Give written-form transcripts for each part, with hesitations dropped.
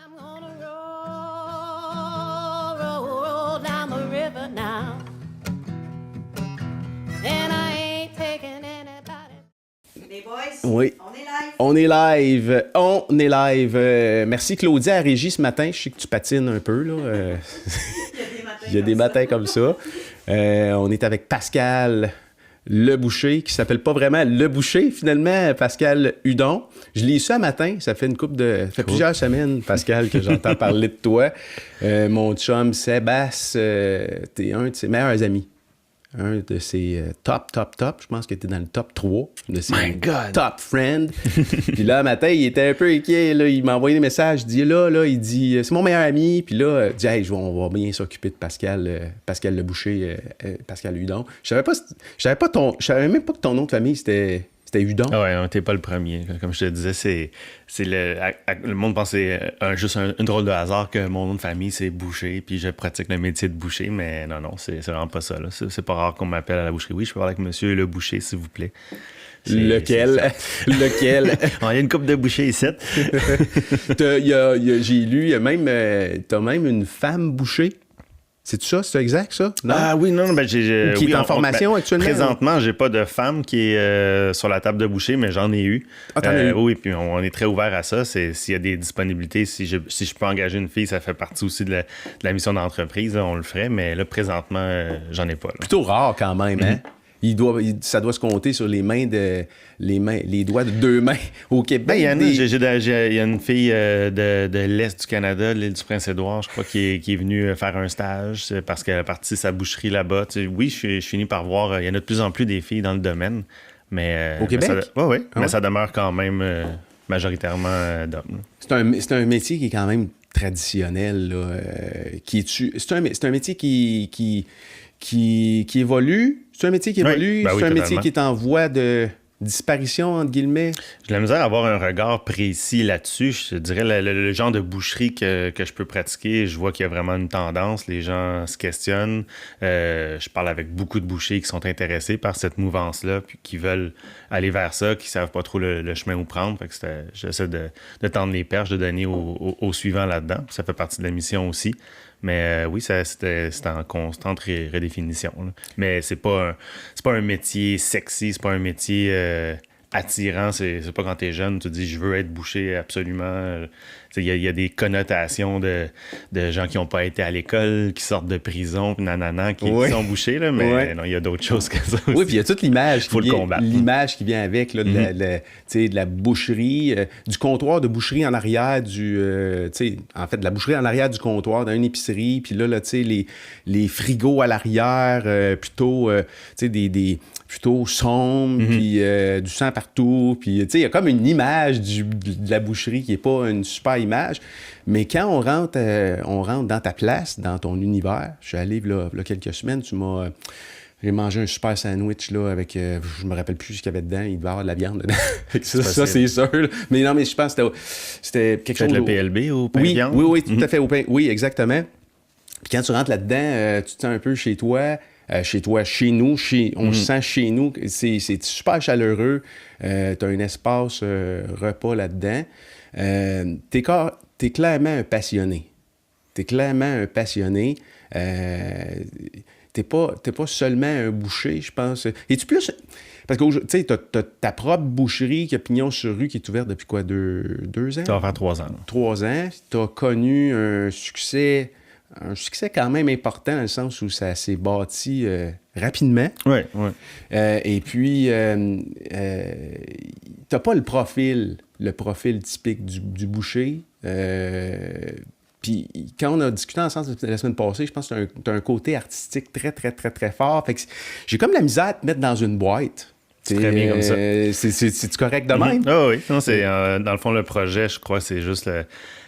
I'm gonna roll, roll, roll down the river now. And I ain't taking anybody. Les boys, Oui. on est live. On est live. On est live. Merci Claudia à Régie ce matin. Je sais que tu patines un peu, là. Il y a des matins comme ça. On est avec Pascal Le Boucher, qui s'appelle pas vraiment Le Boucher, finalement, Pascal Hudon. Je l'ai su un matin, ça fait plusieurs semaines, Pascal, que j'entends parler de toi. Mon chum Sébastien, t'es un de ses meilleurs amis. Un de ses top. Je pense que t'es dans le top 3 de ses top friends. Puis là, un matin, il était un peu inquiet. Là, il m'a envoyé des messages. Il dit il dit c'est mon meilleur ami. Puis là, il dit hey, on va bien s'occuper de Pascal Le Boucher, Pascal Hudon. Je savais même pas que ton nom de famille c'était Hudon. Ah ouais, t'es pas le premier. Comme je te disais, le monde pense que c'est juste un drôle de hasard que mon nom de famille, c'est Boucher, puis je pratique le métier de boucher, mais non, c'est vraiment pas ça. Là. C'est pas rare qu'on m'appelle à la boucherie. Oui, je peux parler avec monsieur Le Boucher, s'il vous plaît. Lequel? Il y a une couple de bouchers ici. J'ai lu, t'as même une femme boucher. C'est-tu ça? C'est exact, ça? Non? Ah oui, non, qui est en formation actuellement? Présentement, j'ai pas de femme qui est sur la table de boucher, mais j'en ai eu. Ah, t'en as eu? Oui, puis on est très ouvert à ça. S'il y a des disponibilités, si je peux engager une fille, ça fait partie aussi de la mission d'entreprise, là, on le ferait, mais là, présentement, j'en ai pas. Là. Plutôt rare quand même, hein? Ça doit se compter sur les doigts de deux mains au Québec. Ben, il y a une fille de l'Est du Canada, de l'île du Prince-Édouard, je crois, qui est venue faire un stage parce qu'elle a parti sa boucherie là-bas. Tu sais, oui, je finis par voir, il y en a de plus en plus des filles dans le domaine. Mais, au Québec? Oui, mais ça demeure quand même majoritairement d'hommes. C'est un métier qui est quand même traditionnel. Là, c'est un métier qui évolue. C'est un métier qui évolue. Oui, c'est un métier qui est en voie de disparition, entre guillemets. J'ai de la misère à avoir un regard précis là-dessus. Je te dirais le genre de boucherie que je peux pratiquer, je vois qu'il y a vraiment une tendance. Les gens se questionnent. Je parle avec beaucoup de bouchers qui sont intéressés par cette mouvance-là, puis qui veulent aller vers ça, qui savent pas trop le chemin où prendre. Fait que j'essaie de tendre les perches, de donner au suivant là-dedans. Ça fait partie de la mission aussi. Mais oui, c'était en constante redéfinition. Là. Mais c'est pas un métier sexy, c'est pas un métier attirant. C'est pas quand t'es jeune, tu te dis je veux être boucher absolument. Il y a des connotations de gens qui n'ont pas été à l'école, qui sortent de prison, puis qui sont bouchés, là, mais non, il y a d'autres choses que ça aussi. Oui, puis il y a toute l'image l'image qui vient avec là, de la boucherie, du comptoir de boucherie en arrière en fait, de la boucherie en arrière du comptoir d'une épicerie, puis là les frigos à l'arrière, plutôt plutôt sombre, puis du sang partout, puis il y a comme une image de la boucherie qui n'est pas une super image, mais quand on rentre dans ta place, dans ton univers, je suis allé là quelques semaines, j'ai mangé un super sandwich là, avec, je me rappelle plus ce qu'il y avait dedans, il devait y avoir de la viande dedans. ça c'est sûr. Mais non, mais je pense que c'était quelque chose... le PLB au pain de viande? Oui, tout à fait, au pain. Oui, exactement. Puis quand tu rentres là-dedans, tu te sens un peu chez toi, chez nous, on se sent chez nous, c'est super chaleureux, t'as un espace repas là-dedans. T'es clairement un passionné. T'es pas seulement un boucher, je pense. Es-tu plus... Parce que tu sais, t'as ta propre boucherie qui a pignon sur rue qui est ouverte depuis quoi, 2 ans? Ça va faire 3 ans. 3 ans. T'as connu un succès quand même important dans le sens où ça s'est bâti rapidement. Oui. Et puis, t'as pas le profil typique du boucher. Puis quand on a discuté ensemble la semaine passée, je pense que t'as un côté artistique très, très, très, très fort. Fait que j'ai comme la misère à te mettre dans une boîte. C'est très bien comme ça. C'est-tu correct de même? Ah oui. Non, dans le fond, le projet, je crois, c'est juste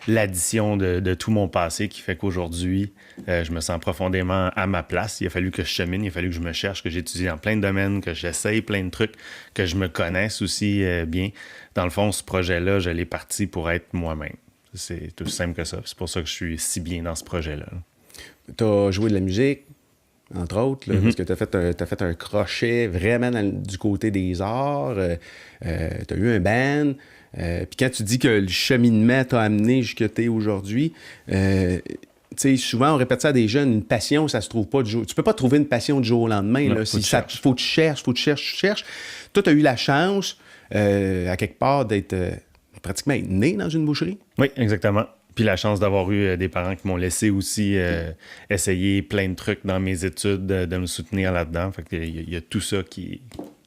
l'addition de tout mon passé qui fait qu'aujourd'hui, je me sens profondément à ma place. Il a fallu que je chemine, il a fallu que je me cherche, que j'étudie dans plein de domaines, que j'essaye plein de trucs, que je me connaisse aussi bien. Dans le fond, ce projet-là, je l'ai parti pour être moi-même. C'est tout simple que ça. C'est pour ça que je suis si bien dans ce projet-là. T'as joué de la musique, entre autres, là, parce que t'as fait un crochet vraiment du côté des arts. T'as eu un band. Puis quand tu dis que le cheminement t'a amené jusqu'à t'es aujourd'hui, tu sais, souvent, on répète ça à des jeunes, une passion, ça se trouve pas du jour. Tu peux pas trouver une passion du jour au lendemain. Non, Là. faut Faut que tu cherches. Toi, tu as eu la chance, à quelque part, d'être pratiquement né dans une boucherie. Oui, exactement. Puis la chance d'avoir eu des parents qui m'ont laissé aussi essayer plein de trucs dans mes études, de me soutenir là-dedans. Fait que il y a tout ça qui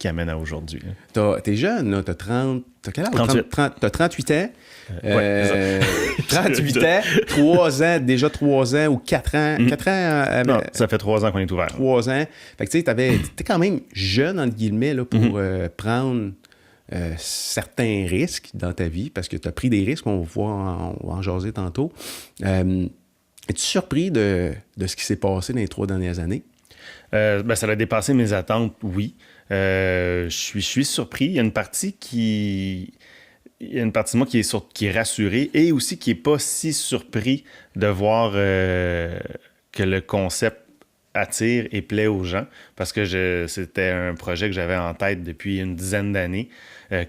amène à aujourd'hui. T'es jeune, là, t'as 30... T'as quel âge? 38. T'as 38 ans. Ouais, 38 ans, 3 ans, déjà 3 ans ou 4 ans. 4 ans... Non, ça fait 3 ans qu'on est ouvert. 3 ans. Fait que tu sais, t'es quand même jeune, entre guillemets, là, pour prendre certains risques dans ta vie, parce que tu as pris des risques, on va en jaser tantôt. Es-tu surpris de ce qui s'est passé dans les 3 dernières années? Ben, ça a dépassé mes attentes, oui. Je suis surpris. Il y a une partie de moi qui est rassurée et aussi qui n'est pas si surpris de voir que le concept attire et plaît aux gens, parce que c'était un projet que j'avais en tête depuis une dizaine d'années,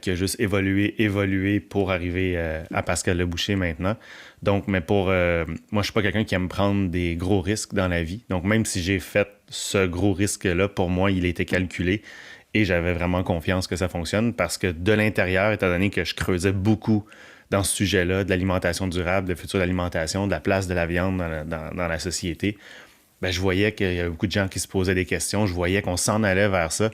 qui a juste évolué pour arriver à Pascal Leboucher maintenant. Donc, mais moi, je suis pas quelqu'un qui aime prendre des gros risques dans la vie. Donc, même si j'ai fait ce gros risque-là, pour moi, il était calculé et j'avais vraiment confiance que ça fonctionne, parce que de l'intérieur, étant donné que je creusais beaucoup dans ce sujet-là, de l'alimentation durable, de futur d'alimentation, de la place de la viande dans la société, ben, je voyais qu'il y avait beaucoup de gens qui se posaient des questions. Je voyais qu'on s'en allait vers ça.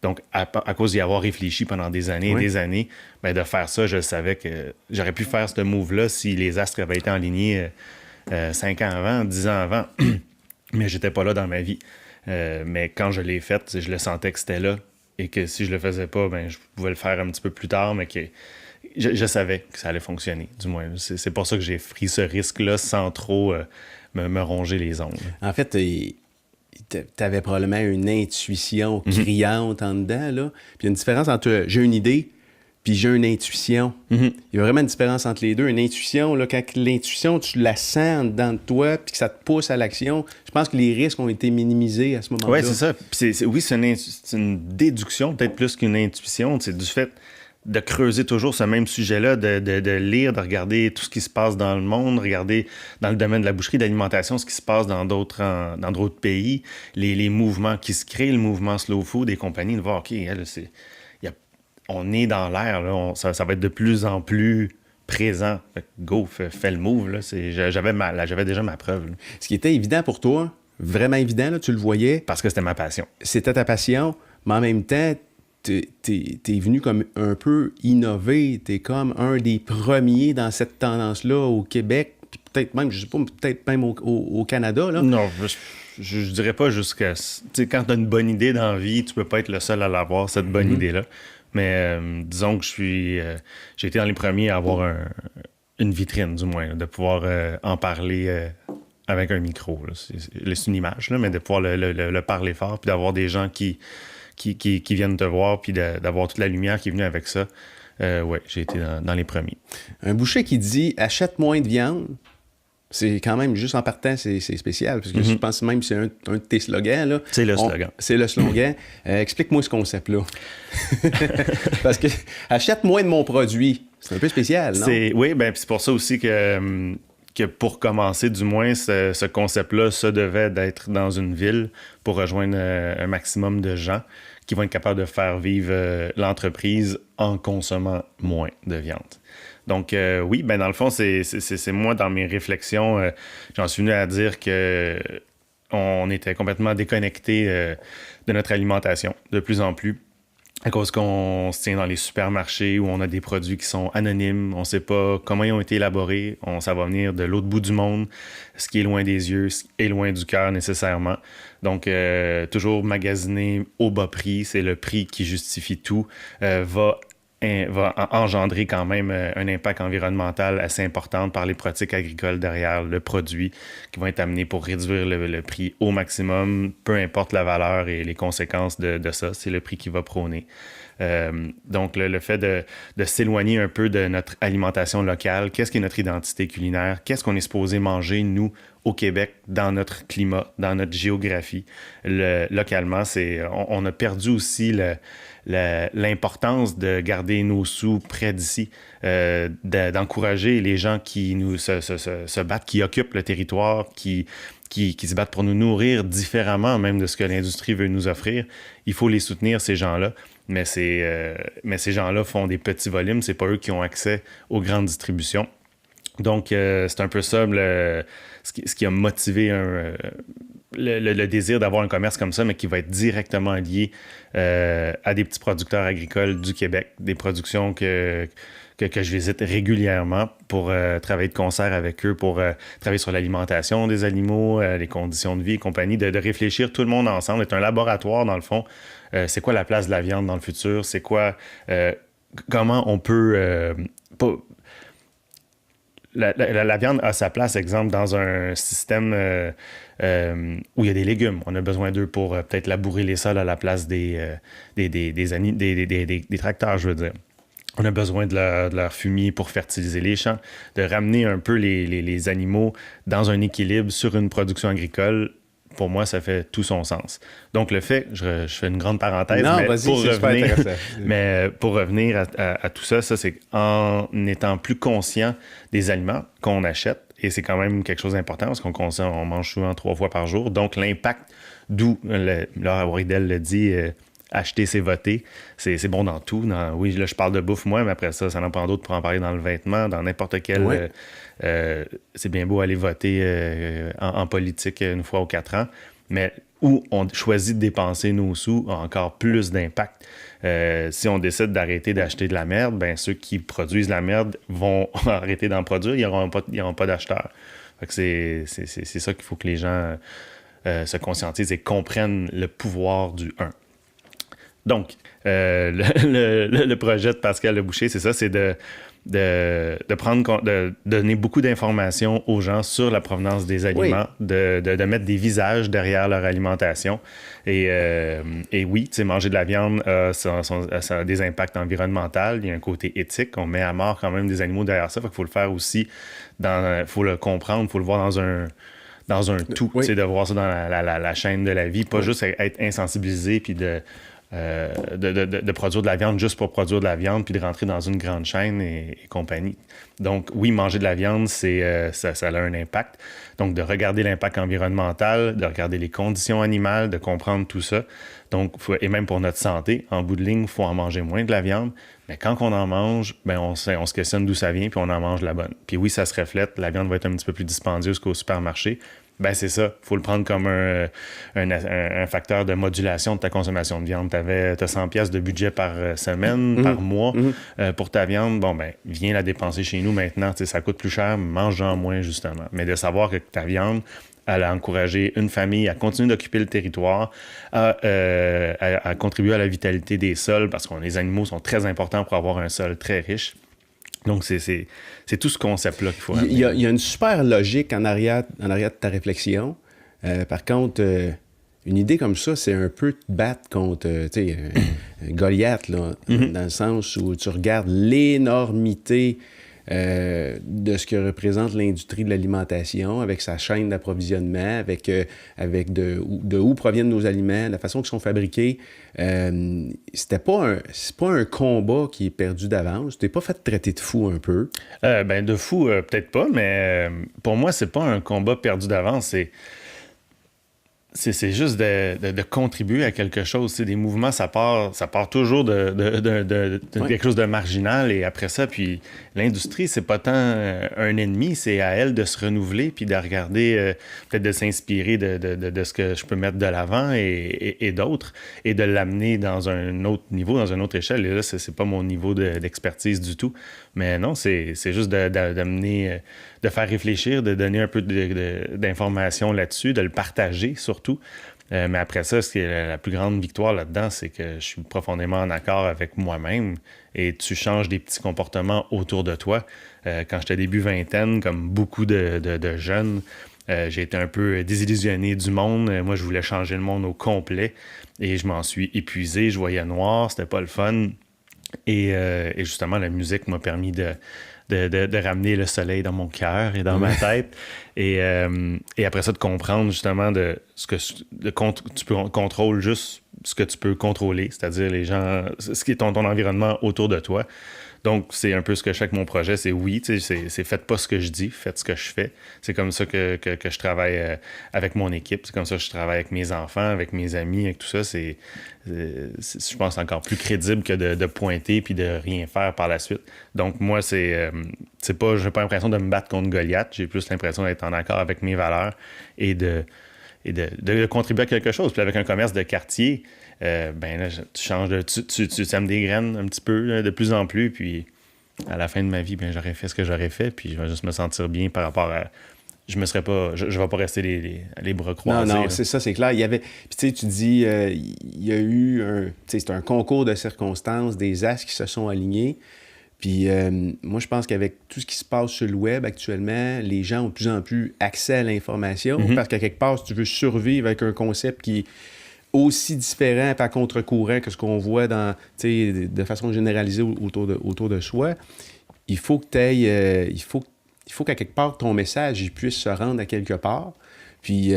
Donc, à cause d'y avoir réfléchi pendant des années et des années, ben, de faire ça, je savais que j'aurais pu faire ce move-là si les astres avaient été alignés 5 ans avant, 10 ans avant. Mais j'étais pas là dans ma vie. Mais quand je l'ai fait, je le sentais que c'était là. Et que si je le faisais pas, ben, je pouvais le faire un petit peu plus tard, mais que je savais que ça allait fonctionner, du moins. C'est pour ça que j'ai pris ce risque-là sans trop me ronger les ongles. En fait, t'avais probablement une intuition criante en dedans, là. Puis il y a une différence entre j'ai une idée puis j'ai une intuition. Il y a vraiment une différence entre les deux. Une intuition, là, quand l'intuition, tu la sens en dedans de toi puis que ça te pousse à l'action, je pense que les risques ont été minimisés à ce moment-là. Oui, c'est ça. Puis c'est une déduction, peut-être plus qu'une intuition. C'est du fait de creuser toujours ce même sujet-là, de lire, de regarder tout ce qui se passe dans le monde, regarder dans le domaine de la boucherie, de l'alimentation, ce qui se passe dans d'autres pays, les mouvements qui se créent, le mouvement slow food des compagnies, de voir, OK, on est dans l'air, là, ça va être de plus en plus présent. Fait que go, fais le move. Là, j'avais déjà ma preuve. Là. Ce qui était évident pour toi, vraiment évident, là, tu le voyais. Parce que c'était ma passion. C'était ta passion, mais en même temps, t'es venu comme un peu innover. T'es comme un des premiers dans cette tendance-là au Québec, puis peut-être même, je sais pas, peut-être même au Canada. Là. Non, je dirais pas jusqu'à... Tu sais, quand t'as une bonne idée dans la vie, tu peux pas être le seul à l'avoir, cette bonne idée-là. Mais disons que j'ai été dans les premiers à avoir une vitrine, du moins, là, de pouvoir en parler avec un micro. Là. C'est une image, là, mais de pouvoir le parler fort, puis d'avoir des gens qui viennent te voir, puis d'avoir toute la lumière qui est venue avec ça. Ouais, j'ai été dans les premiers. Un boucher qui dit « achète moins de viande », c'est quand même, juste en partant, c'est spécial, parce que je pense même que c'est un de tes slogans. Là. C'est le slogan. C'est le slogan. Explique-moi ce concept-là. Parce que « achète moins de mon produit », c'est un peu spécial, non? Oui, ben c'est pour ça aussi que pour commencer, du moins, ce concept-là, ça devait d'être dans une ville pour rejoindre un maximum de gens qui vont être capables de faire vivre l'entreprise en consommant moins de viande. Donc, oui, ben dans le fond, c'est moi, dans mes réflexions, j'en suis venu à dire que on était complètement déconnecté de notre alimentation, de plus en plus, à cause qu'on se tient dans les supermarchés où on a des produits qui sont anonymes, on ne sait pas comment ils ont été élaborés, ça va venir de l'autre bout du monde, ce qui est loin des yeux, ce qui est loin du cœur nécessairement. Donc, toujours magasiner au bas prix, c'est le prix qui justifie tout, va engendrer quand même un impact environnemental assez important par les pratiques agricoles derrière le produit qui vont être amenés pour réduire le prix au maximum, peu importe la valeur et les conséquences de ça, c'est le prix qui va prôner. Donc, le fait de s'éloigner un peu de notre alimentation locale, qu'est-ce qui est notre identité culinaire, qu'est-ce qu'on est supposé manger, nous, au Québec, dans notre climat, dans notre géographie. Localement, on a perdu aussi l'importance de garder nos sous près d'ici, d'encourager les gens qui se battent, qui occupent le territoire, qui se battent pour nous nourrir différemment même de ce que l'industrie veut nous offrir. Il faut les soutenir, ces gens-là. Mais ces gens-là font des petits volumes. C'est pas eux qui ont accès aux grandes distributions. Donc, c'est un peu ça ce qui a motivé le désir d'avoir un commerce comme ça, mais qui va être directement lié à des petits producteurs agricoles du Québec, des productions que je visite régulièrement pour travailler de concert avec eux, pour travailler sur l'alimentation des animaux, les conditions de vie et compagnie, de réfléchir tout le monde ensemble. C'est un laboratoire, dans le fond. C'est quoi la place de la viande dans le futur? C'est quoi... comment on peut... La viande a sa place, exemple, dans un système où il y a des légumes. On a besoin d'eux pour peut-être labourer les sols à la place des tracteurs, je veux dire. On a besoin de leur fumier pour fertiliser les champs, de ramener un peu les animaux dans un équilibre sur une production agricole. Pour moi, ça fait tout son sens. Donc, le fait, je fais une grande parenthèse, mais pour revenir à tout ça, c'est en étant plus conscient des aliments qu'on achète, et c'est quand même quelque chose d'important parce on mange souvent 3 fois par jour. Donc, l'impact, d'où Laura Wardell le dit, acheter, c'est voter. C'est bon dans tout. Oui, là, je parle de bouffe, moi, mais après ça en prend d'autres pour en parler dans le vêtement, dans n'importe quel... Ouais. C'est bien beau aller voter en politique 1 fois aux 4 ans, mais où on choisit de dépenser nos sous a encore plus d'impact. Si on décide d'arrêter d'acheter de la merde, ben ceux qui produisent la merde vont arrêter d'en produire, ils n'auront pas d'acheteurs. Fait que c'est ça qu'il faut que les gens se conscientisent et comprennent le pouvoir du 1. Donc, le projet de Pascal Leboucher, c'est ça, c'est de donner beaucoup d'informations aux gens sur la provenance des aliments, oui. de mettre des visages derrière leur alimentation. Et oui, manger de la viande, ça a des impacts environnementaux. Il y a un côté éthique. On met à mort quand même des animaux derrière ça. Il faut le faire aussi, il faut le comprendre, il faut le voir dans un tout. Oui. De voir ça dans la chaîne de la vie, pas juste être insensibilisé puis de produire de la viande juste pour produire de la viande puis de rentrer dans une grande chaîne et compagnie. Donc, oui, manger de la viande, ça a un impact. Donc, de regarder l'impact environnemental, de regarder les conditions animales, de comprendre tout ça. Donc, et même pour notre santé, en bout de ligne, il faut en manger moins de la viande. Mais quand on en mange, ben on se questionne d'où ça vient puis on en mange la bonne. Puis oui, ça se reflète. La viande va être un petit peu plus dispendieuse qu'au supermarché. Ben c'est ça. Il faut le prendre comme un facteur de modulation de ta consommation de viande. Tu as 100 pièces de budget par semaine, par mois pour ta viande. Bon, ben viens la dépenser chez nous maintenant. Ça coûte plus cher, mange-en moins, justement. Mais de savoir que ta viande, elle a encouragé une famille à continuer d'occuper le territoire, à contribuer à la vitalité des sols, parce que les animaux sont très importants pour avoir un sol très riche. Donc, c'est tout ce concept-là qu'il faut amener. Il y a une super logique en arrière de ta réflexion. Par contre, une idée comme ça, c'est un peu te battre contre Goliath, là, dans le sens où tu regardes l'énormité de ce que représente l'industrie de l'alimentation avec sa chaîne d'approvisionnement, avec de où proviennent nos aliments, la façon qu'ils sont fabriqués. C'est pas un combat qui est perdu d'avance. T'es pas fait traiter de fou un peu? De fou, peut-être pas, mais pour moi, c'est pas un combat perdu d'avance. C'est juste de contribuer à quelque chose. C'est des mouvements, ça part toujours de quelque chose de marginal, et après ça, puis l'industrie, c'est pas tant un ennemi, c'est à elle de se renouveler puis de regarder, peut-être de s'inspirer de ce que je peux mettre de l'avant et d'autres, et de l'amener dans un autre niveau, dans une autre échelle. Et là, c'est pas mon niveau d'expertise du tout. Mais non, c'est juste d'amener, de faire réfléchir, de donner un peu d'informations là-dessus, de le partager surtout. Mais après ça, ce qui est la plus grande victoire là-dedans, c'est que je suis profondément en accord avec moi-même, et tu changes des petits comportements autour de toi. Quand j'étais début vingtaine, comme beaucoup de jeunes, J'ai été un peu désillusionné du monde. Moi, je voulais changer le monde au complet et je m'en suis épuisé. Je voyais noir, c'était pas le fun. Et justement, la musique m'a permis de ramener le soleil dans mon cœur et dans ma tête. Et après ça, de comprendre justement tu contrôles juste ce que tu peux contrôler, c'est-à-dire les gens, ce qui est ton environnement autour de toi. Donc, c'est un peu ce que je fais avec mon projet. C'est oui, c'est faites pas ce que je dis, faites ce que je fais. C'est comme ça que je travaille avec mon équipe. C'est comme ça que je travaille avec mes enfants, avec mes amis, avec tout ça. Je pense, encore plus crédible que de pointer puis de rien faire par la suite. Donc, moi, j'ai pas l'impression de me battre contre Goliath. J'ai plus l'impression d'être en accord avec mes valeurs et de contribuer à quelque chose. Puis avec un commerce de quartier, ben là, tu changes tu sèmes des graines un petit peu là, de plus en plus, puis à la fin de ma vie, ben j'aurais fait ce que j'aurais fait, puis je vais juste me sentir bien par rapport à... Je vais pas rester les bras croisés. Non, là. c'est ça, c'est clair. Il y avait... Puis tu sais, tu dis, il y a eu tu sais, c'est un concours de circonstances, des astres qui se sont alignés. Puis moi, je pense qu'avec tout ce qui se passe sur le web actuellement, les gens ont de plus en plus accès à l'information, parce qu'à quelque part, si tu veux survivre avec un concept qui est aussi différent et à contre-courant que ce qu'on voit de façon généralisée autour de soi, il faut que tu ailles... il faut qu'à quelque part, ton message il puisse se rendre à quelque part. Puis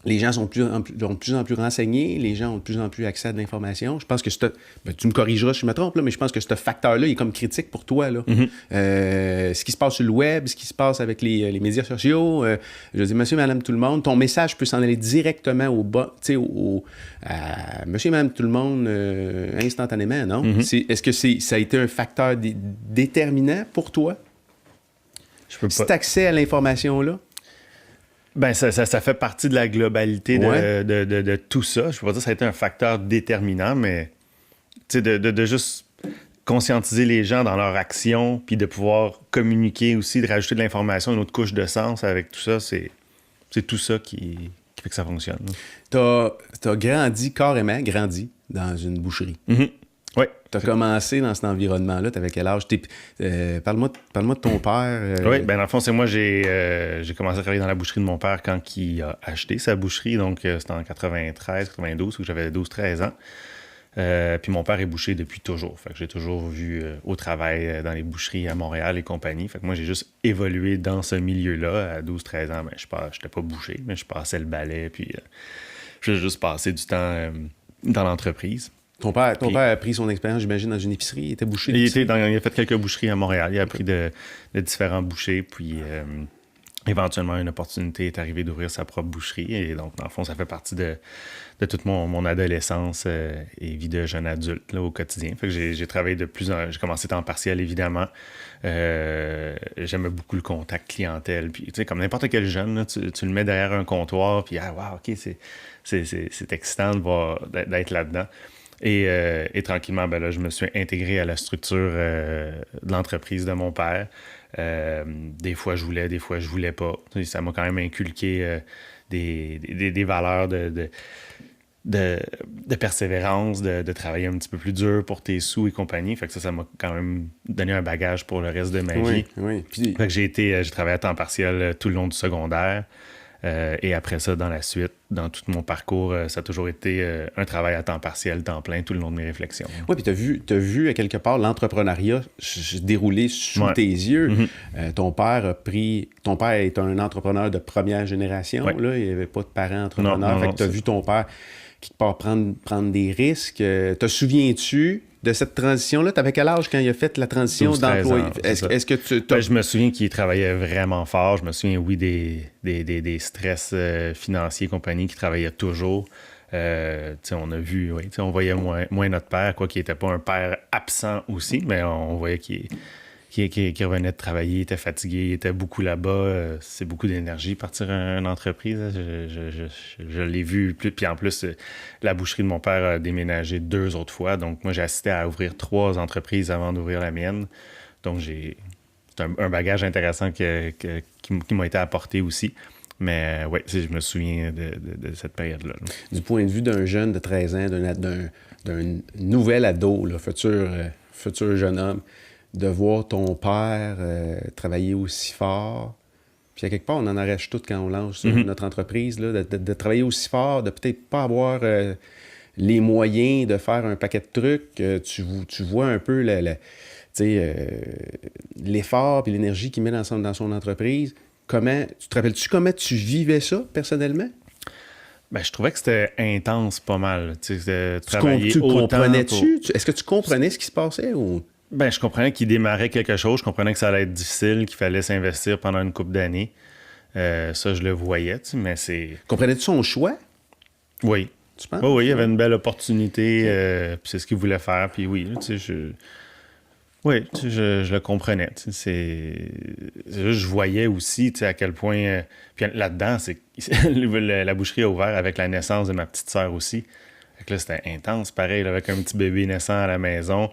les gens sont de plus en plus renseignés, les gens ont de plus en plus accès à de l'information. Je pense que tu me corrigeras si je me trompe, là, mais je pense que ce facteur-là il est comme critique pour toi. Là. Ce qui se passe sur le web, ce qui se passe avec les médias sociaux, je dis monsieur, madame, tout le monde, ton message peut s'en aller directement à monsieur, madame, tout le monde instantanément, non? Est-ce que ça a été un facteur déterminant pour toi? Je peux pas... Cet accès à l'information-là? Ben, ça fait partie de la globalité de tout ça. Je peux pas dire que ça a été un facteur déterminant, mais de juste conscientiser les gens dans leur action, puis de pouvoir communiquer aussi, de rajouter de l'information, une autre couche de sens avec tout ça, c'est tout ça qui fait que ça fonctionne. T'as carrément grandi dans une boucherie. Oui. Tu as commencé dans cet environnement-là. Tu avais quel âge? Parle-moi de ton père. Oui, ben dans le fond, c'est moi, j'ai commencé à travailler dans la boucherie de mon père quand il a acheté sa boucherie. Donc, c'était en 93, 92, où j'avais 12-13 ans. Puis mon père est boucher depuis toujours. Fait que j'ai toujours vu au travail dans les boucheries à Montréal et compagnie. Fait que moi, j'ai juste évolué dans ce milieu-là. À 12-13 ans, ben, je n'étais pas boucher, mais je passais le balai. Puis j'ai juste passé du temps dans l'entreprise. Ton père a pris son expérience, j'imagine, dans une épicerie. Il était boucher. Il a fait quelques boucheries à Montréal. Il a appris de différents bouchers. Puis éventuellement, une opportunité est arrivée d'ouvrir sa propre boucherie. Et donc, dans le fond, ça fait partie de toute mon adolescence et vie de jeune adulte là, au quotidien. Fait que j'ai travaillé j'ai commencé temps partiel, évidemment. J'aimais beaucoup le contact clientèle. Puis, tu sais, comme n'importe quel jeune, là, tu le mets derrière un comptoir. Puis, wow, OK, c'est excitant d'être là-dedans. Et tranquillement, ben là, je me suis intégré à la structure de l'entreprise de mon père. Des fois, je voulais, des fois, je voulais pas. Ça m'a quand même inculqué des valeurs de persévérance, de travailler un petit peu plus dur pour tes sous et compagnie. Fait que ça m'a quand même donné un bagage pour le reste de ma vie. Oui. Puis... Fait que j'ai travaillé à temps partiel tout le long du secondaire. Et après ça, dans la suite, dans tout mon parcours, ça a toujours été un travail à temps partiel, temps plein, tout le long de mes réflexions. Oui, puis t'as vu à quelque part l'entrepreneuriat se dérouler sous tes yeux. Ton père est un entrepreneur de première génération. Là, il n'y avait pas de parents entrepreneurs. Fait que t'as vu ton père quelque part prendre des risques. Te souviens-tu de cette transition-là? T'avais quel âge quand il a fait la transition d'employé? Est-ce que je me souviens qu'il travaillait vraiment fort. Je me souviens, oui, des stress financiers et compagnie, qui travaillait toujours. On a vu, on voyait moins notre père, quoi qu'il n'était pas un père absent aussi, mais on voyait qu'il revenait de travailler, il était fatigué, il était beaucoup là-bas. C'est beaucoup d'énergie partir une entreprise. Je l'ai vu. Puis en plus, la boucherie de mon père a déménagé 2 autres fois. Donc moi, j'ai assisté à ouvrir 3 entreprises avant d'ouvrir la mienne. Donc c'est un bagage intéressant qui m'a été apporté aussi. Mais oui, je me souviens de cette période-là. Du point de vue d'un jeune de 13 ans, d'un nouvel ado, là, futur jeune homme, de voir ton père travailler aussi fort, Puis à quelque part, on en arrache tout quand on lance notre entreprise, là, de travailler aussi fort, de peut-être pas avoir les moyens de faire un paquet de trucs. Tu vois un peu l'effort et l'énergie qu'il met dans son entreprise. Tu te rappelles-tu comment tu vivais ça personnellement? Ben, je trouvais que c'était intense pas mal. Tu sais, travailler Tu autant comprenais-tu? Est-ce que tu comprenais ce qui se passait? Ou... Ben, je comprenais qu'il démarrait quelque chose. Je comprenais que ça allait être difficile, qu'il fallait s'investir pendant une couple d'années. Ça, je le voyais, tu sais, mais c'est... Comprenais-tu son choix? Oui. Tu penses? Oui, il y avait une belle opportunité, puis c'est ce qu'il voulait faire, puis oui, tu sais, oui, tu sais, je le comprenais, tu sais, c'est juste, je voyais aussi, tu sais, à quel point, puis là-dedans, c'est la boucherie a ouvert avec la naissance de ma petite sœur aussi, fait que là, c'était intense, pareil, là, avec un petit bébé naissant à la maison,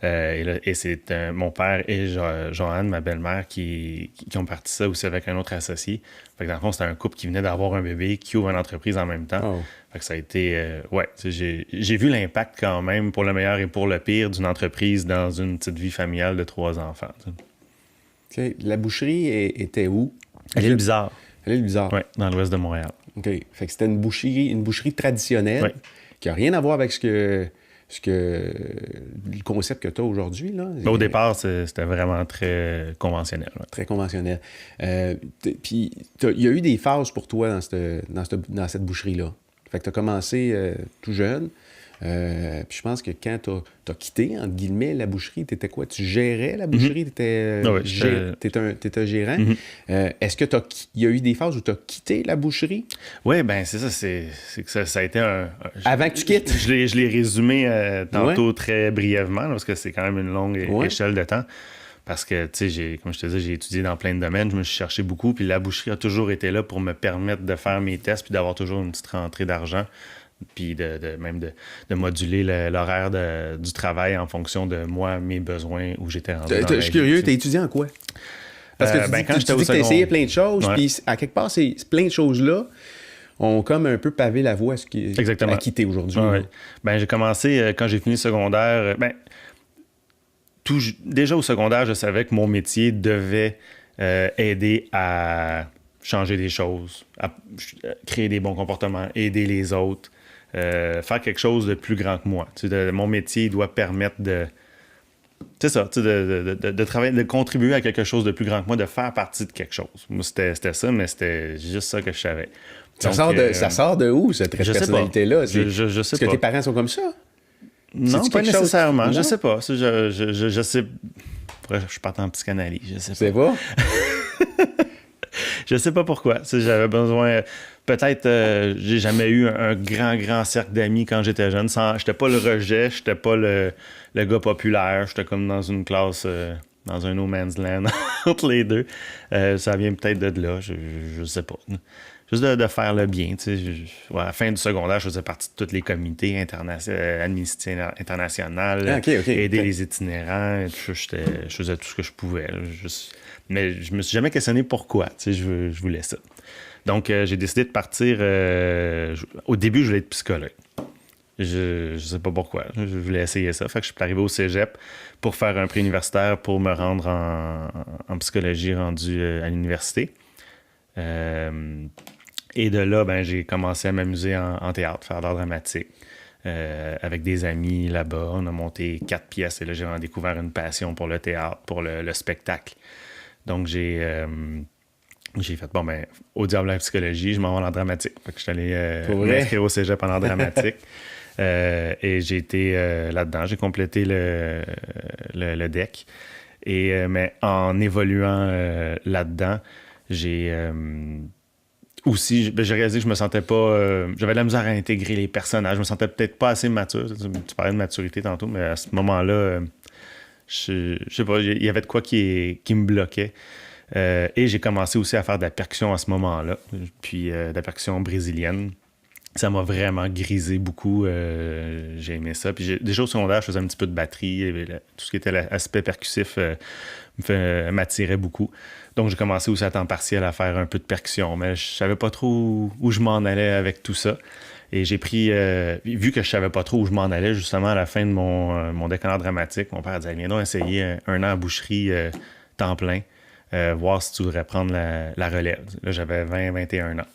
et c'est mon père et Joanne, ma belle-mère, qui ont parti ça aussi avec un autre associé. Fait que dans le fond, c'était un couple qui venait d'avoir un bébé, qui ouvre une entreprise en même temps. Oh. Fait que ça a été... ouais, j'ai vu l'impact quand même, pour le meilleur et pour le pire, d'une entreprise dans une petite vie familiale de 3 enfants. Okay. La boucherie était où? À l'Île-Bizarre. À l'Île-Bizarre. Oui, dans l'ouest de Montréal. OK. Fait que c'était une boucherie traditionnelle qui n'a rien à voir avec le concept que tu as aujourd'hui. Là. Ben, au départ, c'était vraiment très conventionnel. Ouais. Très conventionnel. Puis, il y a eu des phases pour toi dans cette boucherie-là. Fait que tu as commencé tout jeune. Puis je pense que quand tu as quitté, entre guillemets, la boucherie, tu étais quoi? Tu gérais la boucherie? Tu étais un gérant. Est-ce que il y a eu des phases où tu as quitté la boucherie? Oui, bien, c'est ça. C'est que ça a été Avant que tu quittes? Je l'ai résumé tantôt très brièvement, là, parce que c'est quand même une longue échelle de temps. Parce que, tu sais, comme je te disais, j'ai étudié dans plein de domaines, je me suis cherché beaucoup, puis la boucherie a toujours été là pour me permettre de faire mes tests, puis d'avoir toujours une petite rentrée d'argent, puis même de moduler l'horaire du travail en fonction de moi, mes besoins, où j'étais rendu dans Je suis curieux, tu es étudiant en quoi? Parce que quand tu j'étais dis au que tu as essayé secondaire, plein de choses, ouais. puis à quelque part, plein de choses-là ont comme un peu pavé la voie à quitter aujourd'hui. Ouais. Ben, j'ai commencé, quand j'ai fini le secondaire, déjà au secondaire, je savais que mon métier devait aider à changer des choses, à créer des bons comportements, aider les autres, faire quelque chose de plus grand que moi. Tu sais, mon métier doit permettre de... C'est ça, tu sais, de travailler, de contribuer à quelque chose de plus grand que moi, de faire partie de quelque chose. Moi, c'était ça, mais c'était juste ça que je savais. Ça sort de où, cette personnalité-là? Je sais pas. Est-ce que tes parents sont comme ça? Non, pas nécessairement. Non? Je sais pas. Je sais... Je parte en psychanalyse, je sais pas. C'est pas? Je sais pas pourquoi. J'avais besoin... Peut-être, j'ai jamais eu un grand cercle d'amis quand j'étais jeune. J'étais pas le rejet, j'étais pas le gars populaire. J'étais comme dans une classe, dans un no man's land entre les deux. Ça vient peut-être de là, je sais pas. Juste de faire le bien. À la fin du secondaire, je faisais partie de tous les comités administratifs internationales, aider les itinérants. Je faisais tout ce que je pouvais. Mais je me suis jamais questionné pourquoi. Je voulais ça. Donc, j'ai décidé de partir. Au début, je voulais être psychologue. Je sais pas pourquoi. Je voulais essayer ça. Fait que je suis arrivé au cégep pour faire un pré-universitaire pour me rendre en psychologie rendu à l'université. Et de là, j'ai commencé à m'amuser en théâtre, faire de l'art dramatique. Avec des amis là-bas. On a monté 4 pièces et là, j'ai vraiment découvert une passion pour le théâtre, pour le spectacle. Donc, j'ai fait, au diable la psychologie, je m'en vais en dramatique. Fait que je suis allé m'inscrire au cégep en art dramatique. Et j'ai été là-dedans. J'ai complété le DEC. Mais en évoluant là-dedans, j'ai aussi, j'ai réalisé que je me sentais pas... j'avais de la misère à intégrer les personnages. Je me sentais peut-être pas assez mature. Tu parlais de maturité tantôt, mais à ce moment-là, je sais pas, il y avait de quoi qui me bloquait. Et j'ai commencé aussi à faire de la percussion à ce moment-là, puis de la percussion brésilienne. Ça m'a vraiment grisé beaucoup. J'ai aimé ça. Puis déjà au secondaire, je faisais un petit peu de batterie. Tout ce qui était l'aspect percussif m'attirait beaucoup. Donc j'ai commencé aussi à temps partiel à faire un peu de percussion, mais je savais pas trop où je m'en allais avec tout ça. Et j'ai pris, vu que je savais pas trop où je m'en allais, justement à la fin de mon décor dramatique, mon père a dit « Viens donc essayer un an à boucherie temps plein. voir si tu voudrais prendre la relève. Là, j'avais 21 ans.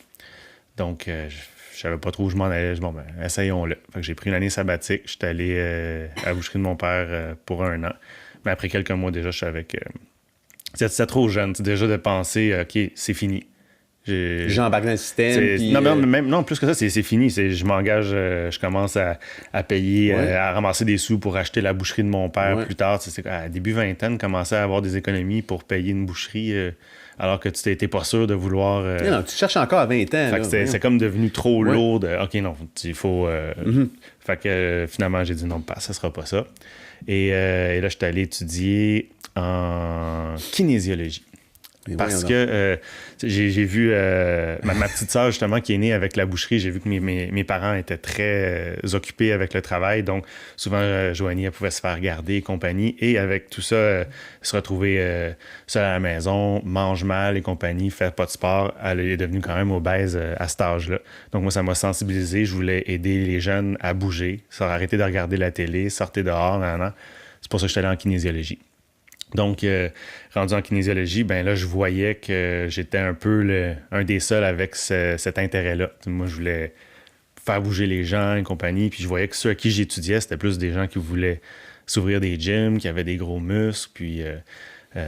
Donc, je savais pas trop où je m'en allais. Bon, ben, essayons-le. Fait que j'ai pris une année sabbatique. J'étais allé à la boucherie de mon père pour 1 an. Mais après quelques mois, déjà, je savais que c'était trop jeune. Déjà de penser, OK, c'est fini. J'embarque dans le système. Puis, non, même, non, plus que ça, c'est fini. Je m'engage, je commence à payer, à ramasser des sous pour acheter la boucherie de mon père plus tard. À début vingtaine, commencer à avoir des économies pour payer une boucherie alors que tu n'étais pas sûr de vouloir. Non, tu cherches encore à 20 ans. Fait que c'est comme devenu trop lourd. OK, non, il faut. Fait que finalement, j'ai dit non, ça sera pas ça. Et là, je suis allé étudier en kinésiologie. Parce que j'ai vu ma petite sœur, justement, qui est née avec la boucherie, j'ai vu que mes parents étaient très occupés avec le travail. Donc, souvent, Joanie, elle pouvait se faire garder et compagnie. Et avec tout ça, se retrouver seule à la maison, mange mal et compagnie, faire pas de sport, elle est devenue quand même obèse à cet âge-là. Donc, moi, ça m'a sensibilisé. Je voulais aider les jeunes à bouger, arrêter de regarder la télé, sortir dehors, C'est pour ça que je suis allé en kinésiologie. Donc, rendu en kinésiologie, ben là, je voyais que j'étais un peu un des seuls avec cet intérêt-là. Moi, je voulais faire bouger les gens et compagnie, puis je voyais que ceux à qui j'étudiais, c'était plus des gens qui voulaient s'ouvrir des gyms, qui avaient des gros muscles, puis je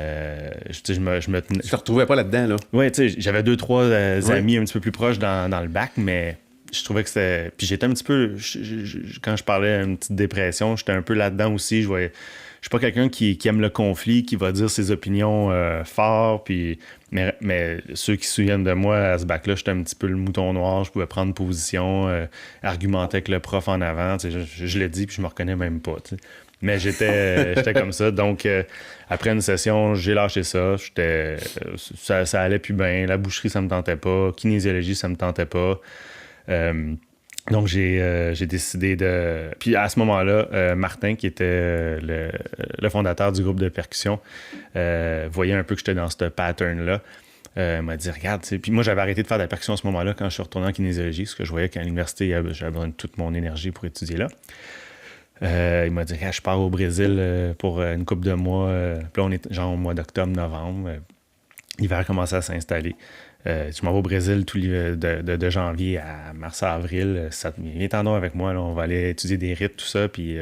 me tenais... Tu te retrouvais pas là-dedans, là? Oui, tu sais, j'avais 2-3 amis un petit peu plus proches dans le bac, mais je trouvais que c'était... Puis j'étais un petit peu... quand je parlais d'une petite dépression, j'étais un peu là-dedans aussi, je voyais... Je suis pas quelqu'un qui aime le conflit, qui va dire ses opinions fort, puis mais ceux qui se souviennent de moi à ce bac-là, j'étais un petit peu le mouton noir, je pouvais prendre position, argumenter avec le prof en avant, je l'ai dit, puis je me reconnais même pas. T'sais. Mais j'étais comme ça, donc après une session, j'ai lâché ça, ça allait plus bien, la boucherie, ça me tentait pas, kinésiologie, ça me tentait pas. Donc, j'ai décidé de... Puis à ce moment-là, Martin, qui était le fondateur du groupe de percussion, voyait un peu que j'étais dans ce pattern-là. M'a dit, regarde, tu sais... Puis moi, j'avais arrêté de faire de la percussion à ce moment-là quand je suis retourné en kinésiologie, parce que je voyais qu'à l'université, j'avais besoin de toute mon énergie pour étudier là. Il m'a dit, regarde, je pars au Brésil pour une couple de mois. Puis là, on est genre au mois d'octobre, novembre. L'hiver commençait à s'installer. Je m'en vais au Brésil de janvier à mars-avril. Viens-t'en donc avec moi, là, on va aller étudier des rites, tout ça, puis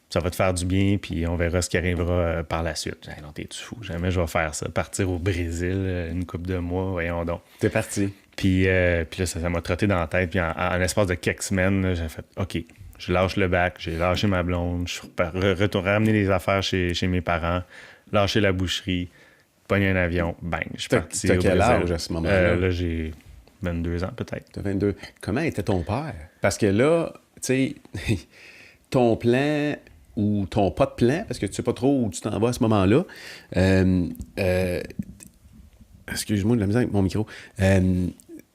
ça va te faire du bien, puis on verra ce qui arrivera par la suite. Non, t'es-tu fou? Jamais je vais faire ça. Partir au Brésil une couple de mois, voyons donc. T'es parti. Puis là, ça m'a trotté dans la tête, puis en l'espace de quelques semaines, là, j'ai fait « OK, je lâche le bac, j'ai lâché ma blonde, je suis retourné ramener les affaires chez mes parents, lâcher la boucherie, pogné un avion, bang, je suis parti au quel Brésil. âge à ce moment-là? Là, j'ai 22 ans peut-être. T'as 22. Comment était ton père? Parce que là, tu sais, ton plan ou ton pas de plan, parce que tu sais pas trop où tu t'en vas à ce moment-là. Excuse-moi de la misère avec mon micro.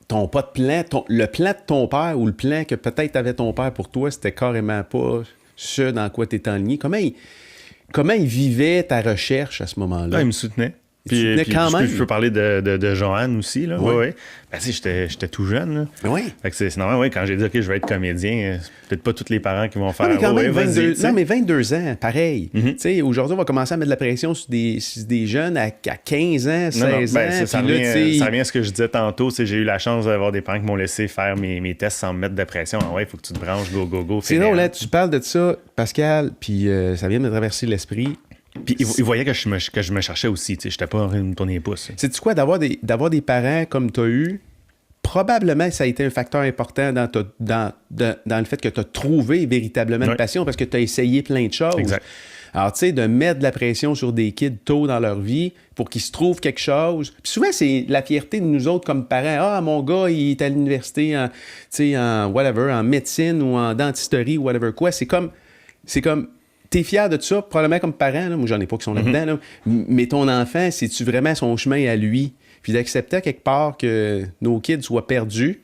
Ton pas de plan, le plan de ton père ou le plan que peut-être avait ton père pour toi, c'était carrément pas ce dans quoi tu étais enligné. Comment il vivait ta recherche à ce moment-là? Là, il me soutenait. Puis je peux parler de Joanne aussi. Là. Oui. Ouais. Ben, tu sais, j'étais tout jeune. Là. Oui. Fait que c'est normal, quand j'ai dit OK, je vais être comédien, c'est peut-être pas tous les parents qui vont faire. Non, mais quand même, vas-y, non, mais 22 ans, pareil. Mm-hmm. Tu sais, aujourd'hui, on va commencer à mettre de la pression sur des jeunes à 15 ans, 16 ans. Ça revient à ce que je disais tantôt. J'ai eu la chance d'avoir des parents qui m'ont laissé faire mes tests sans me mettre de pression. Ah ouais, il faut que tu te branches, go, go, go. C'est drôle, là, tu parles de ça, Pascal, puis ça vient de me traverser l'esprit. Puis ils voyaient que je me cherchais aussi. Je n'étais pas en train de me tourner les pouces. Sais-tu quoi, d'avoir des parents comme tu as eu, probablement ça a été un facteur important dans le fait que tu as trouvé véritablement une passion parce que tu as essayé plein de choses. Exact. Alors, tu sais, de mettre de la pression sur des kids tôt dans leur vie pour qu'ils se trouvent quelque chose. Puis souvent, c'est la fierté de nous autres comme parents. Ah, mon gars, il est à l'université en whatever, en médecine ou en dentisterie ou whatever quoi. C'est comme t'es fier de tout ça, probablement comme parent, là, moi j'en ai pas qui sont là-dedans, là, mais ton enfant, c'est-tu vraiment son chemin à lui? Puis d'accepter à quelque part que nos kids soient perdus,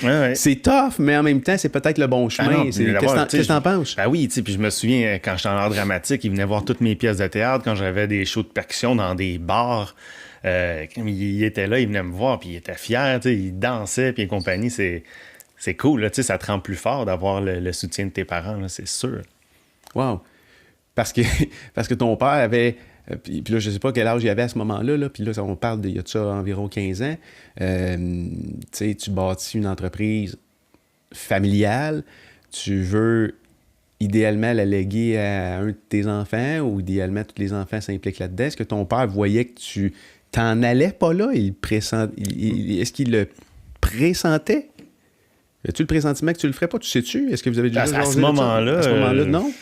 ouais. C'est tough, mais en même temps, c'est peut-être le bon chemin. Qu'est-ce que t'en penses? Ben oui, puis je me souviens, quand j'étais en art dramatique, ils venaient voir toutes mes pièces de théâtre, quand j'avais des shows de percussion dans des bars, il était là, il venait me voir, puis il était fier, il dansait, puis compagnie, c'est cool, là, ça te rend plus fort d'avoir le soutien de tes parents, là, c'est sûr. Wow. Parce que ton père Puis là, je sais pas quel âge il y avait à ce moment-là, là, puis là, on parle d'il y a de ça environ 15 ans. Tu sais, tu bâtis une entreprise familiale, tu veux idéalement la léguer à un de tes enfants ou idéalement tous les enfants s'impliquent là-dedans. Est-ce que ton père voyait que tu t'en allais pas là? Est-ce qu'il le pressentait? As-tu le pressentiment que tu le ferais pas? Tu sais-tu? Est-ce que vous avez déjà À ce moment-là... À ce moment-là, non?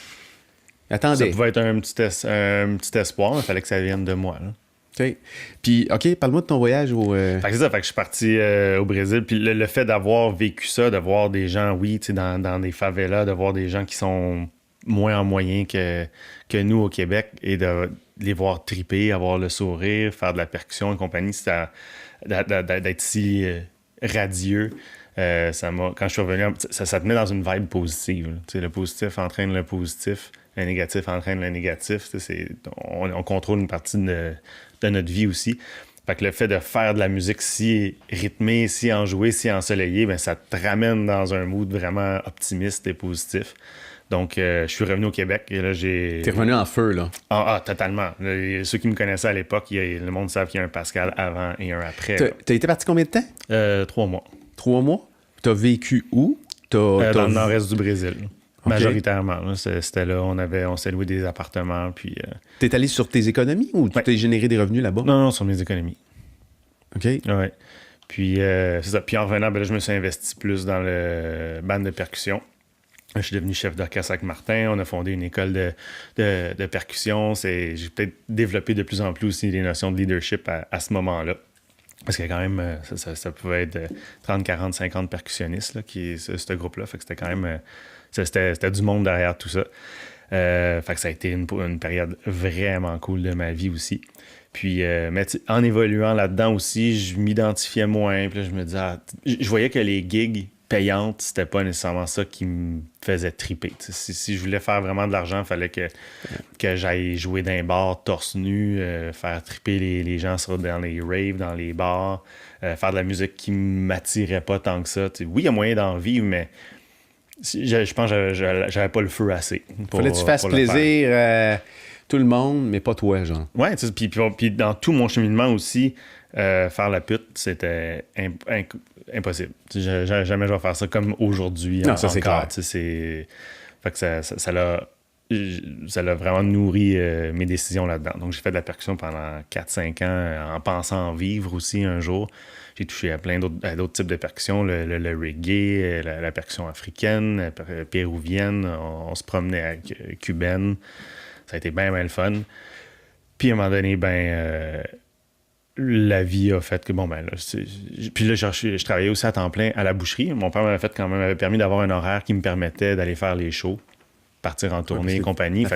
Ça Attendez. pouvait être un petit espoir, mais il fallait que ça vienne de moi. Là. OK. Puis, OK, parle-moi de ton voyage au... Fait que c'est ça, fait que je suis parti au Brésil. Puis le fait d'avoir vécu ça, de voir des gens, oui, tu sais, dans des favelas, de voir des gens qui sont moins en moyen que nous au Québec et de les voir triper, avoir le sourire, faire de la percussion et compagnie, d'être si radieux. Quand je suis revenu, ça te met dans une vibe positive. Tu sais, le positif entraîne le positif, le négatif entraîne le négatif. Tu sais, on contrôle une partie de notre vie aussi. Fait que le fait de faire de la musique si rythmée, si enjouée, si ensoleillée, ben, ça te ramène dans un mood vraiment optimiste et positif. Donc, je suis revenu au Québec et là, j'ai... T'es revenu en feu, là. Totalement. Ceux qui me connaissaient à l'époque, le monde savent qu'il y a un Pascal avant et un après. T'as été parti combien de temps? 3 mois. 3 mois? T'as vécu où? Dans le nord-est du Brésil. Okay. Majoritairement. Là, c'était là, on s'est loué des appartements. Puis, T'es allé sur tes économies ou tu t'es généré des revenus là-bas? Non, sur mes économies. OK. Ouais. Puis, c'est ça. Puis en revenant, ben là, je me suis investi plus dans le band de percussion. Je suis devenu chef d'orchestre avec Martin. On a fondé une école de percussion. J'ai peut-être développé de plus en plus aussi des notions de leadership à ce moment-là. Parce qu'il y a quand même, ça pouvait être 30, 40, 50 percussionnistes, là, ce groupe-là. Fait que c'était quand même, c'était du monde derrière tout ça. Fait que ça a été une période vraiment cool de ma vie aussi. Puis, mais en évoluant là-dedans aussi, je m'identifiais moins. Puis là, je me disais, je voyais que les gigs payantes, c'était pas nécessairement ça qui me faisait triper. Si je voulais faire vraiment de l'argent, il fallait que j'aille jouer dans les bars torse nu, faire triper les gens dans les raves, dans les bars, faire de la musique qui m'attirait pas tant que ça. Oui, il y a moyen d'en vivre, mais je pense que j'avais pas le feu assez. Fallait que tu fasses plaisir tout le monde, mais pas toi, genre. Ouais, puis dans tout mon cheminement aussi, faire la pute, c'était impossible. Jamais je vais faire ça comme aujourd'hui. Non, ça, c'est clair. Fait que ça l'a vraiment nourri mes décisions là-dedans. Donc, j'ai fait de la percussion pendant 4-5 ans en pensant en vivre aussi un jour. J'ai touché à d'autres types de percussions, le reggae, la percussion africaine, péruvienne. On se promenait avec cubaine. Ça a été bien le fun. Puis à un moment donné, la vie a fait que, puis là, je travaillais aussi à temps plein à la boucherie. Mon père m'avait permis d'avoir un horaire qui me permettait d'aller faire les shows, partir en tournée et compagnie.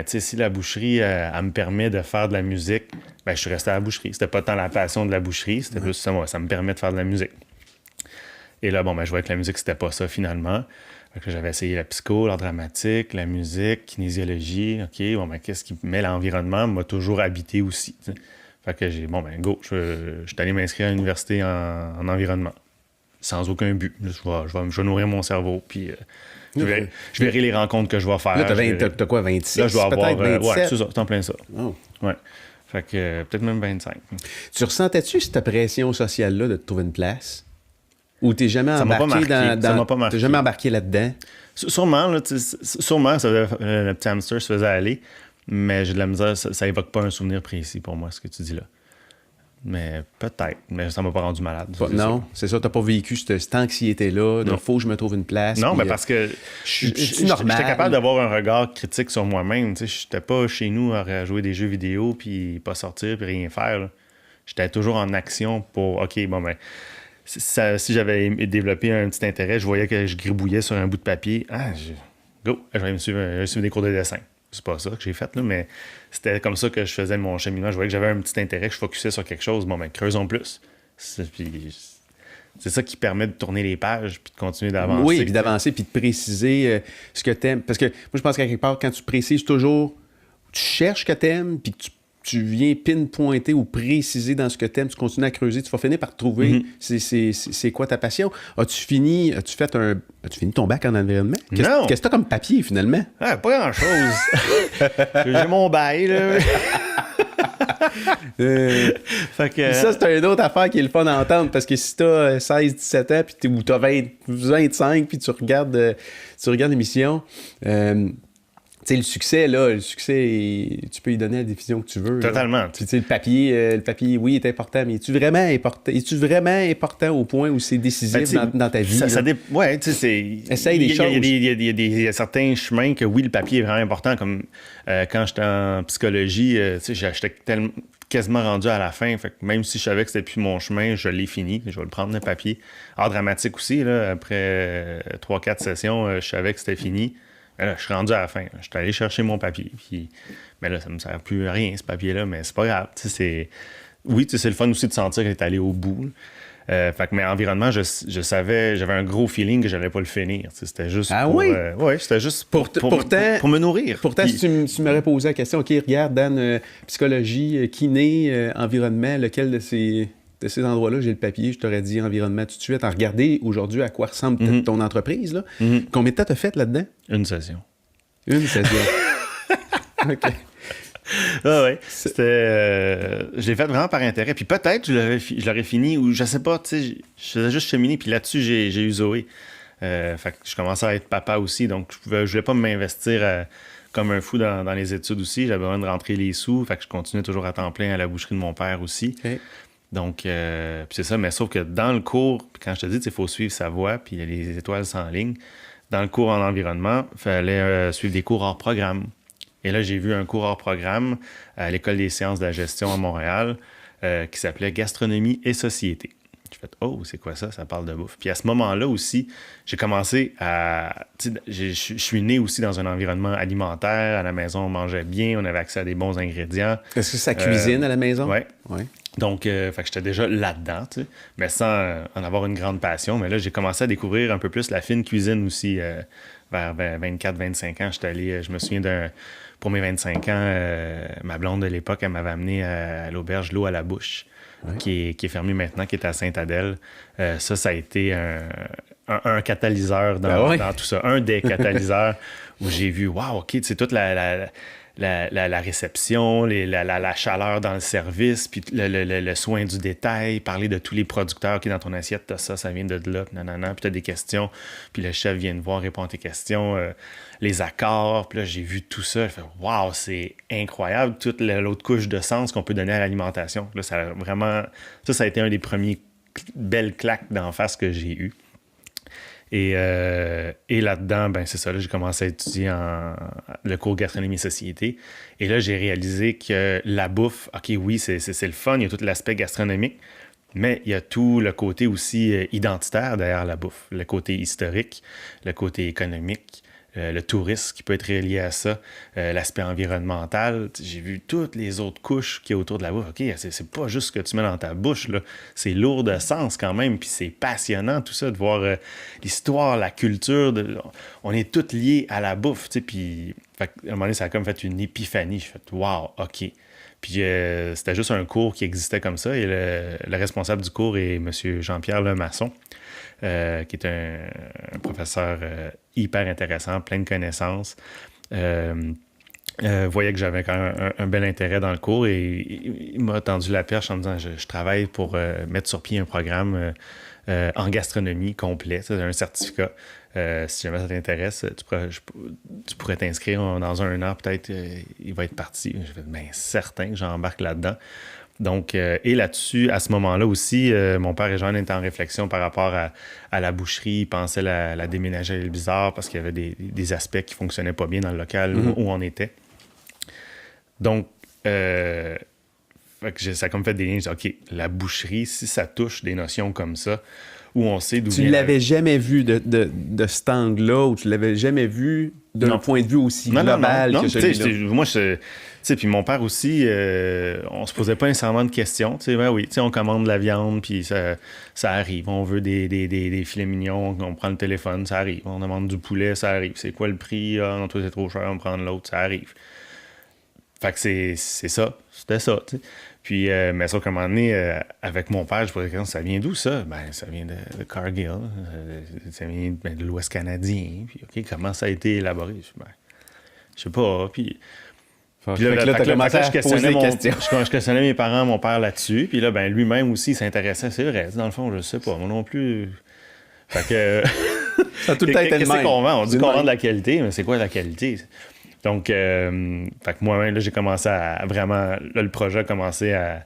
Si la boucherie, elle me permet de faire de la musique, je suis resté à la boucherie. C'était pas tant la passion de la boucherie, c'était plus ça, ça me permet de faire de la musique. Et là, je voyais que la musique, c'était pas ça finalement. J'avais essayé la psycho, l'art dramatique, la musique, kinésiologie. OK, qu'est-ce qui met l'environnement m'a toujours habité aussi. T'sais. Fait que j'ai, go, je suis allé m'inscrire à l'université en environnement. Sans aucun but. Je vais nourrir mon cerveau, puis je verrai les rencontres que je vais faire. Là, t'as quoi, 26? Là, je dois avoir... 27? Ouais, c'est ça, c'est en plein ça. Oh. Ouais. Fait que peut-être même 25. Tu ressentais-tu cette pression sociale-là de te trouver une place? Ou t'es jamais ça embarqué ça m'a pas marqué. T'es jamais embarqué là-dedans? Sûrement, le petit hamster se faisait aller, mais j'ai de la misère, ça évoque pas un souvenir précis pour moi, ce que tu dis là. Mais peut-être, mais ça m'a pas rendu malade. Non, c'est ça, t'as pas vécu cette anxiété-là, de faut que je me trouve une place. Non, mais parce que j'étais capable d'avoir un regard critique sur moi-même. J'étais pas chez nous à jouer des jeux vidéo, puis pas sortir, puis rien faire. Là. J'étais toujours en action pour, si j'avais développé un petit intérêt, je voyais que je gribouillais sur un bout de papier. Je vais me suivre des cours de dessin. C'est pas ça que j'ai fait, là, mais c'était comme ça que je faisais mon cheminement. Je voyais que j'avais un petit intérêt, que je focusais sur quelque chose. Creusons plus. C'est ça qui permet de tourner les pages puis de continuer d'avancer. Oui, puis d'avancer puis de préciser ce que t'aimes. Parce que moi, je pense qu'à quelque part, quand tu précises toujours, tu cherches ce que t'aimes puis que tu tu viens pinpointer ou préciser dans ce que tu aimes, tu continues à creuser, tu vas finir par trouver c'est quoi ta passion. As-tu fini ton bac en environnement? Non. Qu'est-ce que tu as comme papier, finalement? Ah, pas grand-chose. J'ai mon bail, là. Fait que... Ça, c'est une autre affaire qui est le fun d'entendre, parce que si t'as 16-17 ans, puis ou t'as 25, puis tu regardes l'émission, tu sais, le succès, tu peux y donner la définition que tu veux. Totalement. Puis, tu sais, le papier, oui, est important, mais es-tu vraiment important au point où c'est décisif dans ta vie? Ouais, tu sais, essaye des choses. Il y a certains chemins que, oui, le papier est vraiment important, comme quand j'étais en psychologie, tu sais, j'étais quasiment rendu à la fin, fait que même si je savais que c'était plus mon chemin, je l'ai fini, je vais le prendre, le papier. Art dramatique aussi, là, après 3-4 sessions, je savais que c'était fini. Mais là, je suis rendu à la fin. Je suis allé chercher mon papier. Mais là, ça me sert plus à rien, ce papier-là, mais c'est pas grave. Oui, c'est le fun aussi de sentir que t'es allé au bout. Mais environnement, je savais, j'avais un gros feeling que j'allais pas le finir. C'était juste c'était juste pour me nourrir. Pourtant, si tu m'aurais posé la question, OK, regarde, Dan, psychologie, kiné, environnement, lequel de ces endroits-là, j'ai le papier, je t'aurais dit environnement tout de suite. En regarder aujourd'hui à quoi ressemble ton entreprise. Là. Combien de temps t'as fait là-dedans? Une session. Une session. OK. Ah ouais. Je l'ai fait vraiment par intérêt. Puis peut-être je l'aurais fini, ou je sais pas, tu sais, je faisais juste cheminer. Puis là-dessus, j'ai eu Zoé. Fait que je commençais à être papa aussi, donc je voulais pas m'investir comme un fou dans les études aussi. J'avais besoin de rentrer les sous. Fait que je continuais toujours à temps plein à la boucherie de mon père aussi. Okay. Donc, puis c'est ça, mais sauf que dans le cours, quand je te dis, il faut suivre sa voie, puis les étoiles s'enlignent, dans le cours en environnement, il fallait suivre des cours hors programme. Et là, j'ai vu un cours hors programme à l'École des sciences de la gestion à Montréal qui s'appelait Gastronomie et société. J'ai fait « Oh, c'est quoi ça? Ça parle de bouffe. » Puis à ce moment-là aussi, j'ai commencé à... Je suis né aussi dans un environnement alimentaire. À la maison, on mangeait bien, on avait accès à des bons ingrédients. Est-ce que ça cuisine à la maison? Oui. Ouais. Donc, fait que j'étais déjà là-dedans, tu sais, mais sans en avoir une grande passion. Mais là, j'ai commencé à découvrir un peu plus la fine cuisine aussi vers 24-25 ans. J'étais allé, je me souviens pour mes 25 ans, ma blonde de l'époque, elle m'avait amené à l'auberge L'eau à la bouche. Ouais. Qui est fermé maintenant, qui est à Sainte-Adèle. Ça a été un catalyseur dans tout ça. Un des catalyseurs où j'ai vu, wow, OK, c'est toute la réception, la chaleur dans le service, puis le soin du détail, parler de tous les producteurs qui dans ton assiette, t'as ça vient de là, nanana, puis t'as des questions, puis le chef vient te voir, répond à tes questions, les accords, puis là, j'ai vu tout ça, j'ai fait « Wow, c'est incroyable, toute l'autre couche de sens qu'on peut donner à l'alimentation. » Là, ça a vraiment... Ça a été un des premiers belles claques d'en face que j'ai eu. Et là-dedans, ben c'est ça, là, j'ai commencé à étudier le cours gastronomie et société. Et là, j'ai réalisé que la bouffe, OK, oui, c'est le fun, il y a tout l'aspect gastronomique, mais il y a tout le côté aussi identitaire derrière la bouffe, le côté historique, le côté économique, le tourisme qui peut être relié à ça, l'aspect environnemental. J'ai vu toutes les autres couches qui y a autour de la bouffe. OK, c'est pas juste ce que tu mets dans ta bouche, là. C'est lourd de sens quand même, puis c'est passionnant tout ça, de voir l'histoire, la culture. On est tous liés à la bouffe, tu sais, puis à un moment donné, ça a comme fait une épiphanie. J'ai fait « Wow, OK ». Puis c'était juste un cours qui existait comme ça, et le responsable du cours est M. Jean-Pierre Lemasson, qui est un professeur hyper intéressant, plein de connaissances. Voyait que j'avais quand même un bel intérêt dans le cours, et il m'a tendu la perche en me disant je travaille pour mettre sur pied un programme en gastronomie complet, c'est un certificat. Si jamais ça t'intéresse, tu pourrais t'inscrire dans un an, peut-être il va être parti. J'ai fait bien certain que j'embarque là-dedans. Donc, et là-dessus, à ce moment-là aussi, mon père et Jeanne étaient en réflexion par rapport à la boucherie. Ils pensaient la déménager à l'île Bizarre parce qu'il y avait des aspects qui ne fonctionnaient pas bien dans le local où on était. Donc, ça a comme fait des liens. OK, la boucherie, si ça touche des notions comme ça, où on sait d'où tu l'avais jamais vu de cet angle-là, ou tu l'avais jamais vu d'un point de vue aussi global que celui-là? Moi, puis mon père aussi, on se posait pas nécessairement de questions. Oui, on commande de la viande, puis ça arrive. On veut des filets mignons, on prend le téléphone, ça arrive. On demande du poulet, ça arrive. C'est quoi le prix? Ah non, toi, c'est trop cher, on prend l'autre, ça arrive. Fait que c'est ça. c'était ça, tu sais. Puis, mais sauf qu'à un moment donné, avec mon père, je posais la question, ça vient d'où ça? Ben, ça vient de Cargill, ça vient de l'Ouest canadien. Puis, OK, comment ça a été élaboré? Je sais pas. Puis là, t'as commencé à je poser des questions. je questionnais mes parents, mon père là-dessus. Puis là, ben lui-même aussi, il s'intéressait. C'est vrai, dans le fond, je sais pas. Moi non plus. Fait que. Ça a tout le temps été le Qu'est-ce même. qu'on vend? On dit C'est qu'on le vend même. de la qualité, mais c'est quoi la qualité? Donc, fait que moi-même, là, j'ai commencé à vraiment. Là, le projet a commencé à.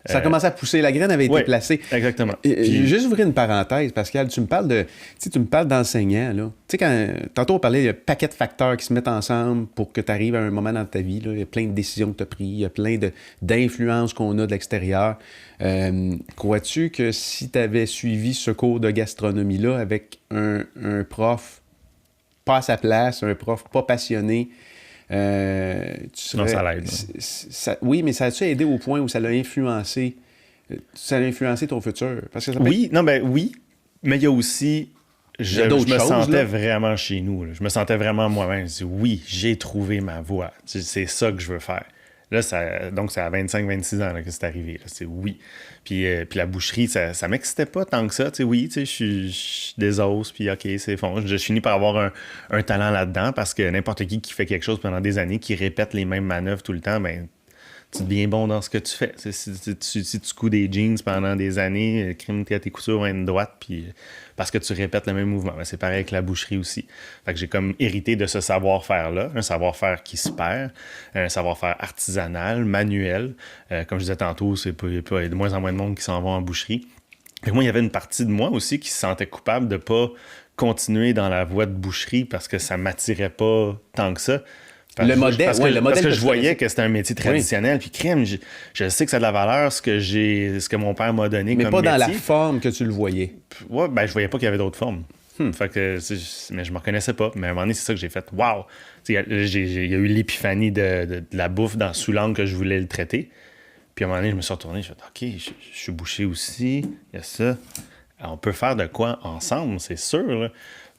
Ça a commencé à pousser. La graine avait été Ouais, placée. exactement. Puis, juste ouvrir une parenthèse, Pascal. Tu me parles d'enseignants, là. Tu sais, tantôt, on parlait, il y a un paquet de facteurs qui se mettent ensemble pour que tu arrives à un moment dans ta vie, là. Il y a plein de décisions que tu as prises, il y a plein d'influences qu'on a de l'extérieur. Crois-tu que si tu avais suivi ce cours de gastronomie-là avec un prof pas à sa place, un prof pas passionné, tu serais... Non, ça l'aide. Oui, mais ça a-tu aidé au point où ça l'a influencé? Ça a influencé ton futur? Parce que ça peut Oui, non, ben oui, mais il y a aussi. Je d'autres me choses, sentais là. vraiment chez nous. Là. Je me sentais vraiment moi-même. Je dis, oui, j'ai trouvé ma voie. C'est ça que je veux faire. Là, donc, c'est à 25-26 ans là, que c'est arrivé. Là. C'est oui. Puis la boucherie, ça m'excitait pas tant que ça. Tu sais, oui, je suis des os, puis OK, c'est fond. Je finis par avoir un talent là-dedans parce que n'importe qui fait quelque chose pendant des années, qui répète les mêmes manœuvres tout le temps, ben tu deviens bon dans ce que tu fais. Si tu couds des jeans pendant des années, crime, tes coutures vont être droites, puis parce que tu répètes le même mouvement. Ben, c'est pareil avec la boucherie aussi. Fait que j'ai comme hérité de ce savoir-faire-là, un savoir-faire qui se perd, un savoir-faire artisanal, manuel. Comme je disais tantôt, il y a de moins en moins de monde qui s'en va en boucherie. Fait que moi, il y avait une partie de moi aussi qui se sentait coupable de pas continuer dans la voie de boucherie parce que ça m'attirait pas tant que ça. Le modèle, parce le modèle que te je voyais stressait. que c'était un métier traditionnel. Puis crème, je sais que ça a de la valeur, ce que mon père m'a donné Mais comme pas dans la métier. forme que tu le voyais. Ouais, ben je voyais pas qu'il y avait d'autres formes. Fait que, mais je me reconnaissais pas. Mais à un moment donné, c'est ça que j'ai fait. Wow! Il y a eu l'épiphanie de la bouffe sous l'angle que je voulais le traiter. Puis à un moment donné, je me suis retourné. Je fait OK, je suis boucher aussi. Il y a ça. On peut faire de quoi ensemble, c'est sûr. Là.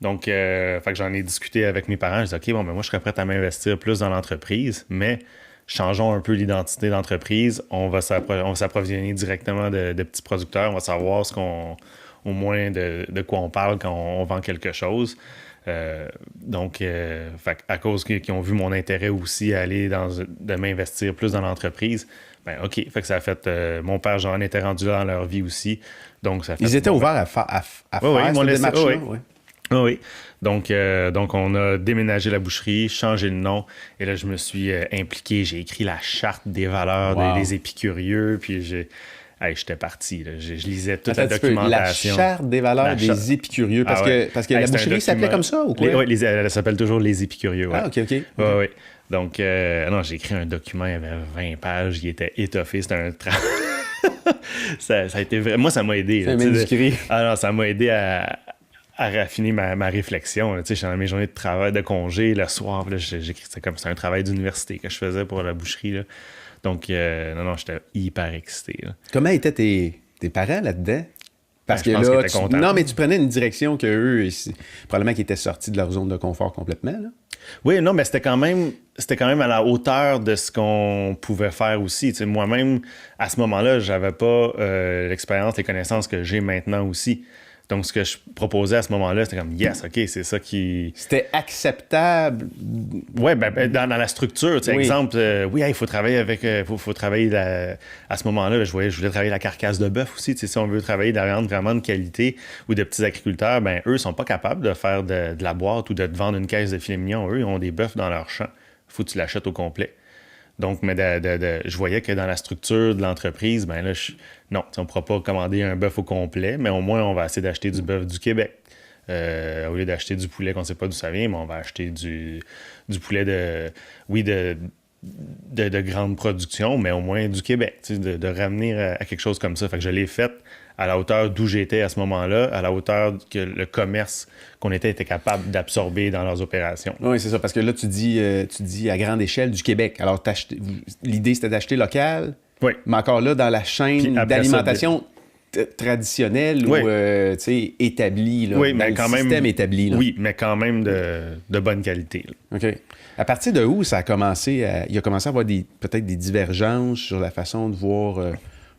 Donc, fait que j'en ai discuté avec mes parents. Je dis OK, bon, ben moi, je serais prêt à m'investir plus dans l'entreprise, mais changeons un peu l'identité d'entreprise. On va s'approvisionner directement de petits producteurs. On va savoir au moins de quoi on parle quand on vend quelque chose. Donc, fait à cause qu'ils ont vu mon intérêt aussi à aller de m'investir plus dans l'entreprise, ben OK. Fait que ça a fait... mon père, Jean, était rendu là dans leur vie aussi. Donc, ça a fait... Ils étaient ouverts à faire cette démarche-là. Oui. Oui. Donc, on a déménagé la boucherie, changé le nom. Et là, je me suis impliqué. J'ai écrit la charte des valeurs des épicurieux. Puis, j'étais parti. Là. Je lisais toute la documentation. La charte des valeurs des épicurieux. Parce que la boucherie s'appelait comme ça ou quoi? Oui, elle s'appelle toujours les épicurieux. Ouais. Ah, OK. Oui. Donc, non, j'ai écrit un document, il y avait 20 pages, il était étoffé. C'était un travail. ça a été vrai. Moi, ça m'a aidé. C'est un manuscrit. Non, ça m'a aidé à raffiner ma réflexion. Tu sais, j'étais dans mes journées de travail, de congé, le soir, là, c'était comme c'était un travail d'université que je faisais pour la boucherie. Là. Donc, non, j'étais hyper excité. Là. Comment étaient tes parents là-dedans? Parce je que pense là, qu'ils étaient contents. non, mais tu prenais une direction que eux, probablement qu'ils étaient sortis de leur zone de confort complètement. Là. Oui, non, mais c'était quand même à la hauteur de ce qu'on pouvait faire aussi. Tu sais, moi-même, à ce moment-là, j'avais pas l'expérience, les connaissances que j'ai maintenant aussi. Donc, ce que je proposais à ce moment-là, c'était comme, yes, OK, c'est ça qui... C'était acceptable. Oui, dans la structure, tu sais, Oui. exemple, il faut travailler avec... faut travailler à ce moment-là, je voulais travailler la carcasse de bœuf aussi. Tu sais, si on veut travailler de la viande vraiment de qualité ou de petits agriculteurs, ben eux sont pas capables de faire de la boîte ou de te vendre une caisse de filet mignon. Eux, ils ont des bœufs dans leur champ. Faut que tu l'achètes au complet. Donc, mais je voyais que dans la structure de l'entreprise, ben là, non, on ne pourra pas commander un bœuf au complet, mais au moins, on va essayer d'acheter du bœuf du Québec. Au lieu d'acheter du poulet qu'on ne sait pas d'où ça vient, mais on va acheter du poulet de grande production, mais au moins du Québec, de ramener à quelque chose comme ça. Fait que je l'ai fait à la hauteur d'où j'étais à ce moment-là, à la hauteur que le commerce qu'on était capable d'absorber dans leurs opérations. Oui, c'est ça, parce que là, tu dis à grande échelle du Québec. Alors, l'idée, c'était d'acheter local, Oui. mais encore là, dans la chaîne d'alimentation traditionnelle ou établie, là, Oui, dans mais le quand même, système établi. Là. Oui, mais quand même de bonne qualité. Là. OK. À partir de où ça a commencé il a commencé à avoir peut-être des divergences sur la façon de voir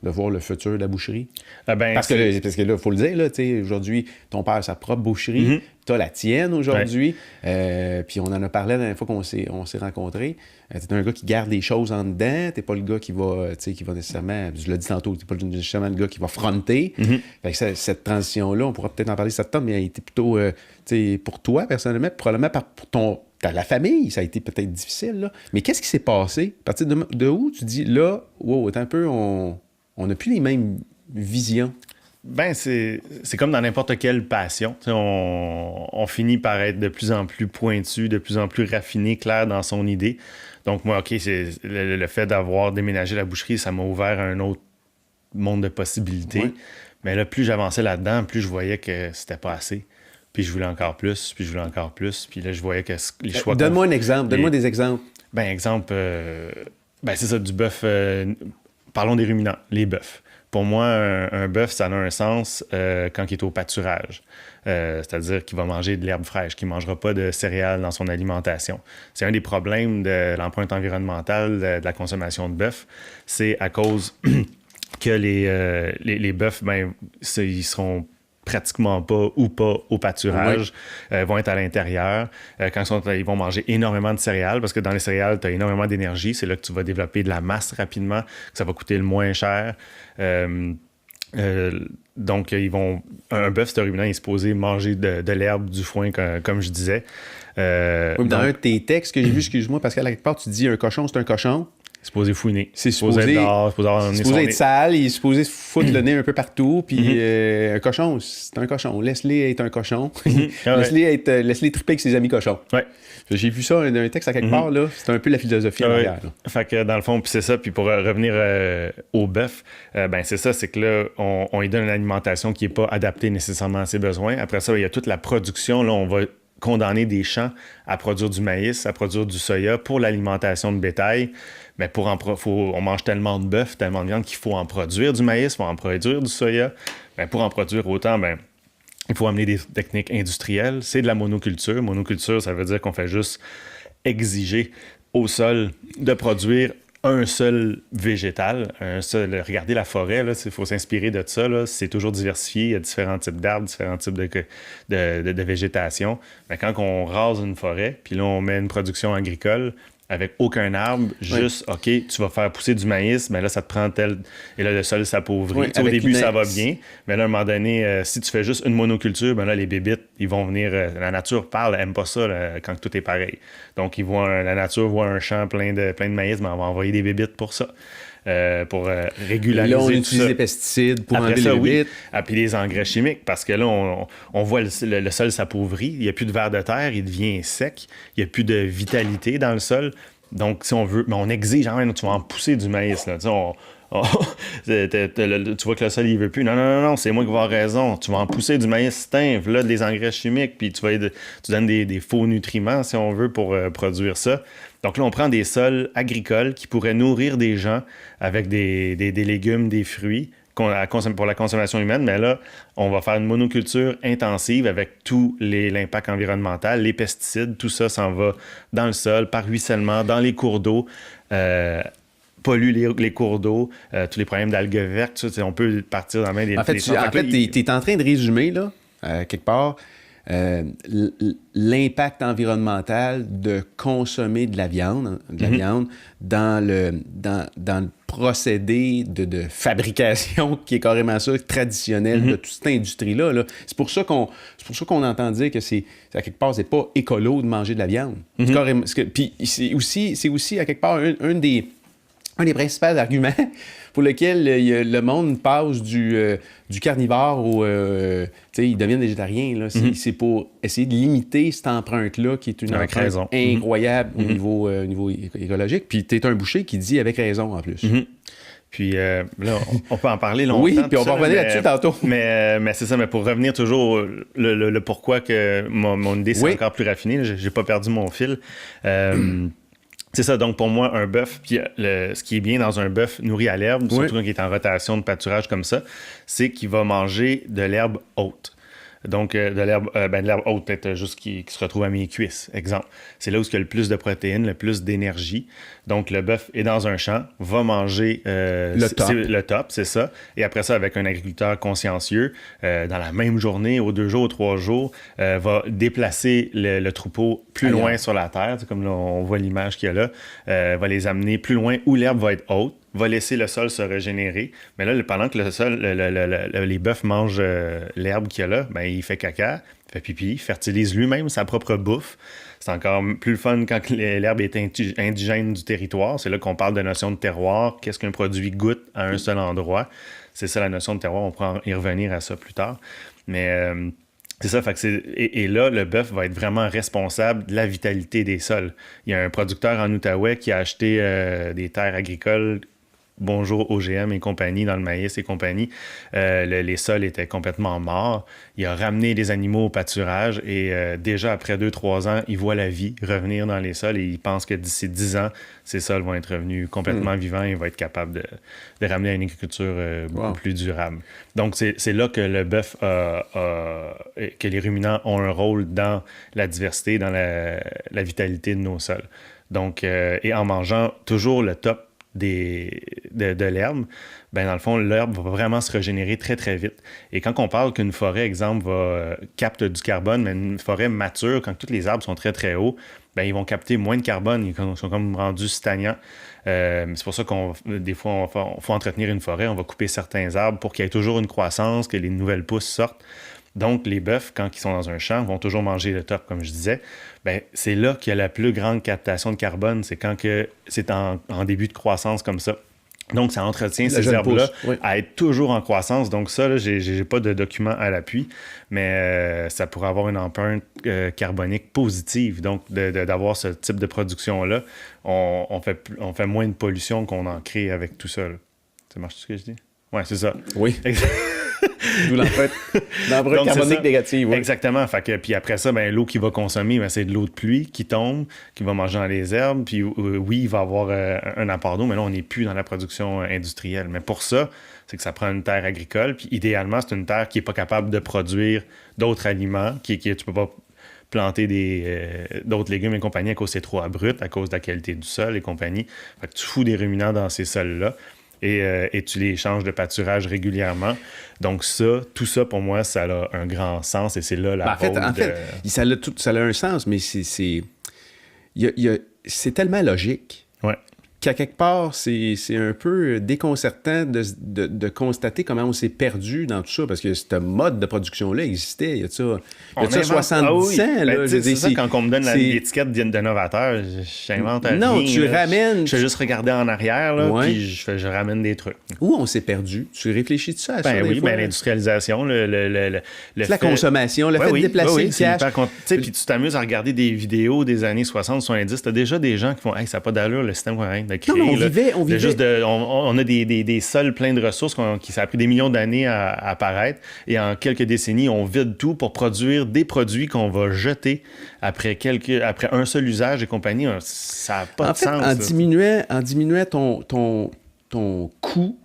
le futur de la boucherie? Parce que là, il faut le dire, là, aujourd'hui, ton père a sa propre boucherie, tu as la tienne aujourd'hui, puis on en a parlé la dernière fois qu'on s'est rencontrés. Tu es un gars qui garde les choses en dedans, tu n'es pas le gars qui va nécessairement, je l'ai dit tantôt, tu n'es pas nécessairement le gars qui va fronter. Fait que cette transition-là, on pourra peut-être en parler cette temps, mais elle a été plutôt, pour toi, personnellement, probablement pour la famille, ça a été peut-être difficile, là. Mais qu'est-ce qui s'est passé? À partir de où tu dis, là, wow, attends un peu, on n'a plus les mêmes visions? Ben, c'est comme dans n'importe quelle passion. On finit par être de plus en plus pointu, de plus en plus raffiné, clair dans son idée. Donc, moi, OK, c'est le fait d'avoir déménagé la boucherie, ça m'a ouvert un autre monde de possibilités. Oui. Mais là, plus j'avançais là-dedans, plus je voyais que c'était pas assez. Puis je voulais encore plus, puis je voulais encore plus. Puis là, je voyais que les choix... Donne-moi un exemple, donne-moi des exemples. Ben, exemple, c'est ça, du bœuf... parlons des ruminants, les bœufs. Pour moi, un bœuf, ça a un sens quand il est au pâturage. C'est-à-dire qu'il va manger de l'herbe fraîche, qu'il ne mangera pas de céréales dans son alimentation. C'est un des problèmes de l'empreinte environnementale de la consommation de bœuf. C'est à cause que les bœufs, ils seront pratiquement pas ou pas au pâturage, vont être à l'intérieur. Quand ils vont manger énormément de céréales, parce que dans les céréales, tu as énormément d'énergie. C'est là que tu vas développer de la masse rapidement, que ça va coûter le moins cher. Donc, un bœuf, c'est un ruminant, il est supposé manger de l'herbe, du foin, comme je disais. Dans un de tes textes que j'ai vu, excuse-moi, Pascal, à quelque part, tu dis un cochon, c'est un cochon. C'est supposé fouiner. C'est supposé être sale, il est supposé se foutre le nez un peu partout. Puis un cochon, c'est un cochon. Laisse-les être un cochon. Laisse-les triper avec ses amis cochons. Ouais. J'ai vu ça dans un texte à quelque part, là. C'est un peu la philosophie en arrière. Fait que dans le fond, puis c'est ça. Puis pour revenir au bœuf, c'est ça, c'est que là, on lui donne une alimentation qui n'est pas adaptée nécessairement à ses besoins. Après ça, il y a toute la production. Là, on va condamner des champs à produire du maïs, à produire du soya pour l'alimentation de bétail. Mais on mange tellement de bœuf, tellement de viande qu'il faut en produire du maïs, il faut en produire du soya. Mais pour en produire autant, il faut amener des techniques industrielles. C'est de la monoculture. Monoculture, ça veut dire qu'on fait juste exiger au sol de produire un seul végétal, regardez la forêt, il faut s'inspirer de ça, là, c'est toujours diversifié, il y a différents types d'arbres, différents types de végétation. Mais quand on rase une forêt, puis là on met une production agricole avec aucun arbre, juste, OK, tu vas faire pousser du maïs, mais là, ça te prend tel... Et là, le sol s'appauvrit. Au début, ça va bien, mais là, à un moment donné, si tu fais juste une monoculture, là, les bébites, ils vont venir... la nature elle aime pas ça là, quand tout est pareil. Donc, la nature voit un champ plein de maïs, mais on va envoyer des bébites pour ça. Pour régulariser. Là, on utilise des pesticides pour enlever les bébites. Oui. Puis des engrais chimiques, parce que là, on voit le sol s'appauvrit, il n'y a plus de vers de terre, il devient sec, il n'y a plus de vitalité dans le sol. Donc, si on veut, mais on exige, tu vas en pousser du maïs. Là. Tu vois que le sol, il veut plus. Non, c'est moi qui vais avoir raison. Tu vas en pousser du maïs teint, là, des engrais chimiques, puis tu donnes des faux nutriments, si on veut, pour produire ça. Donc là, on prend des sols agricoles qui pourraient nourrir des gens avec des légumes, des fruits pour la consommation humaine, mais là, on va faire une monoculture intensive avec tout l'impact environnemental, les pesticides, tout ça s'en va dans le sol, par ruissellement, dans les cours d'eau, pollue les cours d'eau, tous les problèmes d'algues vertes, on peut partir dans des... En fait, tu es en train de résumer, là, quelque part, l'impact environnemental de consommer de la viande dans le procédé de fabrication qui est carrément ça, traditionnel de toute cette industrie-là. Là. C'est pour ça qu'on entend dire que à quelque part, c'est pas écolo de manger de la viande. Puis c'est aussi à quelque part un des principaux arguments pour lequel le monde passe du carnivore au... ils deviennent végétariens. Là. C'est pour essayer de limiter cette empreinte-là qui est une empreinte incroyable au niveau écologique. Puis tu es un boucher qui dit avec raison en plus. Puis là, on peut en parler longtemps. Oui, puis on va revenir là-dessus tantôt. Mais c'est ça, mais pour revenir toujours le pourquoi que mon idée, c'est encore plus raffiné. J'ai pas perdu mon fil. C'est ça, donc pour moi, un bœuf, puis ce qui est bien dans un bœuf nourri à l'herbe, surtout quand il est en rotation de pâturage comme ça, c'est qu'il va manger de l'herbe haute. Donc, de l'herbe haute, peut-être juste qui se retrouve à mes cuisses, exemple. C'est là où il y a le plus de protéines, le plus d'énergie. Donc, le bœuf est dans un champ, va manger le top, c'est ça. Et après ça, avec un agriculteur consciencieux, dans la même journée, aux 2 jours, aux 3 jours, va déplacer le troupeau plus loin sur la terre, comme là, on voit l'image qu'il y a là, va les amener plus loin où l'herbe va être haute, va laisser le sol se régénérer. Mais là, pendant que le sol, les bœufs mangent l'herbe qu'il y a là, ben, il fait caca, il fait pipi, fertilise lui-même sa propre bouffe. C'est encore plus le fun quand l'herbe est indigène du territoire. C'est là qu'on parle de notion de terroir. Qu'est-ce qu'un produit goûte à un seul endroit? C'est ça la notion de terroir. On pourra y revenir à ça plus tard. Mais c'est ça. Fait que et là, le bœuf va être vraiment responsable de la vitalité des sols. Il y a un producteur en Outaouais qui a acheté des terres agricoles. Bonjour OGM et compagnie, dans le maïs et compagnie, les sols étaient complètement morts. Il a ramené les animaux au pâturage et déjà après 2-3 ans, il voit la vie revenir dans les sols et il pense que d'ici 10 ans, ces sols vont être revenus complètement vivants et il va être capable de ramener à une agriculture beaucoup plus durable. Donc, c'est là que le bœuf que les ruminants ont un rôle dans la diversité, dans la vitalité de nos sols. Donc, et en mangeant toujours le top de l'herbe, ben dans le fond, l'herbe va vraiment se régénérer très, très vite. Et quand on parle qu'une forêt, exemple, capte du carbone, mais une forêt mature, quand tous les arbres sont très, très hauts, ben ils vont capter moins de carbone. Ils sont comme rendus stagnants. C'est pour ça des fois, il faut entretenir une forêt. On va couper certains arbres pour qu'il y ait toujours une croissance, que les nouvelles pousses sortent. Donc, les bœufs, quand ils sont dans un champ, vont toujours manger le top, comme je disais. Ben, c'est là qu'il y a la plus grande captation de carbone. C'est quand c'est en début de croissance comme ça. Donc, ça entretient ces herbes-là à être toujours en croissance. Donc, ça, là, j'ai pas de document à l'appui, mais ça pourrait avoir une empreinte carbonique positive. Donc, d'avoir ce type de production-là, on fait moins de pollution qu'on en crée avec tout ça. Là. Ça marche ce que je dis? Oui, c'est ça. Oui. D'où l'empreinte carbonique négative. Oui. Exactement. Fait que, puis après ça, ben, l'eau qu'il va consommer, ben, c'est de l'eau de pluie qui tombe, qui va manger dans les herbes. Puis oui, il va avoir un apport d'eau, mais là, on n'est plus dans la production industrielle. Mais pour ça, c'est que ça prend une terre agricole. Puis idéalement, c'est une terre qui n'est pas capable de produire d'autres aliments, tu ne peux pas planter d'autres légumes et compagnie à cause c'est trop abrupt, à cause de la qualité du sol et compagnie. Fait que tu fous des ruminants dans ces sols-là. Et tu les changes de pâturage régulièrement. Donc tout ça, pour moi, ça a un grand sens et c'est là la base. En fait, ça a un sens, mais c'est tellement logique. Ouais. Qu'à quelque part, c'est un peu déconcertant de constater comment on s'est perdu dans tout ça, parce que ce mode de production-là existait, il y a ça 70 ans. Là, c'est ça, quand on me donne l'étiquette d'innovateur, j'invente rien. Non, tu ramènes... Je fais juste regarder en arrière, là, puis je ramène des trucs. Où on s'est perdu? Tu réfléchis de ça à ça? Oui, l'industrialisation, la consommation, le fait de déplacer le cash. Puis tu t'amuses à regarder des vidéos des années 60-70, t'as déjà des gens qui font « Hey, ça n'a pas d'allure, le système qu'on a créé. » Non, on vivait. On a des sols pleins de ressources qui ça a pris des millions d'années à apparaître. Et en quelques décennies, on vide tout pour produire des produits qu'on va jeter après un seul usage et compagnie. Ça n'a pas de sens. En diminuant ton coût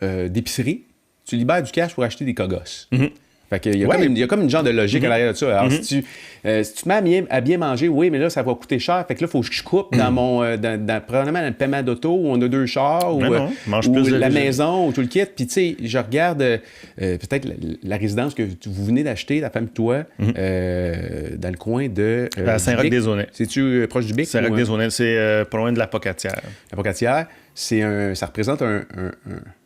d'épicerie, tu libères du cash pour acheter des cogosses. Mm-hmm. Fait qu'il y a comme une genre de logique à l'arrière de ça. Alors, si tu te mets à bien manger, oui, mais là, ça va coûter cher. Fait que là, il faut que je coupe probablement dans le paiement d'auto où on a 2 chars ou la maison ou tout le kit. Puis, tu sais, je regarde peut-être la résidence que vous venez d'acheter, la femme et toi, dans le coin de... à Saint-Roch-des-Aunais. C'est-tu proche du Bic? Saint-Roch-des-Aunais, c'est pas loin de la Pocatière. La Pocatière. Ça représente un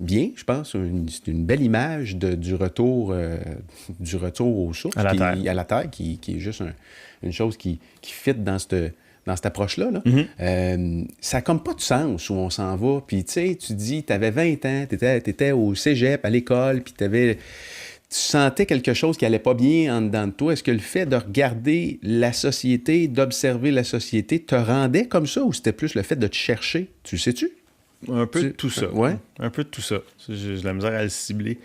bien, je pense, une belle image du retour aux sources, à la terre, qui est juste une chose qui fit dans cette approche-là. Là. Mm-hmm. Ça n'a comme pas de sens où on s'en va. Puis, tu sais, tu dis, tu avais 20 ans, tu étais au cégep, à l'école, puis tu sentais quelque chose qui allait pas bien en dedans de toi. Est-ce que le fait de regarder la société, d'observer la société, te rendait comme ça ou c'était plus le fait de te chercher? Tu le sais-tu? Un peu de tout ça. Ouais. Un peu de tout ça. J'ai de la misère à le cibler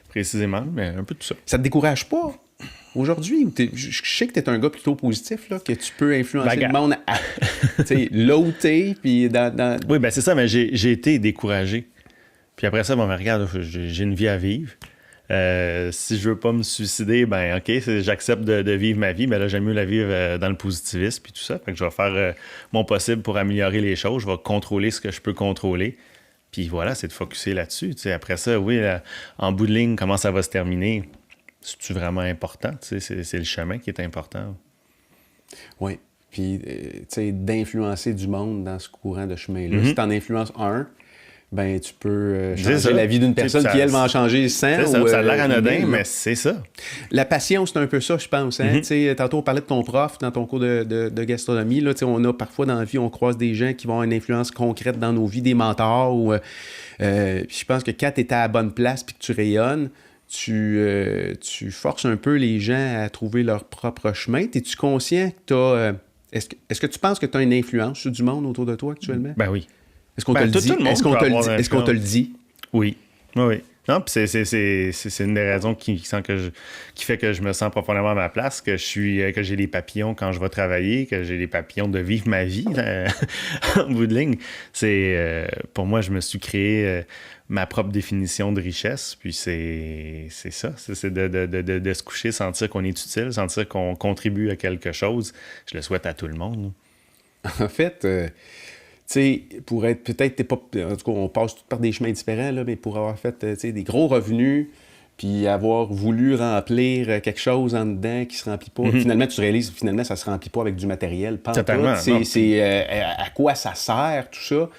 précisément, mais un peu de tout ça. Ça te décourage pas aujourd'hui? Je sais que tu es un gars plutôt positif, là, que tu peux influencer le monde là où t'es, puis dans... Oui, ben c'est ça, mais j'ai été découragé. Puis après ça, bon, mais regarde, j'ai une vie à vivre. Si je veux pas me suicider, ben OK, j'accepte de vivre ma vie, mais là, j'aime mieux la vivre dans le positivisme puis tout ça. Fait que je vais faire mon possible pour améliorer les choses. Je vais contrôler ce que je peux contrôler. Puis voilà, c'est de focusser là-dessus. Tu sais, après ça, oui, en bout de ligne, comment ça va se terminer? C'est-tu vraiment important? Tu sais, c'est le chemin qui est important. Oui. Puis, tu sais, d'influencer du monde dans ce courant de chemin-là. Si tu en influences un, ben tu peux changer la vie d'une personne qui, elle, va en changer 100. Ça a l'air anodin, mais c'est ça. La passion, c'est un peu ça, je pense. Hein? Tu sais, tantôt, on parlait de ton prof dans ton cours de gastronomie. Là, tu sais, on a parfois dans la vie, on croise des gens qui vont avoir une influence concrète dans nos vies, des mentors. Puis je pense que quand tu es à la bonne place puis que tu rayonnes, tu forces un peu les gens à trouver leur propre chemin. Es-tu conscient que tu as... Est-ce que tu penses que tu as une influence sur du monde autour de toi actuellement? Ben oui. Est-ce qu'on te le dit? Est-ce qu'on te le dit? Oui. Oui. Non, puis c'est une des raisons qui fait que je me sens profondément à ma place, que j'ai des papillons quand je vais travailler, que j'ai des papillons de vivre ma vie, là, en bout de ligne. Pour moi, je me suis créé ma propre définition de richesse, puis c'est ça. C'est de se coucher, sentir qu'on est utile, sentir qu'on contribue à quelque chose. Je le souhaite à tout le monde. En fait... tu sais, pour être peut-être, en tout cas, on passe tous par des chemins différents, là, mais pour avoir fait des gros revenus, puis avoir voulu remplir quelque chose en dedans qui se remplit pas, finalement, tu réalises, finalement, ça se remplit pas avec du matériel. Totalement. C'est à quoi ça sert, tout ça.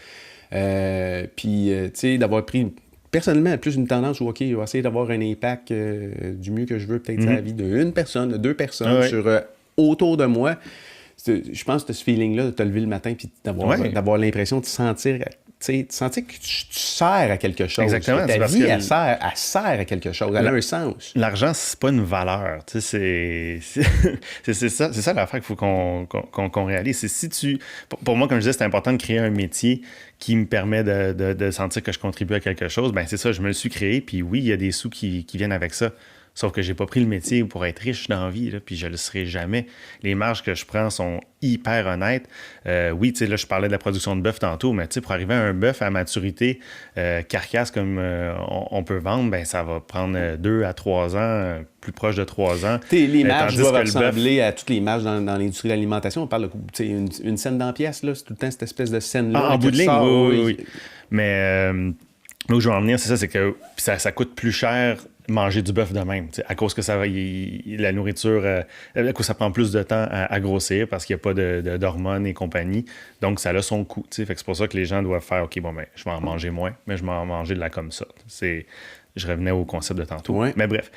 Puis, tu sais, d'avoir pris personnellement plus une tendance où, OK, je vais essayer d'avoir un impact du mieux que je veux, peut-être sur la vie d'une personne, de deux personnes, sur autour de moi. Je pense que ce feeling-là de te lever le matin puis d'avoir l'impression de sentir que tu sers à quelque chose. Exactement. Ta vie, elle sert à quelque chose. Elle a un sens. L'argent, c'est pas une valeur. C'est ça l'affaire qu'il faut qu'on réalise. C'est si pour moi, comme je disais, c'est important de créer un métier qui me permet de sentir que je contribue à quelque chose. Ben c'est ça, je me le suis créé. Puis oui, il y a des sous qui viennent avec ça. Sauf que j'ai pas pris le métier pour être riche dans la vie, là, puis je le serai jamais. Les marges que je prends sont hyper honnêtes. Oui, tu sais, là, je parlais de la production de bœuf tantôt, mais tu sais, pour arriver à un bœuf à maturité carcasse comme on peut vendre, ben ça va prendre 2 à 3 ans, plus proche de 3 ans. Les marges doivent ressembler à toutes les marges dans l'industrie de l'alimentation. On parle de une scène dans la pièce, là, c'est tout le temps cette espèce de scène-là. En bout de ligne, oui. Mais là où je veux en venir, c'est ça, c'est que ça coûte plus cher manger du bœuf de même, à cause que la nourriture, que ça prend plus de temps à grossir parce qu'il n'y a pas d'hormones et compagnie. Donc, ça a son coût. Fait que c'est pour ça que les gens doivent faire, OK, bon, ben, je vais en manger moins, mais je vais en manger de la comme ça. Je revenais au concept de tantôt. Ouais. Mais bref.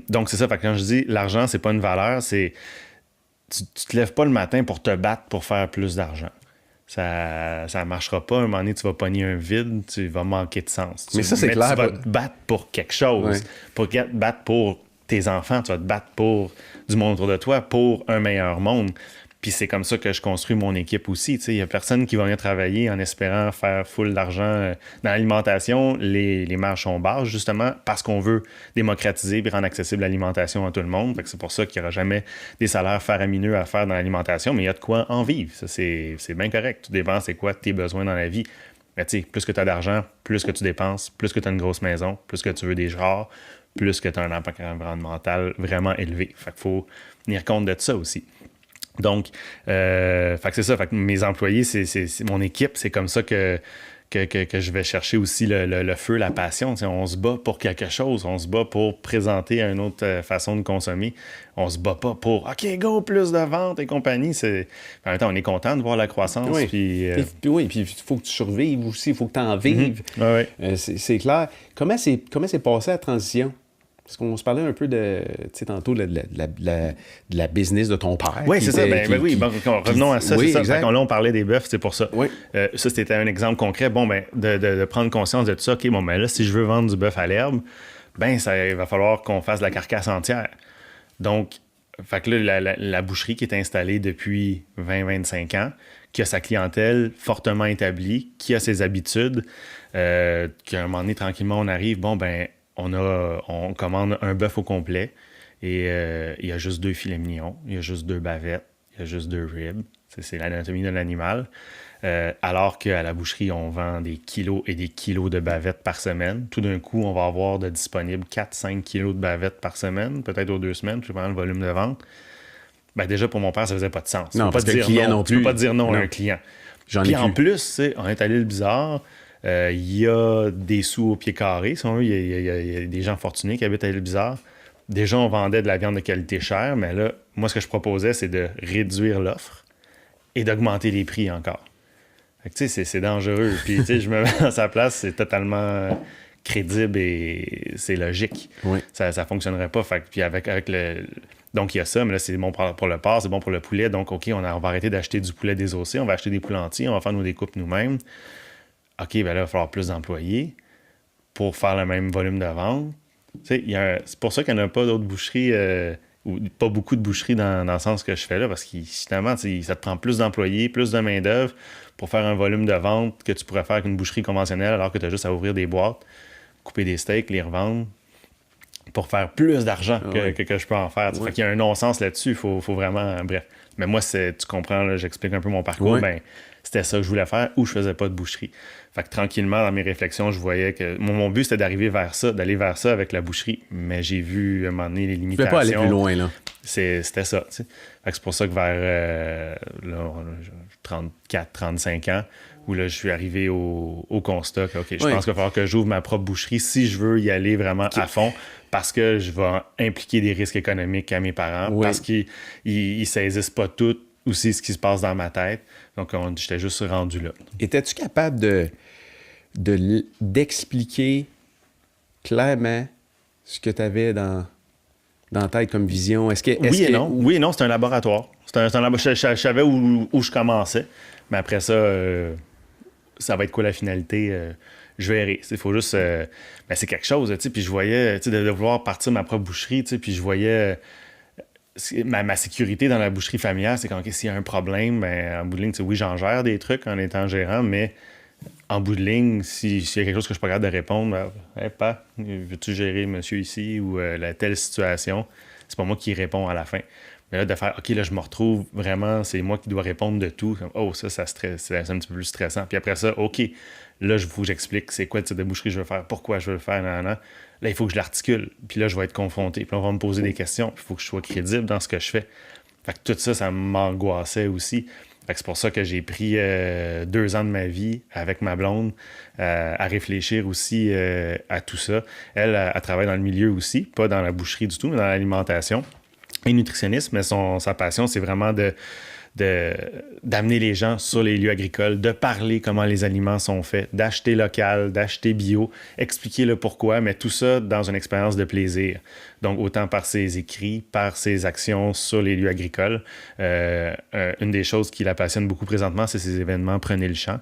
Donc, c'est ça. Fait que quand je dis l'argent, c'est pas une valeur, c'est... Tu te lèves pas le matin pour te battre pour faire plus d'argent. Ça marchera pas. À un moment donné, tu vas pogner un vide, tu vas manquer de sens. Mais ça, c'est clair. Tu vas te battre pour quelque chose. Pour te battre pour tes enfants, tu vas te battre pour du monde autour de toi, pour un meilleur monde. Puis c'est comme ça que je construis mon équipe aussi. Il n'y a personne qui va venir travailler en espérant faire full d'argent dans l'alimentation. Les marges sont basses, justement, parce qu'on veut démocratiser et rendre accessible l'alimentation à tout le monde. Fait que c'est pour ça qu'il n'y aura jamais des salaires faramineux à faire dans l'alimentation, mais il y a de quoi en vivre. Ça, c'est bien correct. Tout dépend c'est quoi tes besoins dans la vie. Mais plus que tu as d'argent, plus que tu dépenses, plus que tu as une grosse maison, plus que tu veux des genres, plus que tu as un impact environnemental vraiment élevé. Fait qu'il faut tenir compte de ça aussi. Donc, fait que c'est ça. Fait que mes employés, c'est mon équipe, c'est comme ça que je vais chercher aussi le feu, la passion. T'sais, on se bat pour quelque chose. On se bat pour présenter une autre façon de consommer. On se bat pas pour « OK, go, plus de ventes et compagnie ». En même temps, on est content de voir la croissance. Oui, puis il faut que tu survives aussi. Il faut que tu en vives. C'est clair. Comment c'est passé la transition? Parce qu'on se parlait un peu tantôt de la business de ton père. Oui, c'est ça. Revenons à ça. Oui, c'est exact. ça. Là, on parlait des bœufs, c'est pour ça. Oui. Ça, c'était un exemple concret. Bon, ben, de prendre conscience de tout ça. OK, bon, ben là, si je veux vendre du bœuf à l'herbe, ben, il va falloir qu'on fasse de la carcasse entière. Donc, fait que là, la boucherie qui est installée depuis 20-25 ans, qui a sa clientèle fortement établie, qui a ses habitudes, qu'à un moment donné, tranquillement, on arrive, bon, ben, on commande un bœuf au complet et il y a juste 2 filets mignons, il y a juste 2 bavettes, il y a juste 2 ribs. C'est l'anatomie de l'animal. Alors qu'à la boucherie, on vend des kilos et des kilos de bavettes par semaine. Tout d'un coup, on va avoir de disponibles 4-5 kilos de bavettes par semaine, peut-être aux 2 semaines, tout dépendant le volume de vente. Ben déjà, pour mon père, ça faisait pas de sens. Non, parce que le client non plus. Tu peux pas dire non à un client. Puis en plus, on est à l'île Bizarre, il y a des sous au pied carré. Il y a des gens fortunés qui habitent à l'île Bizarre. Déjà, on vendait de la viande de qualité chère, mais là, moi, ce que je proposais, c'est de réduire l'offre et d'augmenter les prix encore. Fait que, tu sais, c'est dangereux. Puis, tu sais, je me mets à sa place, c'est totalement crédible et c'est logique. Oui. Ça fonctionnerait pas. Fait que, puis avec le... Donc, il y a ça, mais là, c'est bon pour le porc, c'est bon pour le poulet. Donc, OK, on va arrêter d'acheter du poulet désossé, on va acheter des poulets entiers, on va faire nos découpes nous-mêmes. OK, ben là, il va falloir plus d'employés pour faire le même volume de vente. Tu sais, c'est pour ça qu'il n'y en a pas d'autres boucheries, ou pas beaucoup de boucheries dans le sens que je fais là, parce que justement, ça te prend plus d'employés, plus de main-d'œuvre pour faire un volume de vente que tu pourrais faire avec une boucherie conventionnelle, alors que tu as juste à ouvrir des boîtes, couper des steaks, les revendre, pour faire plus d'argent que je peux en faire. Fait qu'il y a un non-sens là-dessus, il faut vraiment... Bref. Mais moi, tu comprends, là, j'explique un peu mon parcours, ben, c'était ça que je voulais faire ou je faisais pas de boucherie. Fait que tranquillement, dans mes réflexions, je voyais que... Mon but, c'était d'aller vers ça avec la boucherie. Mais j'ai vu, à un moment donné, les limitations. Tu peux pas aller plus loin, là. C'était ça, tu sais. Fait que c'est pour ça que vers 34, 35 ans, où là, je suis arrivé au constat que, OK, je pense qu'il va falloir que j'ouvre ma propre boucherie si je veux y aller vraiment à fond, parce que je vais impliquer des risques économiques à mes parents, parce qu'ils saisissent pas tout aussi ce qui se passe dans ma tête. Donc, j'étais juste rendu là. Étais-tu capable d'expliquer clairement ce que tu avais dans la tête comme vision? Oui et non, c'est un laboratoire. Je savais où je commençais, mais après ça, ça va être quoi la finalité? Je verrai. Il faut juste... ben, c'est quelque chose, tu sais. Puis je voyais, tu sais, de vouloir partir ma propre boucherie, tu sais, puis je voyais... Ma sécurité dans la boucherie familiale, c'est quand s'il y a un problème, ben, en bout de ligne, oui, j'en gère des trucs en étant gérant, mais en bout de ligne, s'il y a quelque chose que je suis pas capable de répondre, ben, pas, veux-tu gérer monsieur ici ou la telle situation? C'est pas moi qui réponds à la fin. Mais là, de faire, OK, là, je me retrouve vraiment, c'est moi qui dois répondre de tout. Oh, ça stresse, c'est un petit peu plus stressant. Puis après ça, OK, là, il faut que j'explique c'est quoi le type de boucherie que je veux faire, pourquoi je veux le faire, nan. Là, il faut que je l'articule. Puis là, je vais être confronté. Puis on va me poser des questions. Puis il faut que je sois crédible dans ce que je fais. Fait que tout ça, ça m'angoissait aussi. Fait que c'est pour ça que j'ai pris 2 ans de ma vie avec ma blonde à réfléchir aussi à tout ça. Elle travaille dans le milieu aussi, pas dans la boucherie du tout, mais dans l'alimentation et nutritionniste. Mais sa passion, c'est vraiment d'amener les gens sur les lieux agricoles, de parler comment les aliments sont faits, d'acheter local, d'acheter bio, expliquer le pourquoi, mais tout ça dans une expérience de plaisir. Donc, autant par ses écrits, par ses actions sur les lieux agricoles. Une des choses qui la passionne beaucoup présentement, c'est ses événements Prenez le champ,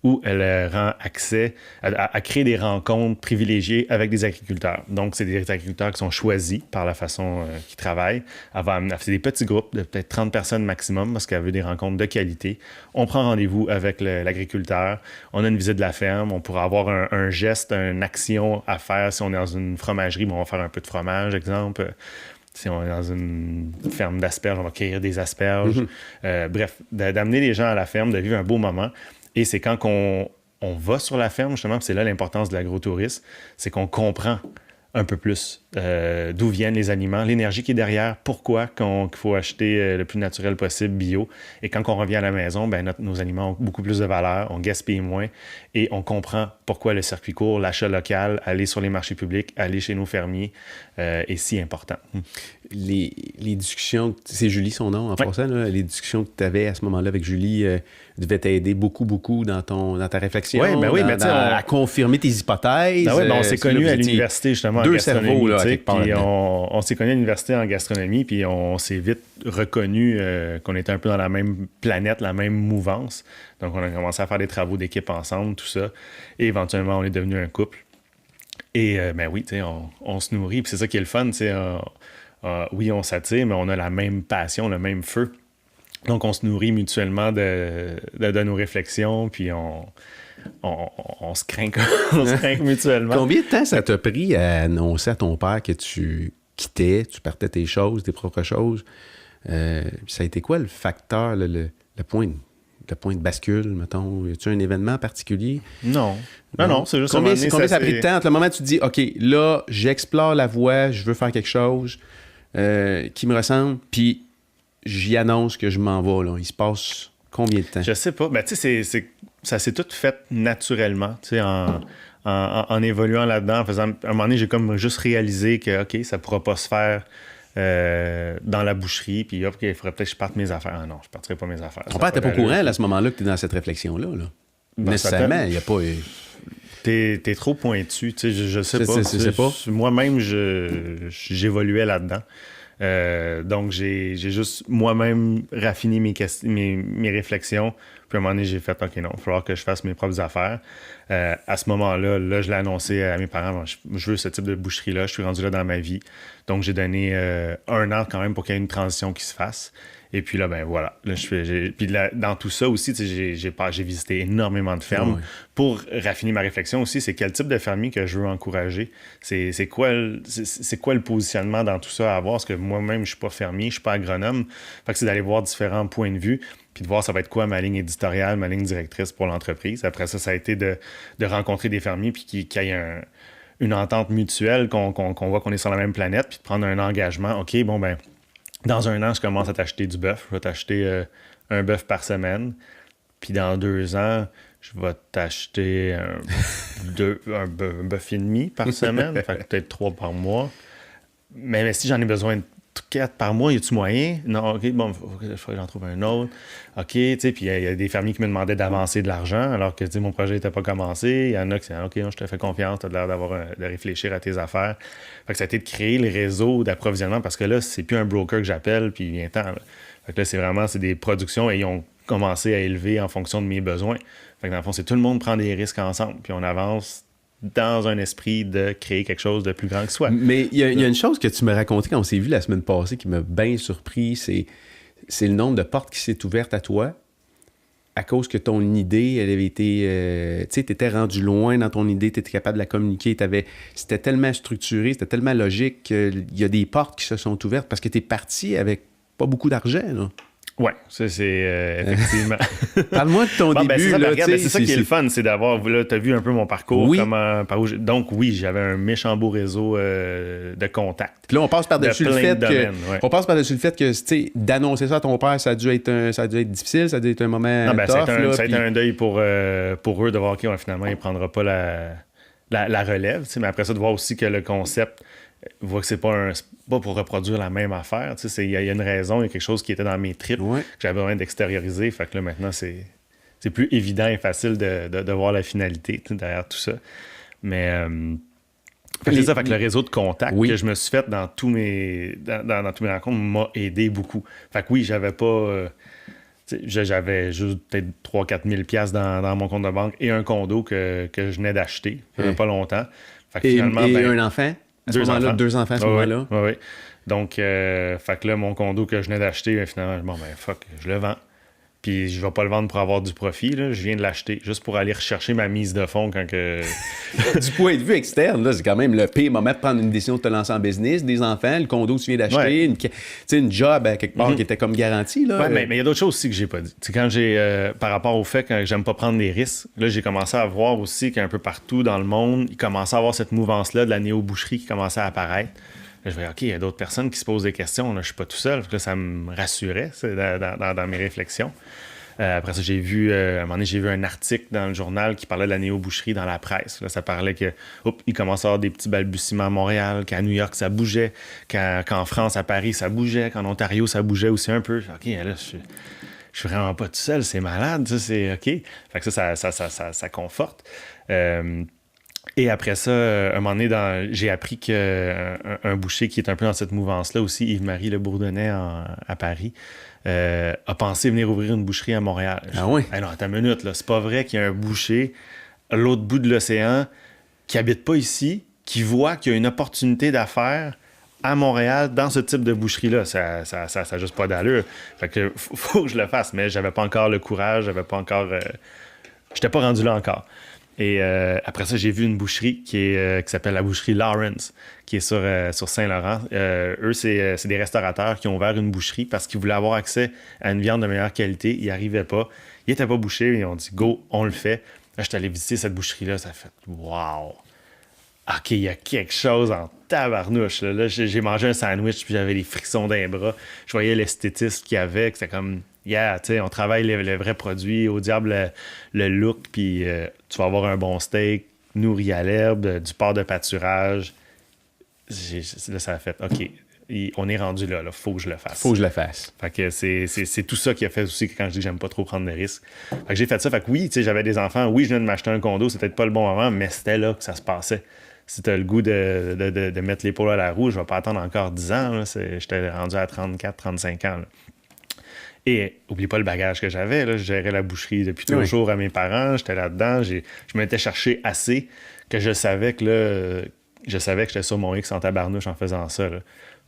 où elle rend accès à créer des rencontres privilégiées avec des agriculteurs. Donc, c'est des agriculteurs qui sont choisis par la façon qu'ils travaillent. Elle fait des petits groupes de peut-être 30 personnes maximum parce qu'elle veut des rencontres de qualité. On prend rendez-vous avec l'agriculteur. On a une visite de la ferme. On pourra avoir un geste, une action à faire. Si on est dans une fromagerie, on va faire un peu de fromage, exemple. Si on est dans une ferme d'asperges, on va cueillir des asperges. Bref, d'amener les gens à la ferme, de vivre un beau moment. Et c'est quand on va sur la ferme, justement, c'est là l'importance de l'agrotourisme, c'est qu'on comprend un peu plus d'où viennent les aliments, l'énergie qui est derrière, pourquoi qu'il faut acheter le plus naturel possible, bio. Et quand on revient à la maison, ben, nos aliments ont beaucoup plus de valeur, on gaspille moins et on comprend pourquoi le circuit court, l'achat local, aller sur les marchés publics, aller chez nos fermiers est si important. Les discussions, c'est Julie son nom en passant, là, les discussions que tu avais à ce moment-là avec Julie devaient t'aider beaucoup dans ta réflexion, à confirmer tes hypothèses. On s'est connus à l'université justement en gastronomie. Cerveaux, là, puis on s'est connus à l'université en gastronomie, puis on s'est vite reconnu qu'on était un peu dans la même planète, la même mouvance. Donc on a commencé à faire des travaux d'équipe ensemble, tout ça. Et éventuellement, on est devenu un couple. Et on se nourrit. Puis c'est ça qui est le fun, oui, on s'attire, mais on a la même passion, le même feu. Donc, on se nourrit mutuellement de nos réflexions, puis on se craint, mutuellement. Combien de temps ça t'a pris à annoncer à ton père que tu quittais, tu partais tes choses, tes propres choses? Ça a été quoi le facteur, le le point de bascule, mettons? Y a-tu un événement particulier? Non. Non, c'est juste un moment donné, combien ça a pris de temps entre le moment où tu te dis, OK, là, j'explore la voie, je veux faire quelque chose qui me ressemble, puis j'y annonce que je m'en vais, là. Il se passe combien de temps? Je sais pas. Ben, tu sais, ça s'est tout fait naturellement, tu sais, en évoluant là-dedans, en faisant... À un moment donné, j'ai comme juste réalisé que, OK, ça pourra pas se faire dans la boucherie, puis hop, il faudrait peut-être que je parte mes affaires. Ah non, je partirai pas mes affaires. Ton père n'était pas au courant, là, à ce moment-là, que tu es dans cette réflexion-là, là. Ben, Nécessairement, il n'y a pas... T'es trop pointu, tu sais, je sais pas. Je sais pas. Moi-même, j'évoluais là-dedans. Donc, j'ai juste moi-même raffiné mes réflexions. Puis à un moment donné, j'ai fait, OK, non, il va falloir que je fasse mes propres affaires. À ce moment-là, je l'ai annoncé à mes parents, je veux ce type de boucherie-là, je suis rendu là dans ma vie. Donc, j'ai donné 1 an quand même pour qu'il y ait une transition qui se fasse. Et puis là, ben voilà. Là, puis là, dans tout ça aussi, j'ai visité énormément de fermes. Pour raffiner ma réflexion aussi, c'est quel type de fermier que je veux encourager. C'est quoi le positionnement dans tout ça à avoir? Parce que moi-même, je suis pas fermier, je suis pas agronome. Fait que c'est d'aller voir différents points de vue, puis de voir ça va être quoi ma ligne éditoriale, ma ligne directrice pour l'entreprise. Après ça a été de rencontrer des fermiers, puis qu'il y ait une entente mutuelle, qu'on voit qu'on est sur la même planète, puis de prendre un engagement. OK, bon, ben dans 1 an, je commence à t'acheter du bœuf. Je vais t'acheter un bœuf par semaine. Puis dans 2 ans, je vais t'acheter un bœuf et demi par semaine. Fait que peut-être 3 par mois. Mais si j'en ai besoin de 4 par mois, y a-tu moyen? Non, OK, bon, il faut que j'en trouve un autre. OK, tu sais, puis il y a des fermiers qui me demandaient d'avancer de l'argent alors que, tu sais, mon projet n'était pas commencé. Il y en a qui disent, OK, non, je te fais confiance, tu as l'air de réfléchir à tes affaires. Fait que ça a été de créer le réseau d'approvisionnement parce que là, c'est plus un broker que j'appelle, puis il vient temps. Fait que là, c'est des productions et ils ont commencé à élever en fonction de mes besoins. Fait que dans le fond, c'est tout le monde prend des risques ensemble, puis on avance dans un esprit de créer quelque chose de plus grand que soi. Mais il y a une chose que tu m'as raconté quand on s'est vu la semaine passée qui m'a bien surpris, c'est le nombre de portes qui s'est ouverte à toi à cause que ton idée, elle avait été... tu sais, tu étais rendu loin dans ton idée, tu étais capable de la communiquer, c'était tellement structuré, c'était tellement logique qu'il y a des portes qui se sont ouvertes parce que tu es parti avec pas beaucoup d'argent, là. Oui, ça c'est effectivement. Parle-moi de ton début. C'est ça qui est le fun, c'est d'avoir, là, tu as vu un peu mon parcours. Oui. Donc oui, j'avais un méchant beau réseau de contacts. Puis là, on passe par-dessus le fait ouais. On passe par-dessus le fait que, tu sais, d'annoncer ça à ton père, ça a dû être difficile, ça a dû être un moment tough. Ça a été un deuil pour eux de voir, OK, finalement, il ne prendra pas la relève. Mais après ça, de voir aussi que le concept... voit que c'est pas pour reproduire la même affaire. Il y a une raison, il y a quelque chose qui était dans mes tripes que j'avais besoin d'extérioriser. Fait que là, maintenant, c'est plus évident et facile de voir la finalité derrière tout ça. Mais c'est ça, fait que le réseau de contacts que je me suis fait dans tous mes rencontres m'a aidé beaucoup. Fait que oui, j'avais pas... j'avais juste peut-être 3-4 000 $, dans mon compte de banque et un condo que je venais d'acheter. Ça fait pas longtemps. Fait que finalement, un enfant? À ce moment-là, 2 enfants à ce moment-là. Oui. Donc, fait que là, mon condo que je venais d'acheter, finalement, fuck, je le vends. Puis je vais pas le vendre pour avoir du profit, là. Je viens de l'acheter juste pour aller rechercher ma mise de fonds quand que... Du point de vue externe, là, c'est quand même le pire moment de prendre une décision de te lancer en business, des enfants, le condo que tu viens d'acheter, une job à quelque part qui était comme garantie. Là. Ouais, mais il y a d'autres choses aussi que j'ai pas dit. Quand j'ai, par rapport au fait que j'aime pas prendre des risques, là, j'ai commencé à voir aussi qu'un peu partout dans le monde, il commençait à avoir cette mouvance-là de la néo-boucherie qui commençait à apparaître. Là, je voyais, OK, il y a d'autres personnes qui se posent des questions. Là, je suis pas tout seul. Là, ça me rassurait dans mes réflexions. Après ça, à un moment donné, j'ai vu un article dans le journal qui parlait de la néo-boucherie dans la presse. Là, ça parlait que, il commençait à avoir des petits balbutiements à Montréal, qu'à New York, ça bougeait, qu'en France, à Paris, ça bougeait, qu'en Ontario, ça bougeait aussi un peu. OK, là, je suis vraiment pas tout seul, c'est malade, ça, c'est OK. Fait que ça conforte. Et après ça, un moment donné, j'ai appris qu'un boucher qui est un peu dans cette mouvance-là aussi, Yves-Marie Le Bourdonnais à Paris, a pensé venir ouvrir une boucherie à Montréal. Ah oui? Non, attends une minute, là. C'est pas vrai qu'il y a un boucher à l'autre bout de l'océan qui habite pas ici, qui voit qu'il y a une opportunité d'affaires à Montréal dans ce type de boucherie-là. Ça n'a juste pas d'allure. Fait que faut que je le fasse, mais j'avais pas encore le courage, j'avais pas encore... j'étais pas rendu là encore. Et après ça, j'ai vu une boucherie qui s'appelle la boucherie Lawrence, qui est sur Saint-Laurent. Eux, c'est des restaurateurs qui ont ouvert une boucherie parce qu'ils voulaient avoir accès à une viande de meilleure qualité. Ils n'y arrivaient pas. Ils n'étaient pas bouchés. Ils ont dit, go, on le fait. Là, je suis allé visiter cette boucherie-là. Ça fait, wow! OK, il y a quelque chose en tabarnouche. Là, j'ai mangé un sandwich, puis j'avais les frissons d'un bras. Je voyais l'esthétisme qu'il y avait, que c'était comme, yeah, tu sais, on travaille le vrai produit, au diable le look, puis tu vas avoir un bon steak, nourri à l'herbe, du porc de pâturage. Là, ça a fait, OK, on est rendu là, faut que je le fasse. Faut que je le fasse. Fait que c'est tout ça qui a fait aussi que quand je dis que j'aime pas trop prendre de risques. Fait que j'ai fait ça, fait que oui, tu sais, j'avais des enfants, oui, je viens de m'acheter un condo, c'était peut-être pas le bon moment, mais c'était là que ça se passait. Si tu as le goût de mettre l'épaule à la roue, je vais pas attendre encore 10 ans. Là. J'étais rendu à 34, 35 ans. Là. Et oublie pas le bagage que j'avais. Là. Je gérais la boucherie depuis toujours à mes parents. J'étais là-dedans. Je m'étais cherché assez que je savais que j'étais sur mon X en tabarnouche en faisant ça. Là.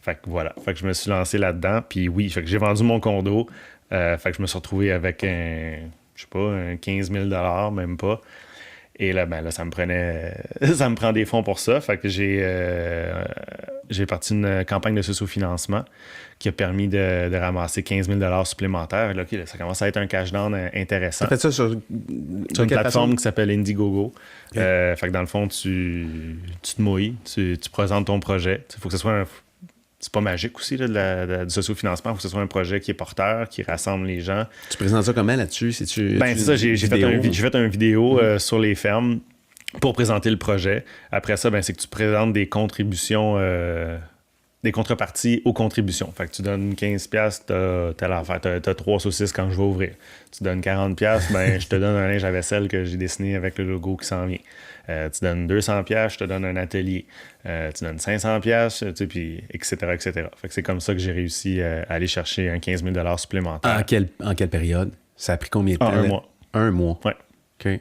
Fait que voilà. Fait que je me suis lancé là-dedans. Puis oui, fait que j'ai vendu mon condo. Fait que je me suis retrouvé avec un 15 000 même pas. Et là, ben là, ça me prend des fonds pour ça. Fait que j'ai parti une campagne de socio-financement qui a permis de ramasser 15 000 supplémentaires. Là, OK, ça commence à être un cash-down intéressant. Tu as fait ça sur une plateforme qui s'appelle Indiegogo. Okay. Fait que dans le fond, tu te mouilles, tu présentes ton projet. Il faut que ce soit c'est pas magique aussi, là, du socio-financement. Il faut que ce soit un projet qui est porteur, qui rassemble les gens. Tu présentes ça comment là-dessus? C'est ça, j'ai fait une vidéo sur les fermes pour présenter le projet. Après ça, c'est que tu présentes des contributions, des contreparties aux contributions. Fait que tu donnes 15$, t'as 3 saucisses quand je vais ouvrir. Tu donnes 40$, je te donne un linge à vaisselle que j'ai dessiné avec le logo qui s'en vient. Tu donnes 200$, je te donne un atelier. Tu donnes 500$, tu sais, puis etc., etc. Fait que c'est comme ça que j'ai réussi à aller chercher un 15 000 supplémentaire. En quelle période? Ça a pris combien de temps? Un mois. Un mois? Ouais. OK.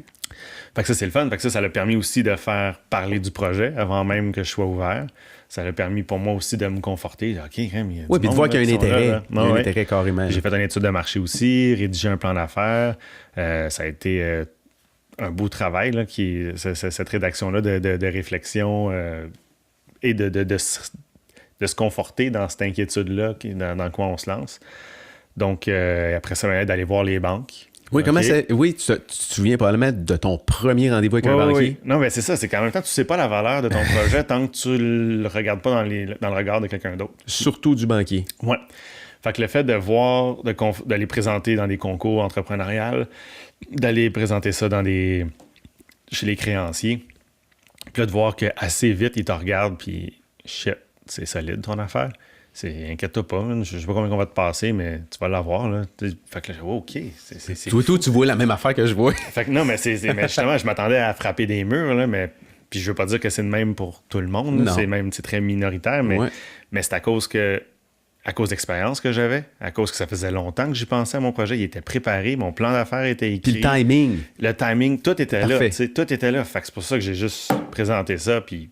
Fait que ça, c'est le fun. Fait que ça l'a permis aussi de faire parler du projet avant même que je sois ouvert. Ça l'a permis pour moi aussi de me conforter. OK, oui, puis de voir qu'il y a un intérêt. Il y a un intérêt carrément. J'ai fait une étude de marché aussi, rédigé un plan d'affaires. Ça a été un beau travail, là, cette rédaction-là de réflexion et de se conforter dans cette inquiétude-là dans quoi on se lance. Donc, après ça, d'aller voir les banques. Oui, comment c'est. Oui, tu te souviens probablement de ton premier rendez-vous avec un banquier. Oui. Non, mais c'est ça, c'est qu'en même temps, tu sais pas la valeur de ton projet tant que tu le regardes pas dans le regard de quelqu'un d'autre. Surtout du banquier. Oui. Fait que le fait de voir, d'aller présenter dans des concours entrepreneuriales, d'aller présenter ça chez les créanciers, puis là, de voir qu'assez vite, ils te regardent, puis shit, c'est solide ton affaire. Inquiète-toi pas, je sais pas combien on va te passer, mais tu vas l'avoir. Là. Fait que là, OK. Toi, tu vois la même affaire que je vois. Fait que non, mais justement, je m'attendais à frapper des murs, là, mais puis je veux pas dire que c'est le même pour tout le monde. C'est très minoritaire, mais c'est à cause d'expérience que j'avais, à cause que ça faisait longtemps que j'y pensais à mon projet. Il était préparé, mon plan d'affaires était écrit. Puis le timing. Tout était là. Tout était là. Fait que c'est pour ça que j'ai juste présenté ça, puis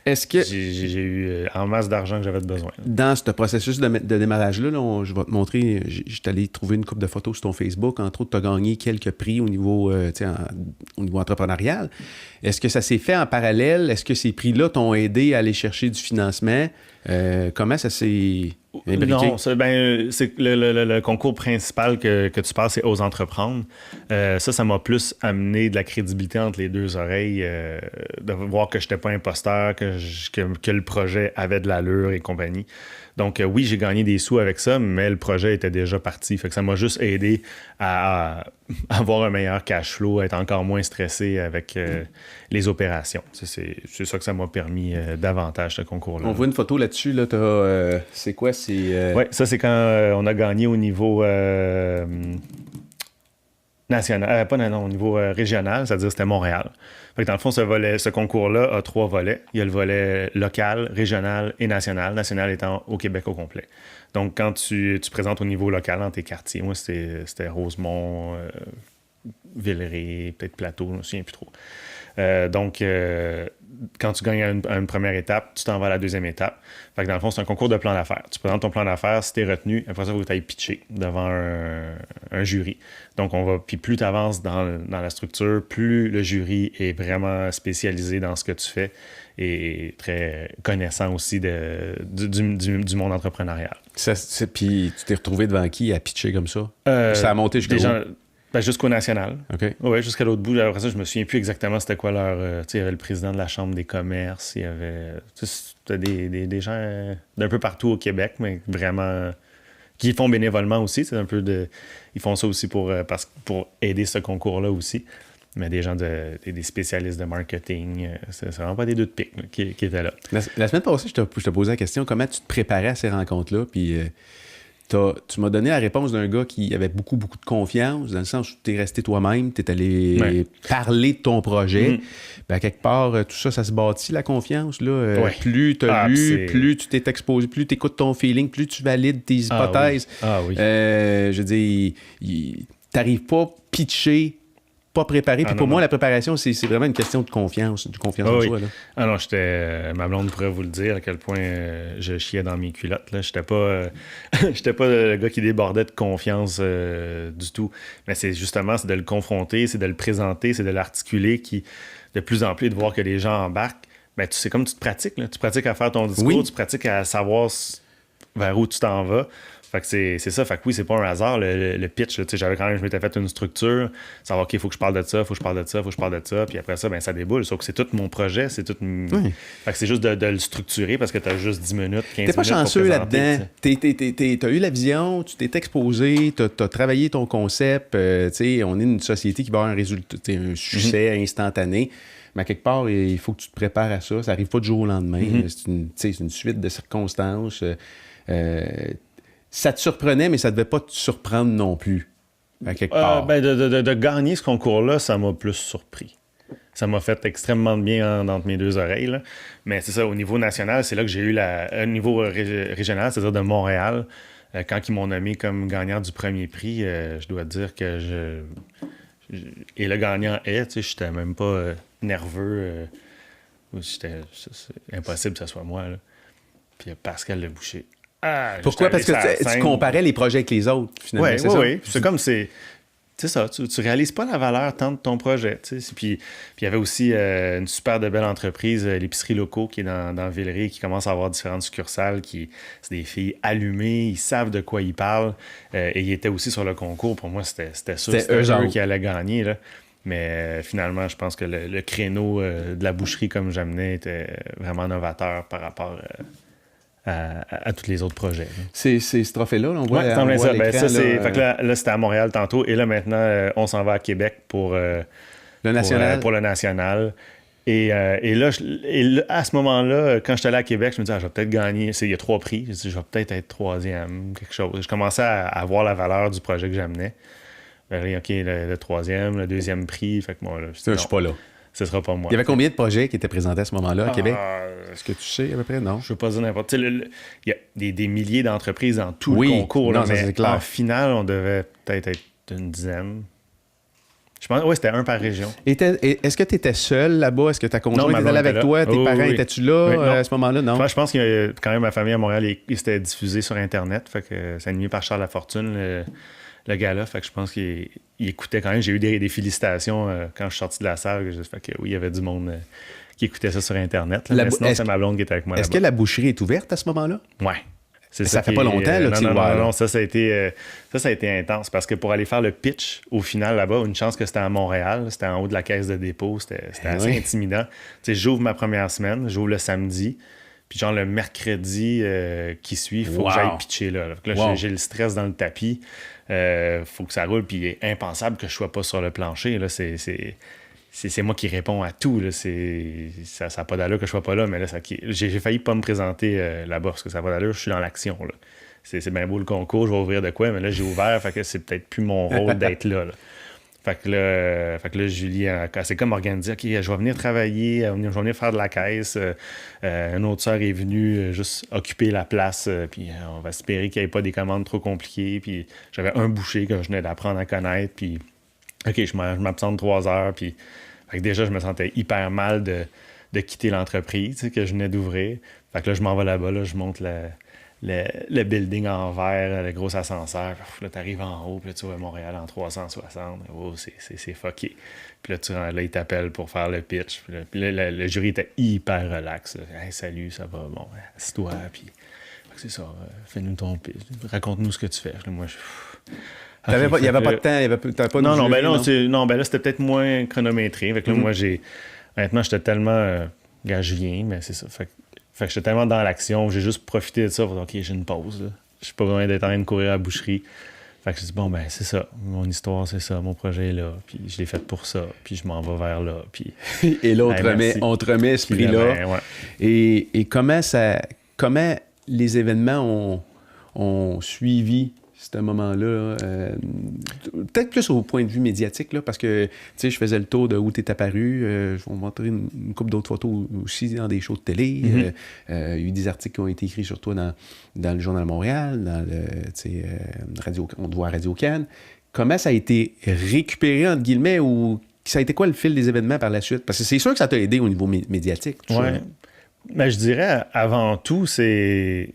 est-ce que j'ai eu en masse d'argent que j'avais besoin. Dans ce processus de démarrage-là, je vais te montrer, j'étais allé trouver une couple de photos sur ton Facebook. Entre autres, tu as gagné quelques prix au niveau entrepreneurial. Est-ce que ça s'est fait en parallèle? Est-ce que ces prix-là t'ont aidé à aller chercher du financement? Comment ça s'est imbriqué? Non, c'est le concours principal que tu passes, c'est Ose entreprendre. Ça m'a plus amené de la crédibilité entre les deux oreilles, de voir que je n'étais pas imposteur, que le projet avait de l'allure et compagnie. Donc oui, j'ai gagné des sous avec ça, mais le projet était déjà parti. Fait que ça m'a juste aidé à avoir un meilleur cash flow, à être encore moins stressé avec les opérations. C'est ça que ça m'a permis davantage, ce concours-là. On voit une photo là-dessus. Là, c'est quoi? Oui, ça, c'est quand on a gagné au niveau national, au niveau régional, c'est-à-dire c'était Montréal. Fait que dans le fond, ce concours-là a 3 volets. Il y a le volet local, régional et national. National étant au Québec au complet. Donc, quand tu présentes au niveau local dans tes quartiers, moi, c'était Rosemont, Villeray, peut-être Plateau, je ne me souviens plus trop. Donc, quand tu gagnes à une première étape, tu t'en vas à la deuxième étape. Fait que dans le fond, c'est un concours de plan d'affaires. Tu présentes ton plan d'affaires, si t'es retenu, après ça, il faut que tu ailles pitcher devant un jury. Donc, puis plus tu avances dans la structure, plus le jury est vraiment spécialisé dans ce que tu fais et très connaissant aussi du monde entrepreneurial. Puis tu t'es retrouvé devant qui à pitcher comme ça? Ça a monté jusqu'à où? Jusqu'au national. OK. Oui, jusqu'à l'autre bout. Après ça, je me souviens plus exactement c'était quoi leur... il y avait le président de la Chambre des commerces, il y avait c'était des gens d'un peu partout au Québec, mais vraiment... qui font bénévolement aussi. C'est un peu ils font ça aussi pour aider ce concours-là aussi. Mais des gens, des spécialistes de marketing, c'est vraiment pas des deux de pique là, qui étaient là. La semaine passée, je te posais la question, comment tu te préparais à ces rencontres-là, puis tu m'as donné la réponse d'un gars qui avait beaucoup, beaucoup de confiance, dans le sens où tu es resté toi-même, tu es allé parler de ton projet. Ben, quelque part, tout ça, ça se bâtit, la confiance. Là. Plus tu as lu, plus tu t'es exposé, plus tu écoutes ton feeling, plus tu valides tes hypothèses. Je veux dire, tu n'arrives pas à pitcher pas préparé. Puis pour moi, la préparation, c'est vraiment une question de confiance en soi. Là. Ah non, ma blonde pourrait vous le dire à quel point je chiais dans mes culottes. Là. J'étais pas le gars qui débordait de confiance du tout. Mais c'est de le confronter, c'est de le présenter, c'est de l'articuler qui, de plus en plus, de voir que les gens embarquent. Ben, c'est comme tu te pratiques. Là. Tu pratiques à faire ton discours, tu pratiques à savoir vers où tu t'en vas. Fait que c'est ça. Fait que oui, c'est pas un hasard, le pitch. Là, je m'étais fait une structure, savoir, OK, il faut que je parle de ça, il faut que je parle de ça, il faut que je parle de ça. Puis après ça, ben ça déboule. Sauf que c'est tout mon projet, c'est tout... Fait que c'est juste de le structurer parce que t'as juste 10 minutes, 15 minutes. T'es pas chanceux là-dedans. T'as eu la vision, tu t'es exposé, t'as travaillé ton concept. On est une société qui va avoir un résultat, un succès instantané. Mais à quelque part, il faut que tu te prépares à ça. Ça n'arrive pas du jour au lendemain. C'est une suite de circonstances. Ça te surprenait, mais ça ne devait pas te surprendre non plus, à quelque part. De gagner ce concours-là, ça m'a plus surpris. Ça m'a fait extrêmement de bien entre mes deux oreilles. Là. Mais c'est ça, au niveau national, c'est là que j'ai eu au niveau régional, c'est-à-dire de Montréal, quand ils m'ont nommé comme gagnant du premier prix, je dois dire que et le gagnant est, j'étais même pas nerveux. C'est impossible que ce soit moi. Là. Puis Pascal Leboucher. Pourquoi? Parce que tu comparais les projets avec les autres, finalement. Oui. C'est comme c'est ça, tu réalises pas la valeur tant de ton projet. Puis il y avait aussi une super de belle entreprise, l'épicerie locaux, qui est dans Villeray, qui commence à avoir différentes succursales, c'est des filles allumées, ils savent de quoi ils parlent. Et ils étaient aussi sur le concours. Pour moi, c'était sûr, c'était eux qui allaient gagner. Là. Mais finalement, je pense que le créneau de la boucherie comme j'amenais était vraiment novateur par rapport à tous les autres projets. C'est ce trophée-là, on voit, ça. Fait que là, c'était à Montréal tantôt, et là, maintenant, on s'en va à Québec pour le national. Pour le national. Et là, à ce moment-là, quand j'étais allé à Québec, je me disais, je vais peut-être gagner. Il y a 3 prix. Je me disais, je vais peut-être être 3e, quelque chose. Je commençais à voir la valeur du projet que j'amenais. OK, le 3e, le 2e prix. Fait que moi, là, je suis pas là. Ce sera pas moi. Il y avait combien de projets qui étaient présentés à ce moment-là à Québec? Est-ce que tu sais à peu près? Non. Je ne veux pas dire n'importe quoi. Il y a des milliers d'entreprises dans tout le concours. Non, là, mais c'est clair. En finale, on devait peut-être être une dizaine. Je pense c'était un par région. Est-ce que tu étais seul là-bas? Est-ce que ta conjointe était là avec toi? Tes parents étaient-tu là à ce moment-là? Non. Enfin, je pense que quand même ma famille à Montréal, il s'était diffusé sur Internet. Fait que c'est animé par Charles Lafortune, le gars-là. Fait que je pense qu'il écoutait quand même. J'ai eu des félicitations quand je suis sorti de la salle. Fait que oui, il y avait du monde qui écoutait ça sur Internet. Mais sinon, c'est ma blonde qui était avec moi. Est-ce que la boucherie est ouverte à ce moment-là? Oui. Ça fait pas longtemps, là, non, ça a été intense parce que pour aller faire le pitch au final là-bas, une chance que c'était à Montréal, c'était en haut de la caisse de dépôt, c'était assez intimidant. J'ouvre ma première semaine, j'ouvre le samedi, puis genre le mercredi qui suit, il faut que j'aille pitcher là. Là, j'ai le stress dans le tapis, faut que ça roule, puis il est impensable que je sois pas sur le plancher. Là, c'est moi qui réponds à tout. Là. Ça n'a pas d'allure que je sois pas là, mais là, j'ai failli pas me présenter là-bas parce que ça n'a pas d'allure, je suis dans l'action. Là. C'est bien beau le concours, je vais ouvrir de quoi, mais là, j'ai ouvert, fait que c'est peut-être plus mon rôle d'être là. Fait que là, Julie, c'est comme organisé, OK, je vais venir travailler, je vais venir faire de la caisse. Une autre sœur est venue juste occuper la place, puis on va espérer qu'il n'y ait pas des commandes trop compliquées. Puis j'avais un boucher que je venais d'apprendre à connaître, puis OK, je m'absente 3 heures, puis fait que déjà, je me sentais hyper mal de de quitter l'entreprise, tu sais, que je venais d'ouvrir. Fait que là, je m'en vais là-bas, là, je monte le building en verre, le gros ascenseur. Là, tu arrives en haut, puis là, tu vois Montréal en 360. Oh, c'est fucké. Puis là, là, ils t'appellent pour faire le pitch. Puis là, le jury était hyper relax. Hey, salut, ça va? Bon, assis-toi. Puis c'est ça, fais-nous ton pitch. Raconte-nous ce que tu fais. Là, moi, Il n'y avait pas de temps, t'avais pas de non, jury, ben là, c'était peut-être moins chronométré. Fait que là, moi, honnêtement, j'étais tellement... je viens, mais c'est ça. Fait que j'étais tellement dans l'action, j'ai juste profité de ça pour dire, OK, j'ai une pause. Là. Je suis pas besoin d'être en train de courir à la boucherie. Fait que je dis, bon, ben, c'est ça. Mon histoire, c'est ça. Mon projet est là. Puis je l'ai fait pour ça. Puis je m'en vais vers là. Puis... Et là, on te remet ce prix-là. Ben, ouais. Et comment les événements ont suivi ce moment-là, peut-être plus au point de vue médiatique, là, parce que, tu sais, je faisais le tour de où tu es apparu, je vais vous montrer une couple d'autres photos aussi dans des shows de télé, il y a eu des articles qui ont été écrits sur toi dans le Journal de Montréal, dans Radio, on te voit à Radio-Can. Comment ça a été récupéré, entre guillemets, ou ça a été quoi le fil des événements par la suite? Parce que c'est sûr que ça t'a aidé au niveau médiatique. Oui. Mais je dirais, avant tout, c'est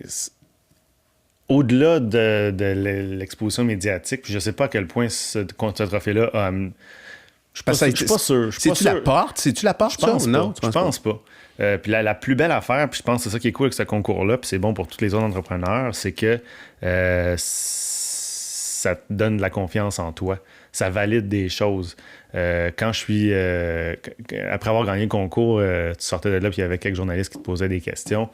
au-delà de l'exposition médiatique, puis je sais pas à quel point ce trophée-là a... Je suis pas sûr. C'est-tu la porte? C'est-tu la porte, je pense ça? Non, je pense pas. Puis la plus belle affaire, puis je pense que c'est ça qui est cool avec ce concours-là, puis c'est bon pour tous les autres entrepreneurs, c'est que ça te donne de la confiance en toi. Ça valide des choses. Quand je suis... après avoir gagné le concours, tu sortais de là, puis il y avait quelques journalistes qui te posaient des questions.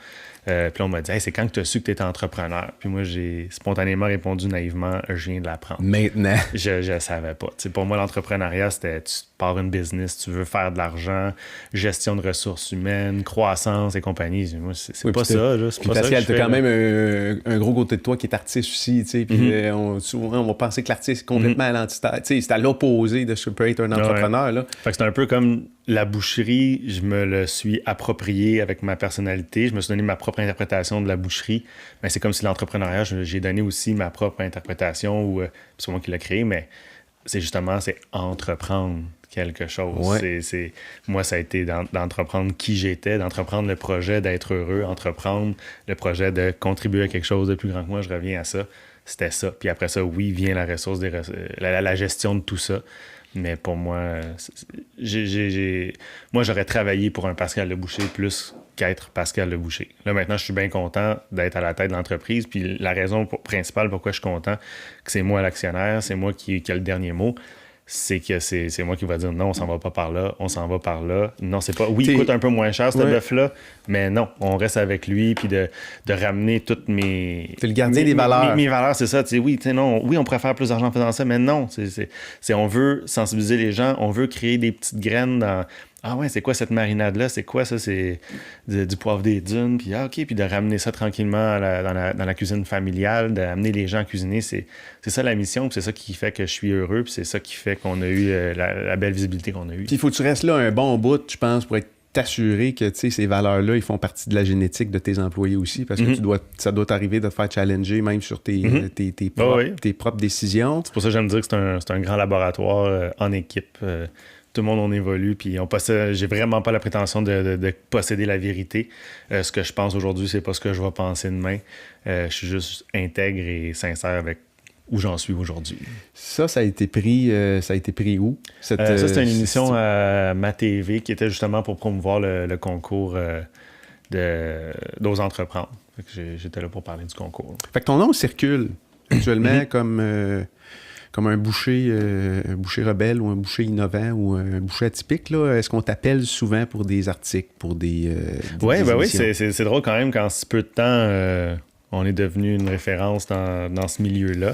Puis là, on m'a dit, hey, c'est quand que tu as su que tu étais entrepreneur? Puis moi, j'ai spontanément répondu naïvement, je viens de l'apprendre. Maintenant. Je savais pas. T'sais, pour moi, l'entrepreneuriat, c'était tu pars une business, tu veux faire de l'argent, gestion de ressources humaines, croissance et compagnie. Moi, c'est pas ça. Là, c'est puis pas Pascal, ça que t'as quand même un gros côté de toi qui est artiste aussi. Puis souvent, on va penser que l'artiste est complètement à l'antithèse. C'est à l'opposé de ce que peut être un entrepreneur. Là. Fait que c'est un peu comme la boucherie, je me le suis approprié avec ma personnalité. Je me suis donné ma propre interprétation de la boucherie. Mais c'est comme si l'entrepreneuriat, j'ai donné aussi ma propre interprétation, ou c'est moi qui l'ai créé, mais c'est entreprendre quelque chose. Ouais. Moi, ça a été d'entreprendre qui j'étais, d'entreprendre le projet d'être heureux, entreprendre le projet de contribuer à quelque chose de plus grand que moi. Je reviens à ça. C'était ça. Puis après ça, oui, vient la ressource, la gestion de tout ça. Mais pour moi, moi, j'aurais travaillé pour un Pascal Leboucher plus qu'être Pascal Leboucher. Là, maintenant, je suis bien content d'être à la tête de l'entreprise. Puis la raison principale pourquoi je suis content, que c'est moi l'actionnaire, c'est moi qui a le dernier mot, c'est que c'est moi qui va dire non, on s'en va pas par là, on s'en va par là. Non, c'est pas... Oui, il coûte un peu moins cher, ce bœuf-là, mais non, on reste avec lui, puis de ramener toutes mes... C'est le gardien des valeurs. Mes valeurs, c'est ça. Oui, non, oui, on pourrait faire plus d'argent en faisant ça, mais non. On veut sensibiliser les gens, on veut créer des petites graines dans... Ah ouais, c'est quoi cette marinade-là? C'est quoi ça? C'est du poivre des dunes. Puis OK, puis de ramener ça tranquillement dans la cuisine familiale, d'amener les gens à cuisiner. C'est ça la mission, puis c'est ça qui fait que je suis heureux, puis c'est ça qui fait qu'on a eu la belle visibilité qu'on a eue. Puis il faut que tu restes là un bon bout, je pense, pour être t'assurer que ces valeurs-là, ils font partie de la génétique de tes employés aussi, parce que ça doit t'arriver de te faire challenger même sur tes propres décisions. C'est pour ça que j'aime dire que c'est un grand laboratoire en équipe. Tout le monde, on évolue, puis j'ai vraiment pas la prétention de posséder la vérité. Ce que je pense aujourd'hui, c'est pas ce que je vais penser demain. Je suis juste intègre et sincère avec où j'en suis aujourd'hui. Ça a été pris où? Ça, c'était une émission à MaTV qui était justement pour promouvoir le concours d'Ose entreprendre. Fait que j'étais là pour parler du concours. Fait que ton nom circule actuellement comme un boucher rebelle ou un boucher innovant ou un boucher atypique. Là. Est-ce qu'on t'appelle souvent pour des articles, pour des oui, c'est drôle quand même qu'en si peu de temps, on est devenu une référence dans ce milieu-là.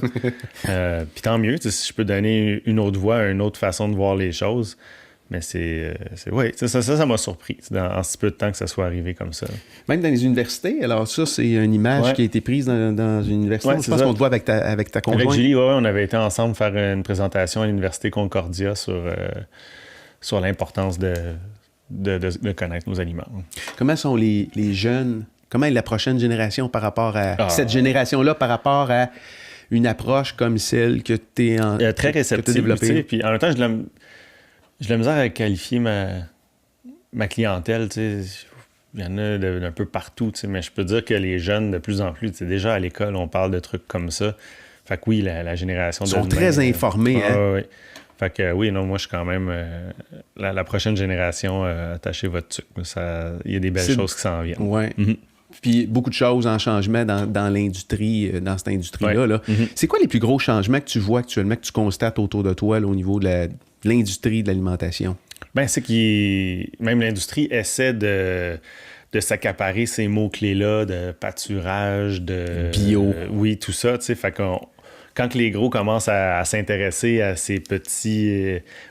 Puis tant mieux, si je peux donner une autre voix, une autre façon de voir les choses. Mais ça m'a surpris en si peu de temps que ça soit arrivé comme ça. Même dans les universités, alors ça, c'est une image qui a été prise dans une université. Je pense qu'on te voit avec ta conjointe. Avec Julie, on avait été ensemble faire une présentation à l'Université Concordia sur l'importance de connaître nos aliments. Comment sont les jeunes, comment est la prochaine génération par rapport à cette génération-là, par rapport à une approche comme celle que tu es très réceptive, développée? Puis en même temps, j'ai la misère à qualifier ma clientèle, tu sais, il y en a d'un peu partout, tu sais, mais je peux dire que les jeunes, de plus en plus, tu sais, déjà à l'école, on parle de trucs comme ça. Fait que oui, la génération Ils de sont très informés, hein? Oui. Fait que oui, non, moi, je suis quand même... la prochaine génération, attachez votre truc. Il y a des belles choses qui s'en viennent. Oui. Mhm. Puis beaucoup de choses en changement dans l'industrie, dans cette industrie-là. Ouais. Là. Mhm. C'est quoi les plus gros changements que tu vois actuellement, que tu constates autour de toi là, au niveau de l'industrie de l'alimentation? Ben, c'est que même l'industrie essaie de s'accaparer ces mots-clés-là de pâturage, de... Bio. Oui, tout ça, tu sais, fait qu'on... Quand les gros commencent à s'intéresser à ces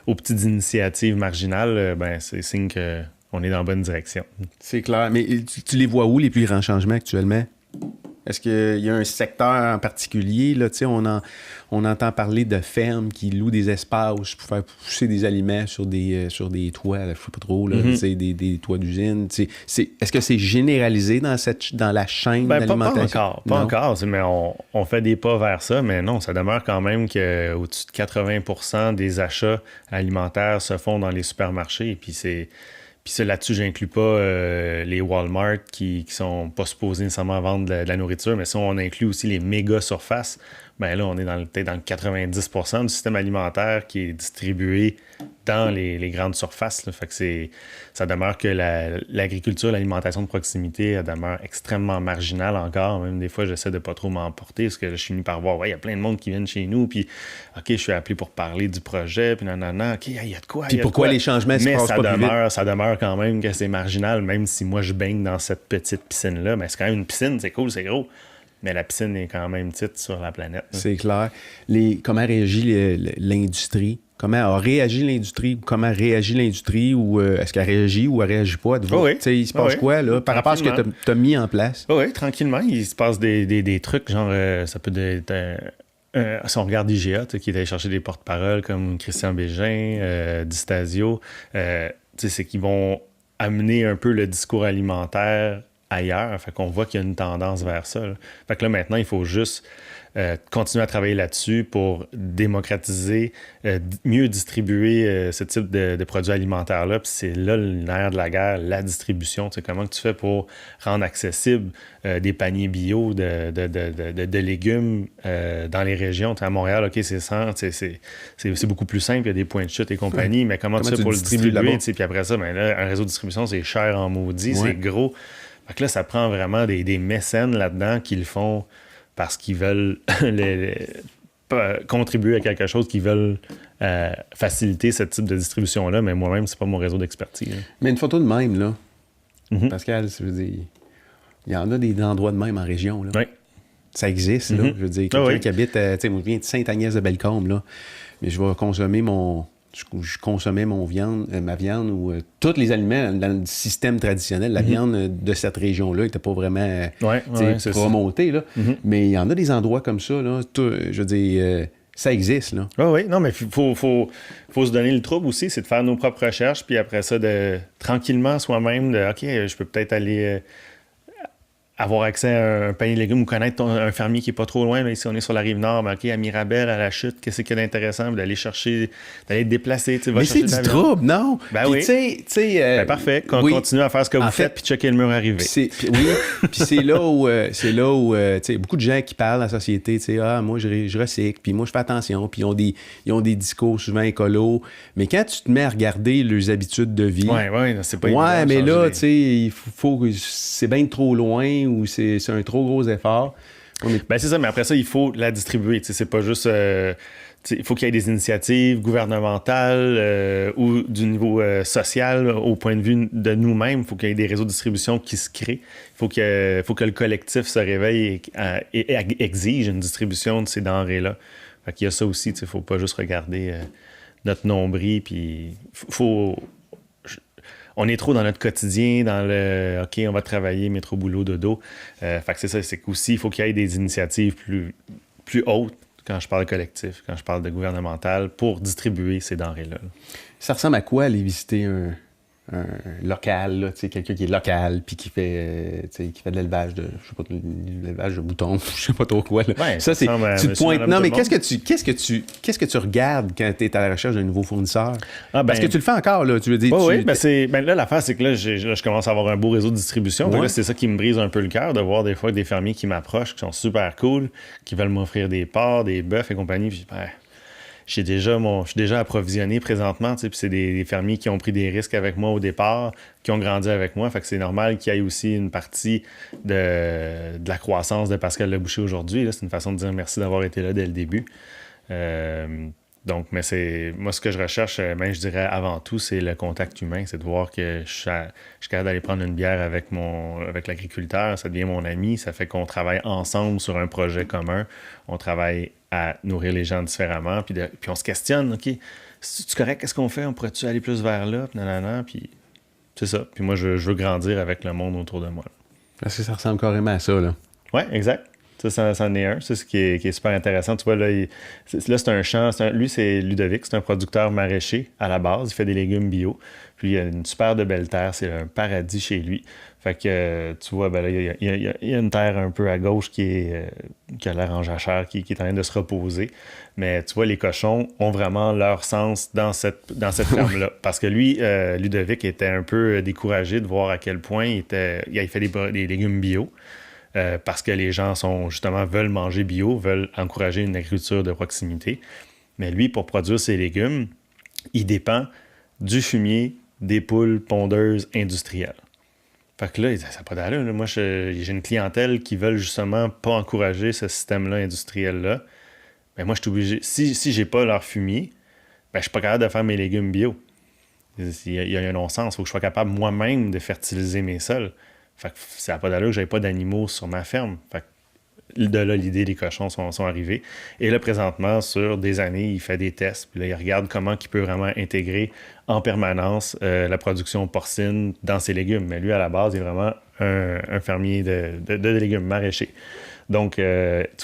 aux petites initiatives marginales, ben, c'est signe qu'on est dans la bonne direction. C'est clair. Mais tu les vois où, les plus grands changements actuellement? Est-ce qu'il y a un secteur en particulier? Là, on entend parler de fermes qui louent des espaces pour faire pousser des aliments sur des toits, là, je ne sais pas trop, là, des toits d'usine. Est-ce que c'est généralisé dans la chaîne d'alimentation? Pas encore, mais on fait des pas vers ça, mais non, ça demeure quand même qu'au-dessus de 80% des achats alimentaires se font dans les supermarchés. Puis là-dessus, j'inclus pas les Walmart qui sont pas supposés nécessairement vendre de la nourriture, mais si on inclut aussi les méga surfaces, ben là, on est peut-être dans le 90% du système alimentaire qui est distribué dans les grandes surfaces. Là. Fait que ça demeure que l'agriculture, l'alimentation de proximité, elle demeure extrêmement marginale encore. Même des fois, j'essaie de pas trop m'emporter parce que je finis par voir, il y a plein de monde qui viennent chez nous, puis OK, je suis appelé pour parler du projet, puis nanana, OK, il y a de quoi. Puis pourquoi les changements se passent pas plus vite? Ça demeure quand même que c'est marginal, même si moi, je baigne dans cette petite piscine-là. Mais c'est quand même une piscine, c'est cool, c'est gros. Mais la piscine est quand même petite sur la planète. Là. C'est clair. Comment réagit l'industrie? Comment a réagi l'industrie? Comment réagit l'industrie? Ou est-ce qu'elle réagit ou elle réagit pas? Oui. Il se passe quoi là, par rapport à ce que tu as mis en place? Oui, tranquillement. Il se passe des trucs, genre ça peut être... si on regarde IGA, qui est allé chercher des porte-paroles comme Christian Bégin, Distasio, c'est qu'ils vont amener un peu le discours alimentaire ailleurs. Fait qu'on voit qu'il y a une tendance vers ça. Là. Fait que là, maintenant, il faut juste continuer à travailler là-dessus pour démocratiser, mieux distribuer ce type de produits alimentaires-là. Puis c'est là le nerf de la guerre, la distribution. Tu sais, comment tu fais pour rendre accessible des paniers bio de légumes dans les régions. Tu sais, à Montréal, OK, c'est beaucoup plus simple. Il y a des points de chute et compagnie. Mais comment tu fais pour le distribuer? Puis après ça, ben là, un réseau de distribution, c'est cher en maudit, c'est gros. Fait que là, ça prend vraiment des mécènes là-dedans qui le font parce qu'ils veulent contribuer à quelque chose, qu'ils veulent faciliter ce type de distribution-là. Mais moi-même, c'est pas mon réseau d'expertise. Mais une photo de même, là, Pascal, je veux dire, il y en a des endroits de même en région. Là. Oui. Ça existe, là. Je veux dire, quelqu'un qui habite, tu sais, moi, je viens de Sainte-Agnès-de-Bellecombe, là, mais je vais consommer je consommais ma viande ou tous les aliments dans le système traditionnel. La viande de cette région-là n'était pas vraiment remontée. Là. Mais il y en a des endroits comme ça. Là, je veux dire, ça existe. Là. Oui, non, mais il faut se donner le trouble aussi, c'est de faire nos propres recherches, puis après ça, de tranquillement soi-même, OK, je peux peut-être aller... avoir accès à un panier de légumes ou connaître un fermier qui n'est pas trop loin. Là, ici, on est sur la Rive-Nord. Mais OK, à Mirabel, à la Chute, qu'est-ce qu'il y a d'intéressant? D'aller chercher, d'aller te déplacer. Mais c'est du trouble, non? Ben puis, oui. Tu sais, parfait. Continue à faire ce que vous faites puis checker le mur arrivé. Puis c'est là où tu sais, beaucoup de gens qui parlent dans la société, tu sais, moi, je recycle, puis moi, je fais attention, puis ils ont des discours souvent écolos. Mais quand tu te mets à regarder leurs habitudes de vie... Oui, c'est pas évident. Ouais, mais là, tu sais, il faut c'est bien trop loin ou c'est un trop gros effort. Ben c'est ça, mais après ça, il faut la distribuer. C'est pas juste... il faut qu'il y ait des initiatives gouvernementales ou du niveau social au point de vue de nous-mêmes. Il faut qu'il y ait des réseaux de distribution qui se créent. Il faut que le collectif se réveille et exige une distribution de ces denrées-là. Fait qu'il y a ça aussi. Il ne faut pas juste regarder notre nombril. Puis on est trop dans notre quotidien, dans le « OK, on va travailler, métro, boulot, dodo ». Fait que c'est ça, c'est qu'aussi, il faut qu'il y ait des initiatives plus hautes quand je parle collectif, quand je parle de gouvernemental, pour distribuer ces denrées-là. Ça ressemble à quoi aller visiter un local, là, tu sais, quelqu'un qui est local, puis qui fait, qui fait de l'élevage de, je sais pas, de l'élevage de moutons, je sais pas trop quoi. Là. Ouais, ça, c'est, tu te pointes. Non, mais qu'est-ce que tu regardes quand tu es à la recherche d'un nouveau fournisseur? Parce que tu le fais encore, là, tu veux dire. Oui, là, l'affaire, c'est que là, je commence à avoir un beau réseau de distribution. Ouais. Là, c'est ça qui me brise un peu le cœur, de voir des fois des fermiers qui m'approchent, qui sont super cool, qui veulent m'offrir des porcs, des bœufs et compagnie. Puis, je suis déjà approvisionné présentement, puis c'est des fermiers qui ont pris des risques avec moi au départ, qui ont grandi avec moi, fait que c'est normal qu'il y ait aussi une partie de la croissance de Pascal Leboucher aujourd'hui. Là, c'est une façon de dire merci d'avoir été là dès le début. Donc, mais c'est moi ce que je recherche, je dirais avant tout, c'est le contact humain, c'est de voir que je suis capable d'aller prendre une bière avec l'agriculteur, ça devient mon ami, ça fait qu'on travaille ensemble sur un projet commun, on travaille à nourrir les gens différemment, puis on se questionne, OK, c'est correct, qu'est-ce qu'on fait, on pourrait-tu aller plus vers là, puis c'est ça, puis moi je veux grandir avec le monde autour de moi. Parce que ça ressemble carrément à ça, là. Ouais, exact. Ça en est un. C'est ce qui est super intéressant. Tu vois, là, c'est un champ. Lui, c'est Ludovic. C'est un producteur maraîcher à la base. Il fait des légumes bio. Puis, il a une super de belle terre. C'est un paradis chez lui. Fait que, tu vois, ben là, il y a une terre un peu à gauche qui a l'air en jachère, qui est en train de se reposer. Mais tu vois, les cochons ont vraiment leur sens dans cette ferme-là. Parce que lui, Ludovic était un peu découragé de voir à quel point il fait des légumes bio. Parce que les gens veulent manger bio, veulent encourager une agriculture de proximité. Mais lui, pour produire ses légumes, il dépend du fumier des poules pondeuses industrielles. Fait que là, ça n'a pas d'allure. Moi, j'ai une clientèle qui veulent justement pas encourager ce système-là industriel-là. Mais moi, je suis obligé. Si j'ai pas leur fumier, je suis pas capable de faire mes légumes bio. Il y a un non-sens. Il faut que je sois capable moi-même de fertiliser mes sols. Fait que ça n'a pas d'allure que j'avais pas d'animaux sur ma ferme. Fait que de là, l'idée des cochons sont arrivés. Et là, présentement, sur des années, il fait des tests. Puis là, il regarde comment il peut vraiment intégrer en permanence la production porcine dans ses légumes. Mais lui, à la base, il est vraiment un fermier de légumes maraîchers. Donc, tu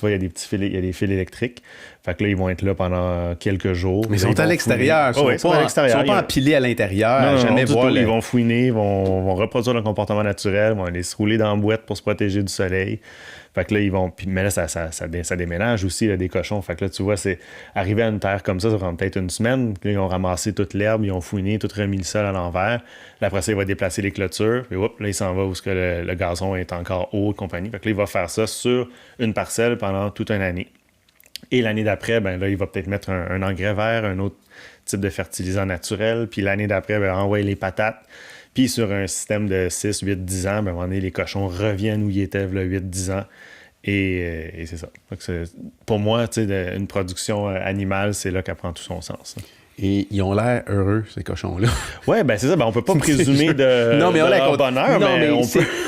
vois, il y a des petits fils, il y a des fils électriques. Fait que là, ils vont être là pendant quelques jours. Mais ils sont à l'extérieur. Ils sont pas empilés à l'intérieur. Ils vont fouiner, ils vont reproduire leur comportement naturel, ils vont aller se rouler dans la boîte pour se protéger du soleil. Fait que là, ils vont... Mais là, ça déménage aussi, là, des cochons. Fait que là, tu vois, c'est arrivé à une terre comme ça prend peut-être une semaine. Là, ils ont ramassé toute l'herbe, ils ont fouiné, tout remis le sol à l'envers. Là, après ça, il va déplacer les clôtures. Puis, là, il s'en va où le gazon est encore haut et compagnie. Fait que là, il va faire ça sur une parcelle pendant toute une année. Et l'année d'après, là, il va peut-être mettre un engrais vert, un autre type de fertilisant naturel. Puis l'année d'après, envoyer les patates. Puis sur un système de 6, 8, 10 ans, à un moment donné, les cochons reviennent où ils étaient, là, 8, 10 ans. Et c'est ça. Donc, pour moi, une production animale, c'est là qu'elle prend tout son sens. Et ils ont l'air heureux, ces cochons-là. Oui, c'est ça. On peut pas présumer de leur bonheur, mais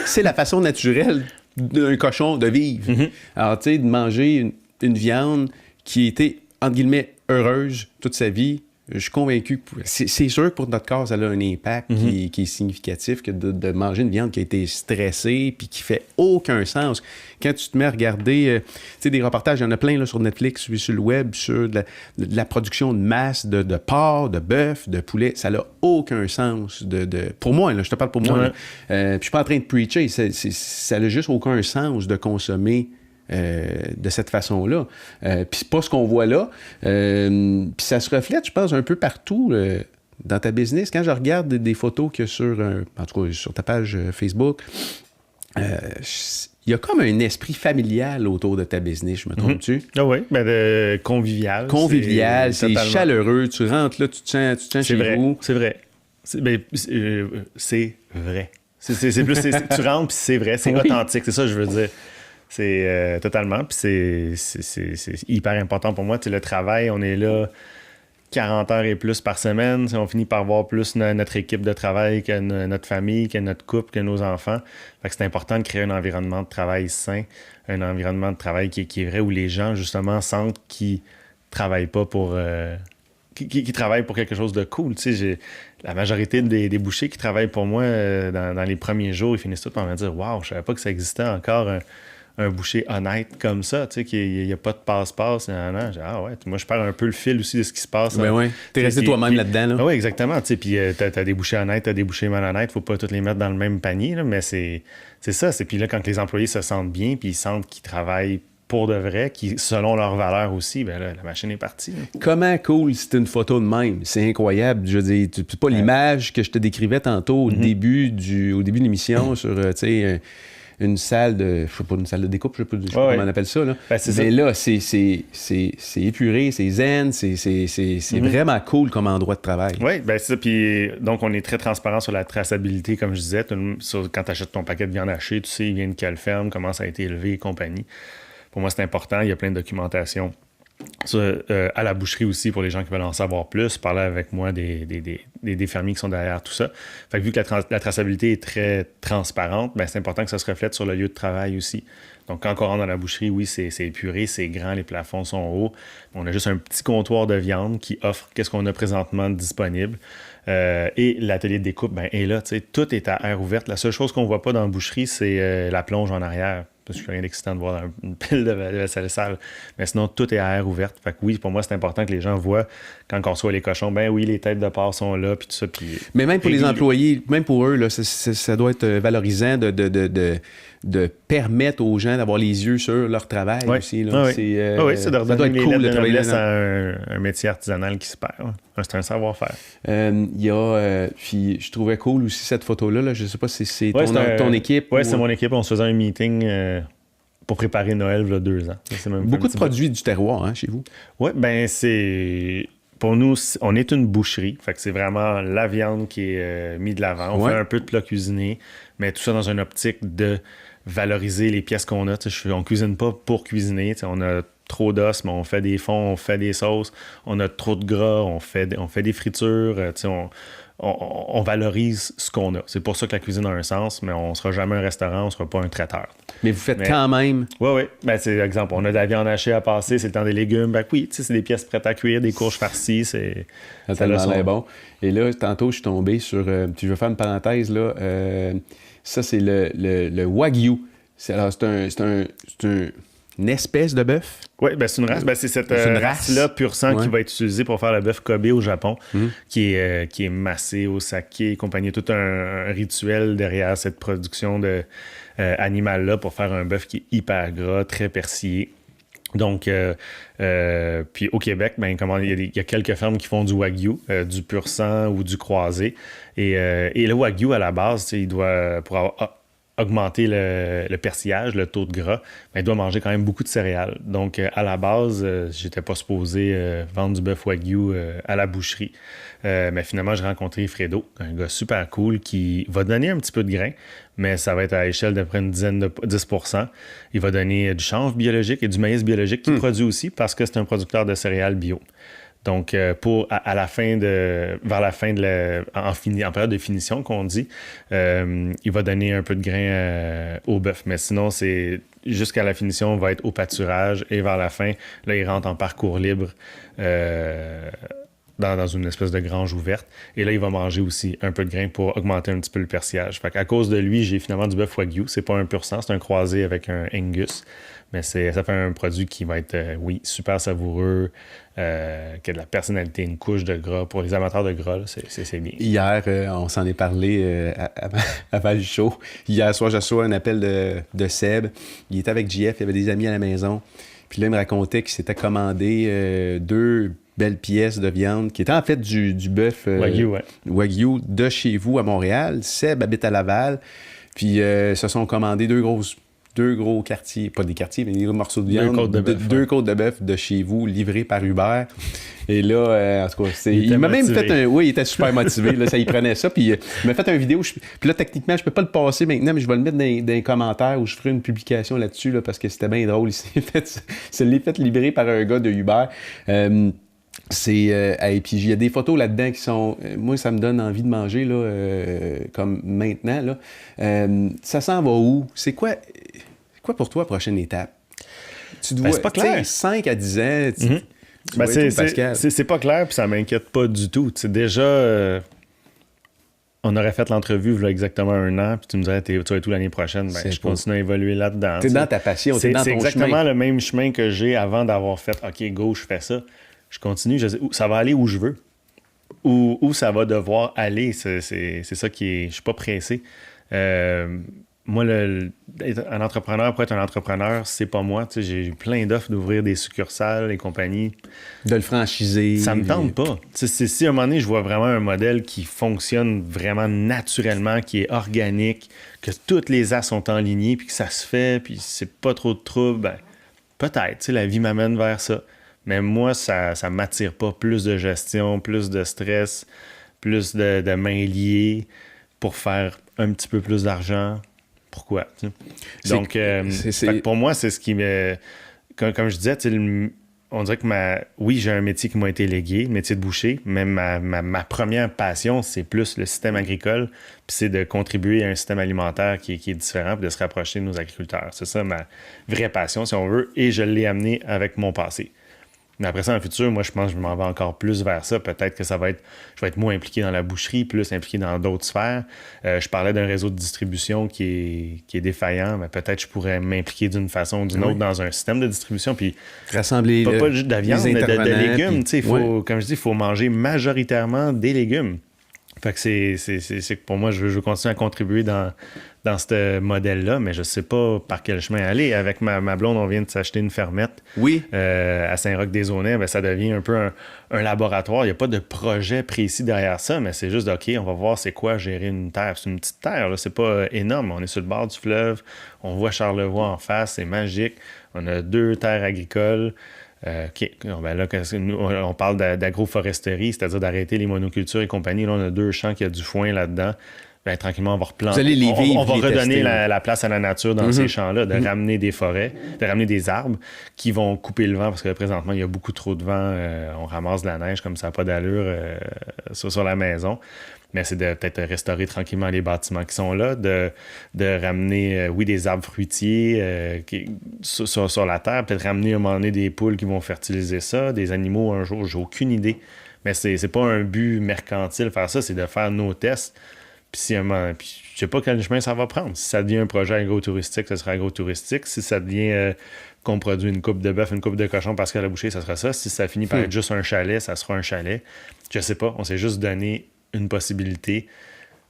c'est la façon naturelle d'un cochon de vivre. Mm-hmm. Alors, tu sais, de manger une viande qui était, entre guillemets, heureuse toute sa vie, je suis convaincu que c'est sûr que pour notre corps, ça a un impact qui est significatif que de manger une viande qui a été stressée puis qui fait aucun sens. Quand tu te mets à regarder des reportages, il y en a plein là, sur Netflix, sur le web, sur de la production de masse de porc, de bœuf, de poulet, ça n'a aucun sens. Pour moi, là, je te parle pour moi. Puis je suis pas en train de preacher, ça n'a juste aucun sens de consommer de cette façon-là. Puis c'est pas ce qu'on voit là. Puis ça se reflète, je pense, un peu partout dans ta business. Quand je regarde des photos qu'il y a sur ta page Facebook, il y a comme un esprit familial autour de ta business, je me trompe-tu? Ah oui, convivial. Convivial, c'est chaleureux. Tu rentres là, tu te sens chez vous. C'est vrai. C'est vrai. C'est plus, tu rentres puis c'est vrai, c'est authentique, c'est ça que je veux dire. C'est totalement, puis c'est hyper important pour moi. Tu sais, le travail, on est là 40 heures et plus par semaine. On finit par voir plus notre équipe de travail que notre famille, que notre couple, que nos enfants. Fait que c'est important de créer un environnement de travail sain, un environnement de travail qui est vrai, où les gens, justement, sentent qu'ils travaillent pas pour... qui travaillent pour quelque chose de cool. Tu sais, la majorité des bouchers qui travaillent pour moi dans les premiers jours, ils finissent tous par me dire « Wow, je savais pas que ça existait encore un boucher honnête comme ça, tu sais, qu'il n'y a pas de passe-passe. Non. Ah ouais, moi, je perds un peu le fil aussi de ce qui se passe. Ben ouais. T'es resté toi-même là-dedans, là. Oui, exactement. Tu sais, puis t'as des bouchers honnêtes, t'as des bouchers malhonnêtes. Faut pas tous les mettre dans le même panier, là, mais c'est ça. Puis là, quand les employés se sentent bien, puis ils sentent qu'ils travaillent pour de vrai, qui selon leurs valeurs aussi, ben là, la machine est partie. Là. Comment cool c'est une photo de même? C'est incroyable. Je veux dire, c'est pas l'image que je te décrivais tantôt au début de l'émission sur, tu sais, une salle de... Je sais pas, une salle de découpe, je sais pas comment on appelle ça, là. Ben, c'est mais ça. là, c'est épuré, c'est zen, c'est vraiment cool comme endroit de travail. Oui, ben c'est ça. Puis donc, on est très transparent sur la traçabilité, comme je disais. Quand tu achètes ton paquet de viande hachée, tu sais, il vient de quelle ferme, comment ça a été élevé et compagnie. Pour moi, c'est important. Il y a plein de documentation. À la boucherie aussi, pour les gens qui veulent en savoir plus, parler avec moi des fermiers qui sont derrière tout ça. Fait que vu que la traçabilité est très transparente, ben, c'est important que ça se reflète sur le lieu de travail aussi. Donc, quand on rentre dans la boucherie, oui, c'est épuré, c'est grand, les plafonds sont hauts. On a juste un petit comptoir de viande qui offre qu'est-ce qu'on a présentement disponible. Et l'atelier de découpe, ben, est là. Tout est à air ouverte. La seule chose qu'on ne voit pas dans la boucherie, c'est la plonge en arrière. Parce que je suis rien d'excitant de voir une pile de vaisselle sale. Mais sinon, tout est à air ouverte. Fait que oui, pour moi, c'est important que les gens voient quand on reçoit les cochons, ben oui, les têtes de porc sont là, puis tout ça. Puis, mais même pour les employés, même pour eux, là, ça doit être valorisant de permettre aux gens d'avoir les yeux sur leur travail aussi. Là. Oui, c'est de redonner les lettres de noblesse à un métier artisanal qui se perd. Ouais. C'est un savoir-faire. Il y a... puis je trouvais cool aussi cette photo-là. Là. Je sais pas si c'est ton équipe. Oui, c'est mon équipe. On se faisait un meeting pour préparer Noël il y a 2 ans. Beaucoup de produits du terroir chez vous. Oui, ben c'est... Pour nous, on est une boucherie. Fait que c'est vraiment la viande qui est mise de l'avant. On fait un peu de plat cuisiné, mais tout ça dans une optique de valoriser les pièces qu'on a. On cuisine pas pour cuisiner. On a trop d'os, mais on fait des fonds, on fait des sauces. On a trop de gras, on fait des fritures. On valorise ce qu'on a. C'est pour ça que la cuisine a un sens, mais on ne sera jamais un restaurant, on ne sera pas un traiteur. Mais vous faites quand même... Oui. Ben, c'est exemple, on a de la viande hachée à passer, c'est le temps des légumes. Ben oui, c'est des pièces prêtes à cuire, des courges farcies. Ça tellement l'air bon. Et là, tantôt, je suis tombé sur... puis je vais faire une parenthèse, là. Ça, c'est le Wagyu. C'est une espèce de bœuf? Oui, ben c'est une race. Ben, c'est cette race-là, pur sang, qui va être utilisée pour faire le bœuf Kobe au Japon, qui est massé au saké et compagnie. Tout un rituel derrière cette production de animal-là pour faire un bœuf qui est hyper gras, très persillé. Donc, puis au Québec, ben, il y a quelques fermes qui font du Wagyu, du pur sang ou du croisé. Et le Wagyu, à la base, il doit, pour avoir augmenter le persillage, le taux de gras, ben, il doit manger quand même beaucoup de céréales. Donc, à la base, j'étais pas supposé vendre du bœuf Wagyu à la boucherie. Mais finalement, j'ai rencontré Fredo, un gars super cool qui va donner un petit peu de grain, mais ça va être à l'échelle d'à peu près 10%. Il va donner du chanvre biologique et du maïs biologique qu'il produit aussi parce que c'est un producteur de céréales bio. Donc, vers la fin en période de finition qu'on dit, il va donner un peu de grain au bœuf. Mais sinon, c'est jusqu'à la finition, on va être au pâturage et vers la fin, là, il rentre en parcours libre dans une espèce de grange ouverte. Et là, il va manger aussi un peu de grain pour augmenter un petit peu le persillage. Fait qu'à cause de lui, j'ai finalement du bœuf Wagyu. C'est pas un pur sang, c'est un croisé avec un Angus. Mais ça fait un produit qui va être, super savoureux, qui a de la personnalité, une couche de gras. Pour les amateurs de gras, là, c'est bien. Hier, on s'en est parlé avant le show. Hier soir, j'ai reçu un appel de Seb. Il était avec JF, il y avait des amis à la maison. Puis là, il me racontait qu'il s'était commandé 2 belles pièces de viande, qui étaient en fait du bœuf Wagyu de chez vous à Montréal. Seb habite à Laval. Puis se sont commandés 2 gros quartiers, pas des quartiers, mais des gros morceaux de viande. 2 côtes de bœuf de chez vous, livrés par Uber. Et là, en tout cas, il m'a même fait oui, il était super motivé. Là, ça, il prenait ça. Puis il m'a fait une vidéo. Puis là, techniquement, je peux pas le passer maintenant, mais je vais le mettre dans les commentaires où je ferai une publication là-dessus, là, parce que c'était bien drôle. Il l'ai fait livrer par un gars de Uber. Et puis il y a des photos là-dedans qui sont... moi, ça me donne envie de manger, là, comme maintenant. Là. Ça s'en va où? C'est quoi pour toi la prochaine étape? Tu dois, c'est pas clair. 5 à 10 ans, c'est pas clair, puis ça m'inquiète pas du tout. Déjà, on aurait fait l'entrevue il y a exactement 1 an, puis tu me dirais, tu vas être où l'année prochaine? Ben, je continue à évoluer là-dedans. T'es dans ta passion, t'es dans ton chemin. C'est exactement le même chemin que j'ai avant d'avoir fait, OK, go, je fais ça. Je continue, je sais, ça va aller où je veux. Où ça va devoir aller, c'est ça qui est... Je suis pas pressé. Moi, un entrepreneur, pour être un entrepreneur, c'est pas moi. Tu sais, j'ai eu plein d'offres d'ouvrir des succursales et compagnie. De le franchiser. Ça me tente pas. Tu sais, si à un moment donné, je vois vraiment un modèle qui fonctionne vraiment naturellement, qui est organique, que toutes les as sont enlignées, puis que ça se fait, puis c'est pas trop de trouble, ben, peut-être. Tu sais, la vie m'amène vers ça. Mais moi, ça m'attire pas. Plus de gestion, plus de stress, plus de mains liées pour faire un petit peu plus d'argent. Pourquoi? Tu sais? Donc, fait que pour moi, c'est ce qui me... Comme je disais, on dirait que oui, j'ai un métier qui m'a été légué, le métier de boucher, mais ma première passion, c'est plus le système agricole, puis c'est de contribuer à un système alimentaire qui est différent, puis de se rapprocher de nos agriculteurs. C'est ça ma vraie passion, si on veut, et je l'ai amené avec mon passé. Mais après ça, dans le futur, moi, je pense que je m'en vais encore plus vers ça. Peut-être que je vais être moins impliqué dans la boucherie, plus impliqué dans d'autres sphères. Je parlais d'un réseau de distribution qui est défaillant, mais peut-être je pourrais m'impliquer d'une façon ou d'une autre dans un système de distribution. Puis rassembler pas juste de la viande, mais de légumes. Puis, comme je dis, il faut manger majoritairement des légumes. Fait que c'est que pour moi, je veux continuer à contribuer dans ce modèle-là, mais je sais pas par quel chemin aller. Avec ma blonde, on vient de s'acheter une fermette à Saint-Roch-des-Aunais. Ben, ça devient un peu un laboratoire. Il n'y a pas de projet précis derrière ça, mais c'est juste, OK, on va voir c'est quoi gérer une terre. C'est une petite terre, là. C'est pas énorme. On est sur le bord du fleuve. On voit Charlevoix en face. C'est magique. On a 2 terres agricoles. OK. Ben là, on parle d'agroforesterie, c'est-à-dire d'arrêter les monocultures et compagnie. Là, on a 2 champs qui a du foin là-dedans. Ben, tranquillement, on va replanter. Vous allez les vivre, on va les redonner tester, la place à la nature dans ces champs-là, de ramener des forêts, de ramener des arbres qui vont couper le vent, parce que présentement, il y a beaucoup trop de vent. On ramasse de la neige comme ça n'a pas d'allure sur la maison. Mais c'est de peut-être restaurer tranquillement les bâtiments qui sont là, de ramener, des arbres fruitiers sur la terre, peut-être ramener à un moment donné des poules qui vont fertiliser ça, des animaux un jour, j'ai aucune idée. Mais c'est pas un but mercantile faire ça, c'est de faire nos tests. Puis je sais pas quel chemin ça va prendre. Si ça devient un projet agro-touristique, ça sera agro-touristique. Si ça devient qu'on produit une coupe de bœuf, une coupe de cochon parce qu'à la boucherie, ça sera ça. Si ça finit par être juste un chalet, ça sera un chalet. Je sais pas, on s'est juste donné une possibilité.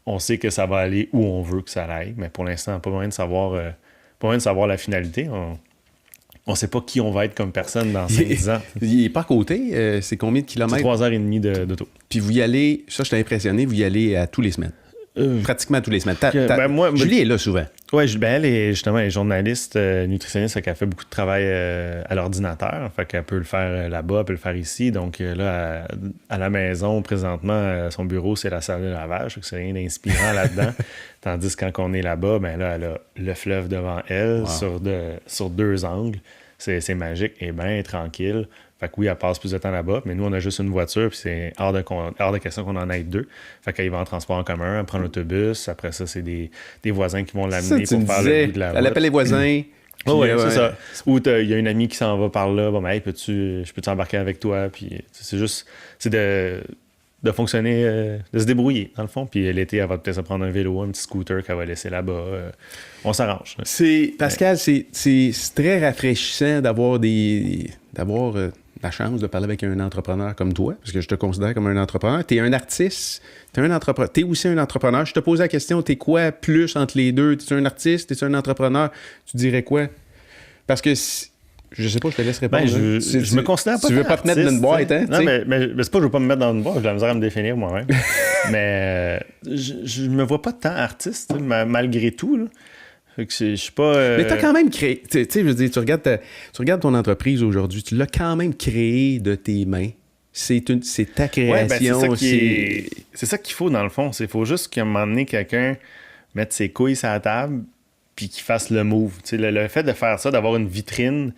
On sait que ça va aller où on veut que ça aille, mais pour l'instant, pas moyen de savoir la finalité. On sait pas qui on va être comme personne dans 5-10 ans. Il est pas à côté. C'est combien de kilomètres? C'est 3h30 d'auto. Puis vous y allez, ça, je t'ai impressionné, vous y allez à tous les semaines. Pratiquement tous les semaines. Julie est là souvent. Oui, elle est justement journaliste, nutritionniste, fait qu'elle fait beaucoup de travail à l'ordinateur. Fait qu'elle peut le faire là-bas, elle peut le faire ici. Donc là, à la maison, présentement, son bureau, c'est la salle de lavage. Fait que c'est rien d'inspirant là-dedans. Tandis que quand on est là-bas, ben là, elle a le fleuve devant elle sur 2 angles. C'est magique et bien tranquille. Fait que oui, elle passe plus de temps là-bas, mais nous, on a juste une voiture, puis c'est hors de question qu'on en ait 2. Fait qu'elle va en transport en commun, elle prend l'autobus. Après ça, c'est des voisins qui vont l'amener pour faire le bout de la route. Elle appelle les voisins. Oui, c'est ça. Ou il y a une amie qui s'en va par là. Bon, ben, hey, je peux t'embarquer avec toi? Puis c'est de fonctionner, de se débrouiller, dans le fond. Puis l'été, elle va peut-être se prendre un vélo, un petit scooter qu'elle va laisser là-bas. On s'arrange. Pascal, c'est très rafraîchissant d'avoir la chance de parler avec un entrepreneur comme toi, parce que je te considère comme un entrepreneur. Tu es un artiste, tu es aussi un entrepreneur. Je te pose la question, tu es quoi plus entre les deux? Tu es un artiste, tu es un entrepreneur? Tu dirais quoi? Parce que je sais pas, je te laisse répondre. Je me considère pas. Tu veux pas te mettre dans une boîte, hein? Non, mais c'est pas que je veux pas me mettre dans une boîte, j'ai la misère à me définir moi-même. Mais je me vois pas tant artiste, malgré tout, là. Fait que je suis pas. Mais t'as quand même créé. Tu sais, je veux dire, tu regardes ton entreprise aujourd'hui, tu l'as quand même créée de tes mains. C'est ta création. Ouais, c'est ça qu'il faut, dans le fond. Il faut juste qu'à un moment donné, quelqu'un mette ses couilles sur la table puis qu'il fasse le move. Le fait de faire ça, d'avoir une vitrine,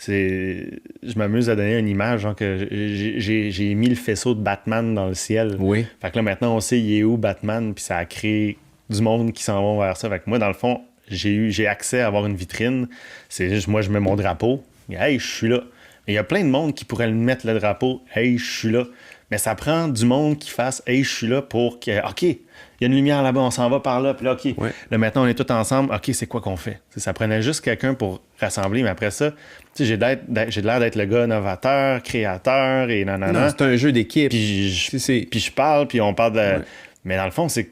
je m'amuse à donner une image, genre que j'ai mis le faisceau de Batman dans le ciel. Oui. Fait que là, maintenant, on sait il est où Batman, puis ça a créé du monde qui s'en va vers ça. Fait que moi, dans le fond, j'ai accès à avoir une vitrine. C'est juste, moi, je mets mon drapeau. Hey, je suis là. Il y a plein de monde qui pourrait mettre le drapeau. Hey, je suis là. Mais ça prend du monde qui fasse « Hey, je suis là pour que... OK, il y a une lumière là-bas, on s'en va par là. Puis là, OK, là, maintenant, on est tous ensemble. OK, c'est quoi qu'on fait? » Ça prenait juste quelqu'un pour rassembler. Mais après ça, j'ai de l'air d'être le gars novateur, créateur et nanana. Non, c'est un jeu d'équipe. Puis je parle, puis on parle de... Ouais. Mais dans le fond, c'est...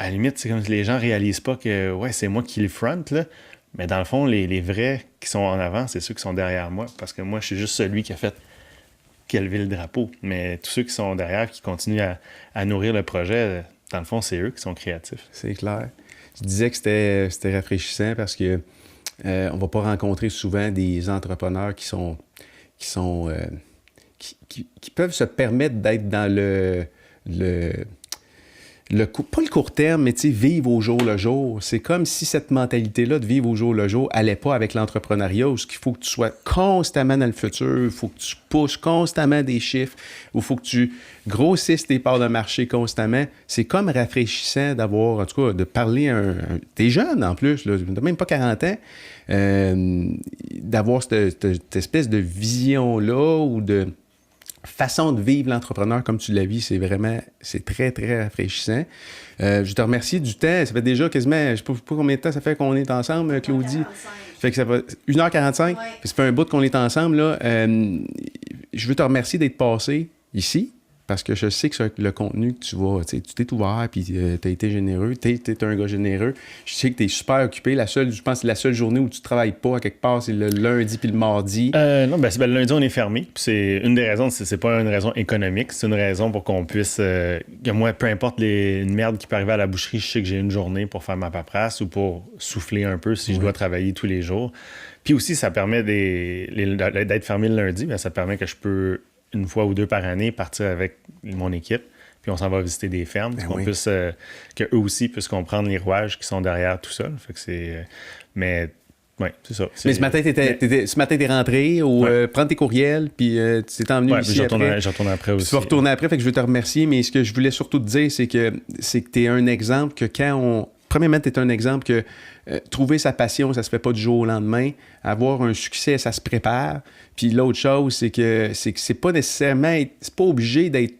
À la limite, c'est comme si les gens réalisent pas que c'est moi qui le front, là. Mais dans le fond, les vrais qui sont en avant, c'est ceux qui sont derrière moi. Parce que moi, je suis juste celui qui a levé le drapeau. Mais tous ceux qui sont derrière, qui continuent à nourrir le projet, dans le fond, c'est eux qui sont créatifs. C'est clair. Je disais que c'était rafraîchissant parce que on va pas rencontrer souvent des entrepreneurs qui peuvent se permettre d'être dans pas le court terme, mais vivre au jour le jour. C'est comme si cette mentalité-là de vivre au jour le jour allait pas avec l'entrepreneuriat, où il faut que tu sois constamment dans le futur, il faut que tu pousses constamment des chiffres, il faut que tu grossisses tes parts de marché constamment. C'est comme rafraîchissant d'avoir, en tout cas, de parler t'es jeune en plus, là, t'as même pas 40 ans, d'avoir cette espèce de vision-là ou de façon de vivre l'entrepreneur comme tu l'as vu, c'est très, très rafraîchissant. Je te remercie du temps. Ça fait déjà quasiment, je ne sais pas combien de temps ça fait qu'on est ensemble, Claudie. 1h45. Fait que ça fait 1h45. Ouais. Ça fait un bout qu'on est ensemble, là. Je veux te remercier d'être passé ici, parce que je sais que le contenu que tu vas, tu t'es ouvert, puis tu as été généreux, tu es un gars généreux. Je sais que tu es super occupé. Je pense que la seule journée où tu ne travailles pas à quelque part, c'est le lundi puis le mardi. Non, le lundi, on est fermé. Puis c'est une des raisons, c'est pas une raison économique, c'est une raison pour qu'on puisse... que moi, peu importe une merde qui peut arriver à la boucherie, je sais que j'ai une journée pour faire ma paperasse ou pour souffler un peu si je dois travailler tous les jours. Puis aussi, ça permet d'être fermé le lundi, mais ça permet que je peux... une fois ou deux par année, partir avec mon équipe, puis on s'en va visiter des fermes, qu'eux aussi puissent comprendre les rouages qui sont derrière tout ça. Fait que c'est... mais, ouais, c'est ça. Mais ce matin, t'es rentré ou prendre tes courriels, puis tu t'es emmené ici après. Je retourne après aussi. Tu vas retourner après, fait que je veux te remercier, mais ce que je voulais surtout te dire, c'est que t'es un exemple que premièrement, t'es un exemple que trouver sa passion, ça se fait pas du jour au lendemain. Avoir un succès, ça se prépare. Puis l'autre chose, c'est que c'est pas nécessairement... C'est pas obligé d'être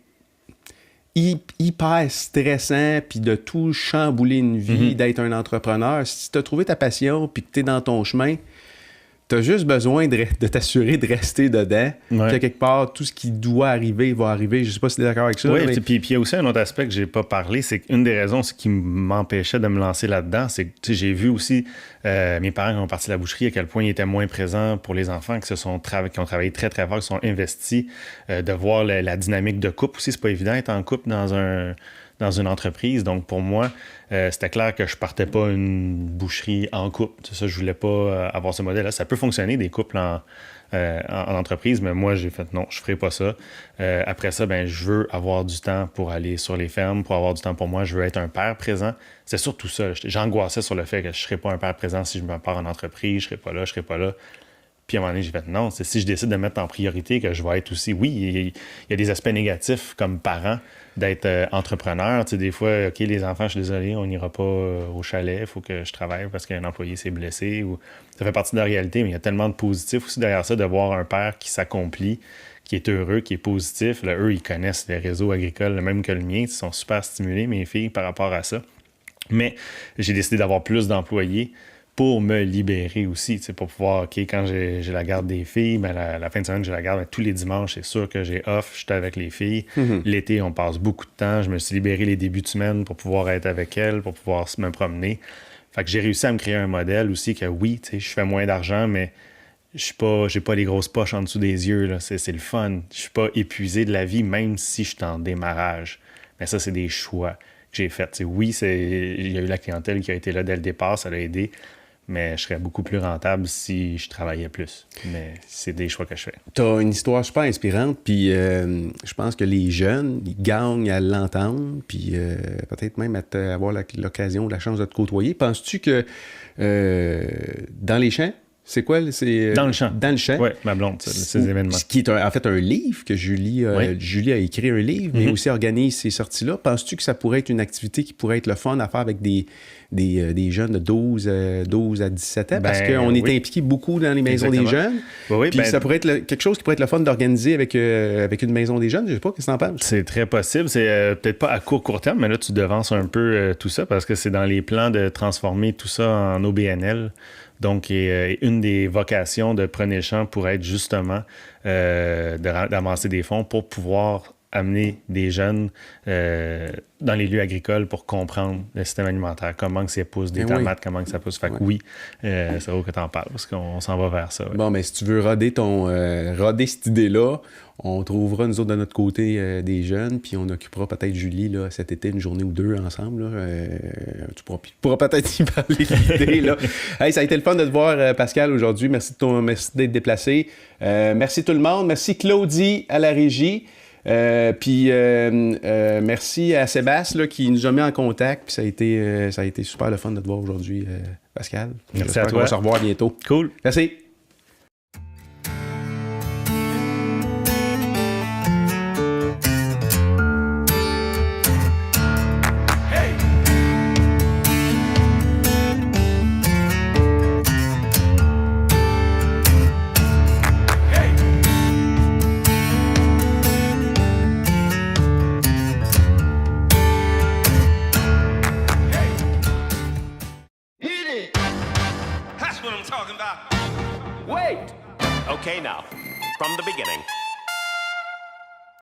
hyper stressant puis de tout chambouler une vie, d'être un entrepreneur. Si tu as trouvé ta passion puis que tu es dans ton chemin, tu as juste besoin de t'assurer de rester dedans. Ouais. Que quelque part, tout ce qui doit arriver va arriver. Je sais pas si tu es d'accord avec ça. Oui, puis il y a aussi un autre aspect que j'ai pas parlé, c'est qu'une des raisons qui m'empêchait de me lancer là-dedans, c'est que j'ai vu aussi mes parents qui ont parti de la boucherie, à quel point ils étaient moins présents pour les enfants qui ont travaillé très, très fort, qui sont investis, de voir la dynamique de couple aussi. C'est pas évident d'être en couple dans une entreprise. Donc, pour moi, c'était clair que je partais pas une boucherie en couple. C'est ça, je voulais pas avoir ce modèle-là. Ça peut fonctionner, des couples en entreprise, mais moi, j'ai fait non, je ferai pas ça. Après ça, je veux avoir du temps pour aller sur les fermes, pour avoir du temps pour moi. Je veux être un père présent. C'est surtout ça. J'angoissais sur le fait que je serais pas un père présent si je me pars en entreprise, je serais pas là. Puis à un moment donné, j'ai fait non, c'est si je décide de mettre en priorité que je vais être aussi... Oui, il y a des aspects négatifs comme parent d'être entrepreneur. Tu sais, des fois, OK, les enfants, je suis désolé, on n'ira pas au chalet, il faut que je travaille parce qu'un employé s'est blessé. Ou... Ça fait partie de la réalité, mais il y a tellement de positifs aussi derrière ça, de voir un père qui s'accomplit, qui est heureux, qui est positif. Là, eux, ils connaissent les réseaux agricoles, le même que le mien. Ils sont super stimulés, mes filles, par rapport à ça. Mais j'ai décidé d'avoir plus d'employés pour me libérer aussi, pour pouvoir, OK, quand j'ai la garde des filles, la fin de semaine, j'ai la garde, tous les dimanches, c'est sûr que j'ai off, je suis avec les filles. L'été, on passe beaucoup de temps. Je me suis libéré les débuts de semaine pour pouvoir être avec elles, pour pouvoir me promener. Fait que j'ai réussi à me créer un modèle aussi que oui, je fais moins d'argent, mais j'ai pas les grosses poches en dessous des yeux. Là. C'est le fun. Je suis pas épuisé de la vie, même si je suis en démarrage. Mais ça, c'est des choix que j'ai faits. Oui, il y a eu la clientèle qui a été là dès le départ, ça l'a aidé. Mais je serais beaucoup plus rentable si je travaillais plus. Mais c'est des choix que je fais. Tu as une histoire super inspirante, puis je pense que les jeunes, ils gagnent à l'entendre, puis peut-être même à avoir l'occasion ou la chance de te côtoyer. Penses-tu que dans les champs, c'est quoi? C'est, dans le champ. Dans le champ. Oui, ma blonde, ces événements. Ce qui est en fait un livre que Julie a écrit un livre, mais aussi organise ces sorties-là. Penses-tu que ça pourrait être une activité qui pourrait être le fun à faire avec des des jeunes de 12 à 17 ans, parce Ben, qu'on est oui. impliqué beaucoup dans les maisons Exactement. des jeunes. Oui, Puis ben- ça pourrait être quelque chose qui pourrait être le fun d'organiser avec une maison des jeunes. Je sais pas, qu'est-ce que t'en penses? C'est très possible. C'est peut-être pas à court terme, mais là, tu devances un peu tout ça parce que c'est dans les plans de transformer tout ça en OBNL. Donc, une des vocations de Prenez Champ pourrait être justement d'amasser des fonds pour pouvoir amener des jeunes dans les lieux agricoles pour comprendre le système alimentaire, comment que ça pousse des Eh oui. tomates, comment que ça pousse. Fait que oui, c'est vrai que tu en parles parce qu'on s'en va vers ça. Ouais. Bon, mais si tu veux roder cette idée-là, on trouvera, nous autres, de notre côté, des jeunes, puis on occupera peut-être Julie, là, cet été, une journée ou deux ensemble. Là. Tu pourras peut-être y parler de l'idée, là. Hey, ça a été le fun de te voir, Pascal, aujourd'hui. Merci d'être déplacé. Merci tout le monde. Merci Claudie à la régie. Puis merci à Sébastien là, qui nous a mis en contact. Puis ça a été super le fun de te voir aujourd'hui, Pascal. Merci J'espère à qu'on toi. va se revoir bientôt. Cool. Merci. That's what I'm talking about. Wait! Okay, now, from the beginning.